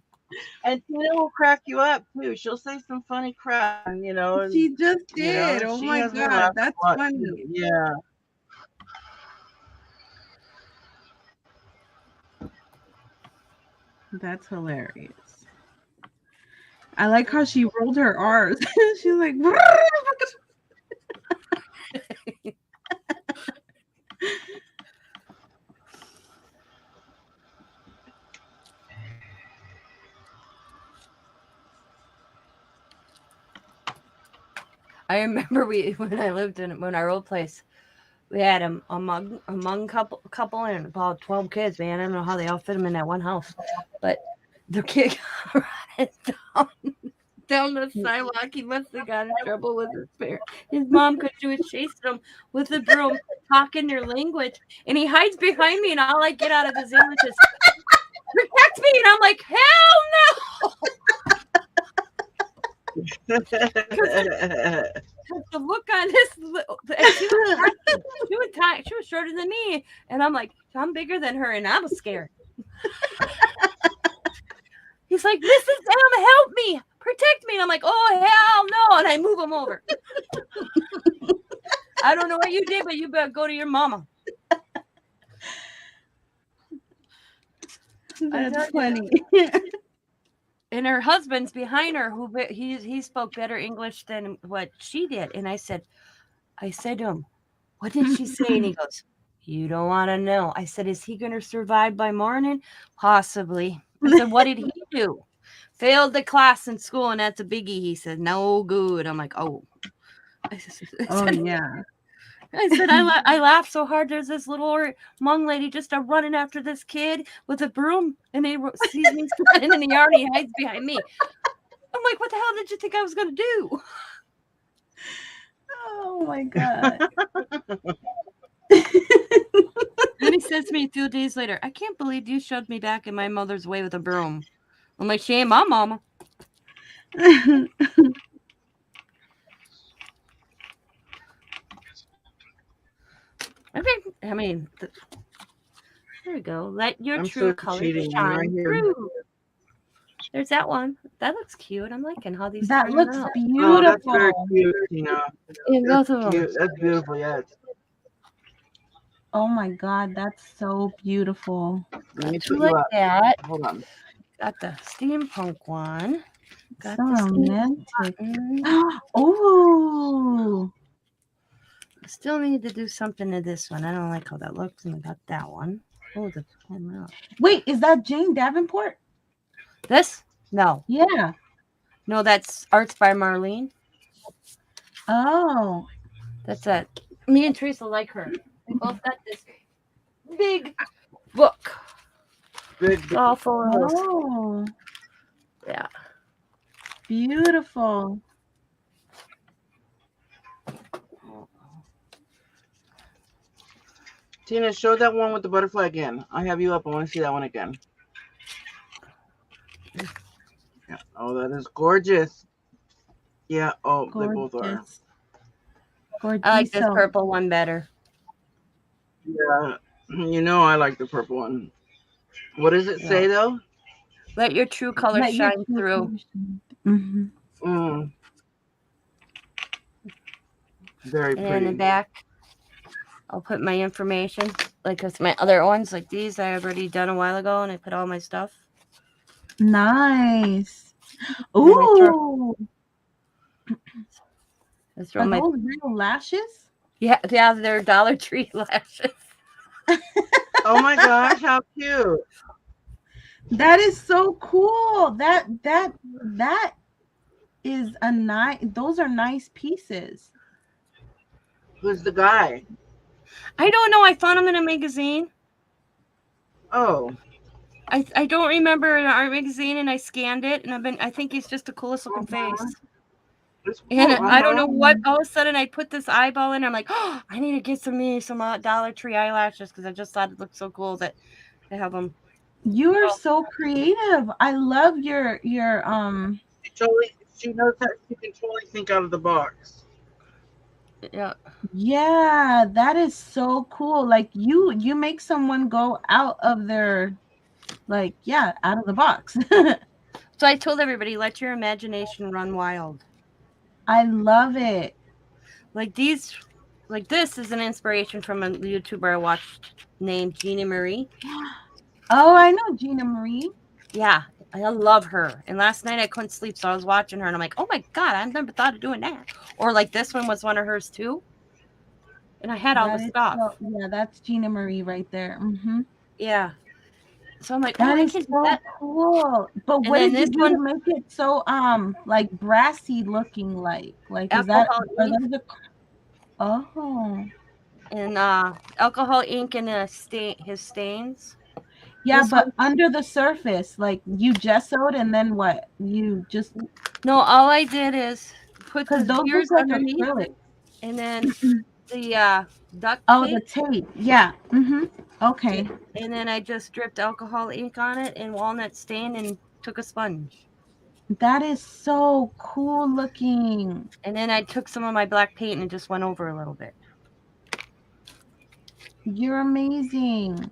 And Tina will crack you up too. She'll say some funny crap, you know. And, She just did. you know, Oh she my has me God, laugh that's a lot, funny. too. Yeah. That's hilarious. I like how she rolled her R's. She's like, I remember when I lived in our old place, we had a mug couple and about 12 kids, man. I don't know how they all fit them in that one house, but the kid got down the sidewalk. He must have got in trouble with his parents. His mom, because she was chasing him with a broom, talking their language, and he hides behind me, and all I get out of his English is, protect me, and I'm like, hell no! The look on she was shorter than me, and I'm like, I'm bigger than her, and I'm scared. He's like, Mrs. M, help me, protect me, and I'm like, oh hell no, and I move him over. I don't know what you did, but you better go to your mama. that's funny. And her husband's behind her, who he spoke better English than what she did. And I said to him, what did she say? And he goes, you don't want to know. I said, is he going to survive by morning? Possibly. I said, what did he do? Failed the class in school, and that's a biggie. He said, no good. I'm like, oh. I said, yeah. I laughed so hard. There's this little Hmong lady just running after this kid with a broom, and he sees me running in the yard. And he hides behind me. I'm like, what the hell did you think I was gonna do? Oh my god. Then he says to me a few days later, I can't believe you shoved me back in my mother's way with a broom. I'm like, she ain't my mama. Okay, I mean, there we go. Let your true color shine through. There's that one. That looks cute. I'm liking how these. That looks out. beautiful. Oh, that's very cute, Tina. Both of them. That's beautiful, yes. Oh my god, that's so beautiful. Let me Do put like you up. that. Hold on. Got the steampunk one. Got So the romantic. Oh. Still need to do something to this one. I don't like how that looks, and I got that one. Oh, the wait, is that Jane Davenport? This? No. Yeah. No, that's Arts by Marlene. Oh. That's it. Me and Teresa like her. We both got this big book. Big. All full of those. Oh. Yeah. Beautiful. Tina, show that one with the butterfly again. I have you up. I want to see that one again. Yeah. Oh, that is gorgeous. Yeah. Oh, Gorgeous. they both are. Gorgeous. I like this purple one better. Yeah. You know I like the purple one. What does it say, though? Let your true color shine through. Mm-hmm. Mm. Very pretty. And in the back, I'll put my information. Like my other ones, like these, I already done a while ago, and I put all my stuff. Nice. Ooh. I throw Are my those real lashes? yeah, they're Dollar Tree lashes. Oh my gosh, how cute! That is so cool. That is a nice. Those are nice pieces. Who's the guy? I don't know. I found him in a magazine. Oh. I don't remember an art magazine, and I scanned it, and I think he's just the coolest looking face. Cool. And I don't know what. All of a sudden, I put this eyeball in. I'm like, oh, I need to get some Dollar Tree eyelashes because I just thought it looked so cool that I have them. You are so creative. I love your She knows that she can totally think out of the box. Yeah. Yeah, that is so cool. Like you make someone go out of their out of the box. So I told everybody, let your imagination run wild. I love it. Like this is an inspiration from a YouTuber I watched named Gina Marie. Oh, I know Gina Marie. Yeah, I love her. And last night I couldn't sleep, so I was watching her, and I'm like, oh my god, I never thought of doing that. Or like this one was one of hers too. And I had all the stuff. Yeah, that's Gina Marie right there. Mm-hmm. Yeah. So I'm like, that is so cool. But what did you do to make it so like brassy looking like is that oh. And alcohol ink and his stains. Yeah, but under the surface, like you gessoed and then what? You just no. All I did is put the those gears look like underneath, acrylic. And then the duct tape. Oh, the tape. Yeah. Mm-hmm. Okay. And then I just dripped alcohol ink on it and walnut stain and took a sponge. That is so cool looking. And then I took some of my black paint and just went over a little bit. You're amazing.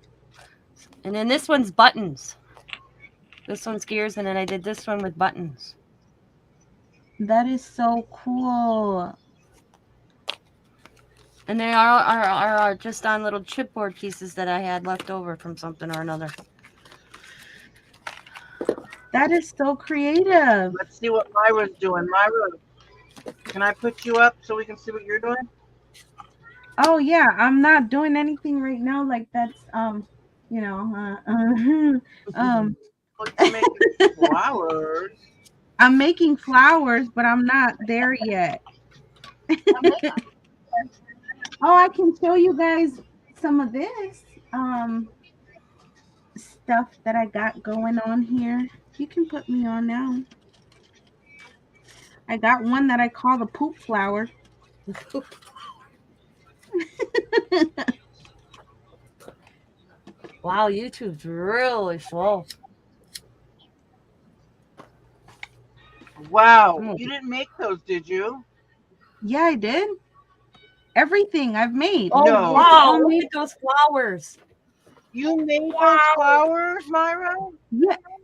And then this one's buttons. This one's gears, and then I did this one with buttons. That is so cool. And they are just on little chipboard pieces that I had left over from something or another. That is so creative. Let's see what Myra's doing. Myra, can I put you up so we can see what you're doing? Oh yeah, I'm not doing anything right now. Like that's Well, you're making flowers. I'm making flowers, but I'm not there yet. Oh, I can show you guys some of this stuff that I got going on here. You can put me on now. I got one that I call the poop flower. Wow, YouTube's really slow. Wow, you didn't make those, did you? Yeah, I did. Everything I've made. Oh, No. wow, look at those flowers. You made those flowers, Myra?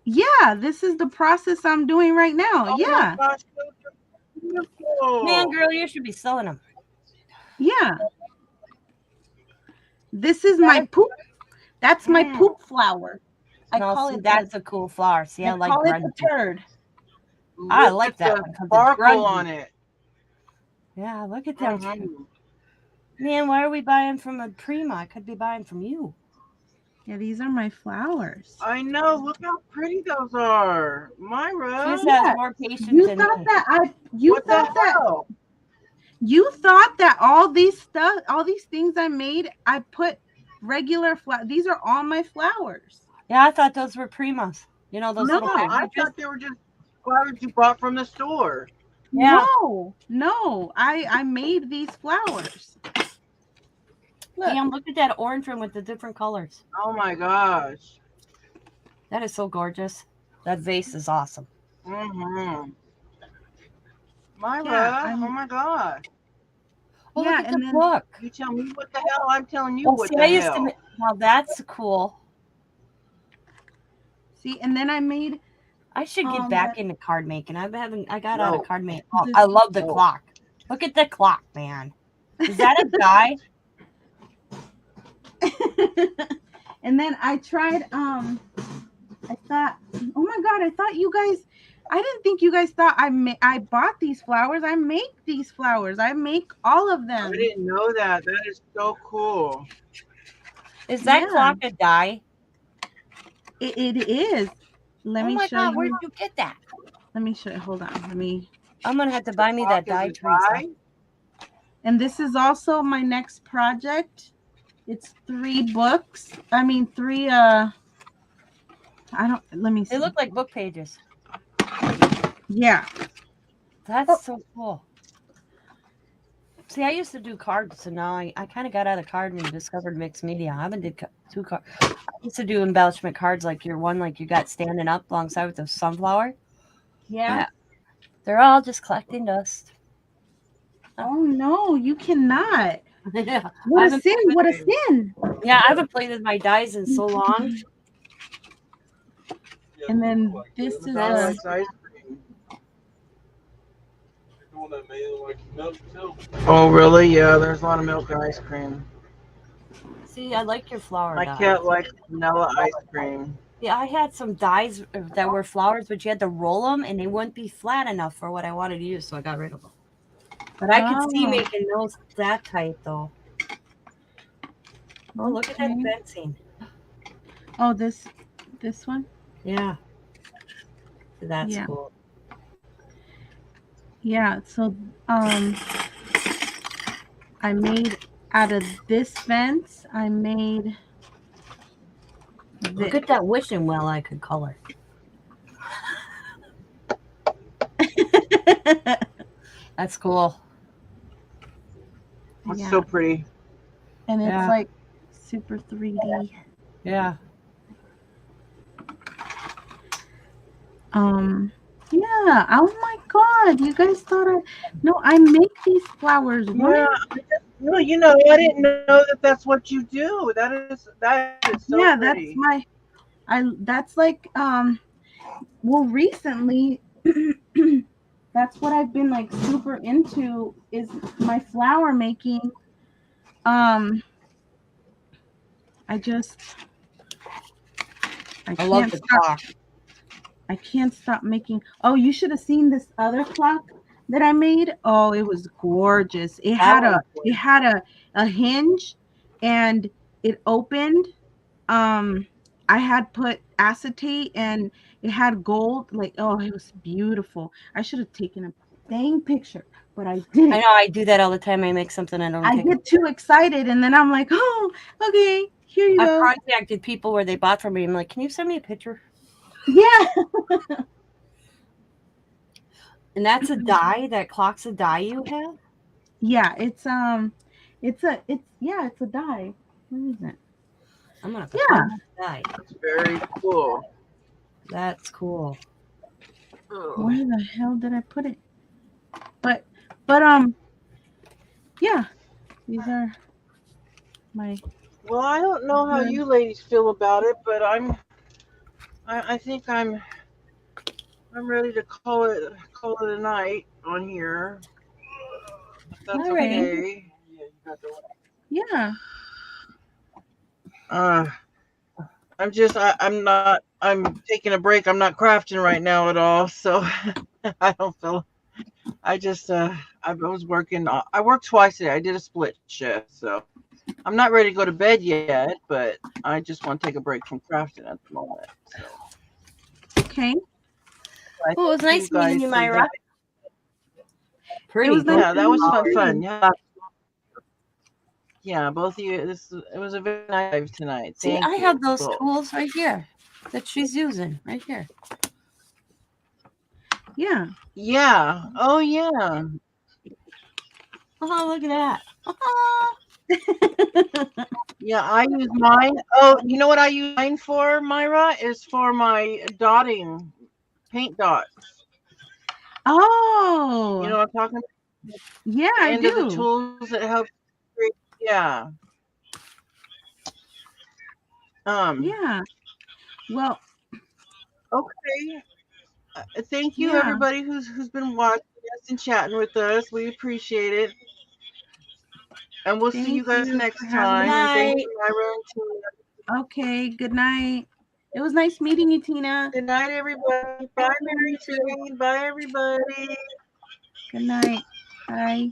Yeah, this is the process I'm doing right now. Oh Yeah. my gosh, those are beautiful. Man, girl, you should be selling them. Yeah. This is my poop. That's my poop flower. I call it that's a cool flower. See, I like call it grungy. the turd. I like that one 'cause it's sparkle grungy. on it. Yeah, look at them. Man, why are we buying from a Prima? I could be buying from you. Yeah, these are my flowers. I know. Look how pretty those are, Myra. She has more patience You than thought me. that you thought that all these things I made, I put regular flowers. These are all my flowers. Yeah, I thought those were Primas. You know, those little I packages? thought they were just flowers you bought from the store. Yeah. No, I made these flowers. Look. Damn, look at that orange one with the different colors. Oh my gosh. That is so gorgeous. That vase is awesome. Mm-hmm. Myra, Yeah, oh my god. Oh, Yeah, look at and the then- book. You tell me what the hell, I'm telling you what see, the I used hell. to. Now that's cool. See, and then I made. I should get back into card making. I got out of card making. Oh, This- I love the clock. Look at the clock, man. Is that a die? And then I tried. I thought, oh my god, I thought you guys. I didn't think you guys thought I bought these flowers. I make these flowers. I make all of them. I didn't know that. That is so cool. Is that clock a die? It is. Let me my show God, you. where did you get that? Let me show you. Hold on. Let me. I'm gonna have to buy me that die, Teresa. And this is also my next project. It's 3 books. I mean 3 let me see. They look like book pages. Yeah. That's so cool. See, I used to do cards, so now I kind of got out of card and discovered mixed media. I haven't did 2 cards. I used to do embellishment cards like your one, like you got standing up alongside with the sunflower. Yeah. They're all just collecting dust. Oh no, you cannot. Yeah. What a sin! What a sin! Yeah, I haven't played with my dies in so long. And then this is Ice cream. Oh really? Yeah, there's a lot of milk and ice cream. See, I like your flower My dies. cat likes vanilla ice cream. Yeah, I had some dies that were flowers, but you had to roll them, and they wouldn't be flat enough for what I wanted to use, so I got rid of them. But I could see making those that tight, though. Oh, look at that fencing. Oh, this one? Yeah. That's cool. Yeah, so I made out of this fence, I made Look at that wishing well I could color. That's cool. It's so pretty. And it's like super 3D. Yeah. Yeah. Oh my God. You guys thought I make these flowers. Yeah. No, you know, I didn't know that that's what you do. That is so pretty. That's like well, recently that's what I've been like super into is my flower making. I love the clock. I can't stop making. Oh, you should have seen this other clock that I made. Oh, it was gorgeous. It had a hinge and it opened. I I had put acetate and it had gold. Like, oh, it was beautiful. I should have taken a dang picture, but I didn't. I know I do that all the time. I make something I don't I take. get too excited and then I'm like, oh, okay, here you I've go. contacted people where they bought from me. I'm like, can you send me a picture? Yeah. And that's a die. That clock's a die you have. Yeah, it's a die. Where is it? I'm gonna Yeah. die. That's very cool. That's cool. Where the hell did I put it? But yeah, these are my. Well, I don't know how you ladies feel about it, but I think I'm ready to call it a night on here. If that's Alrighty. okay. Yeah. I'm taking a break. I'm not crafting right now at all, so I don't feel. I was working. I worked twice today. I did a split shift, so I'm not ready to go to bed yet. But I just want to take a break from crafting at the moment. So. Okay. Well, it was nice meeting you, Myra. It was nice. Yeah, that was fun. Yeah, both of you. It was a very nice live tonight. See, Thank I you have those both. tools right here that she's using right here. Yeah. Yeah. Oh yeah. Oh, look at that. Yeah, I use mine. Oh, you know what I use mine for, Myra? Is for my dotting, paint dots. Oh. You know what I'm talking about? Yeah, The I end do. of the tools that help. Yeah. Yeah. Well. Okay. Thank you, Yeah. everybody who's been watching us and chatting with us. We appreciate it. And we'll see you guys next time. And thank you, Myra and Tina. Okay, good night. It was nice meeting you, Tina. Good night, everybody. Bye, Mary Jane. Bye, everybody. Good night. Bye.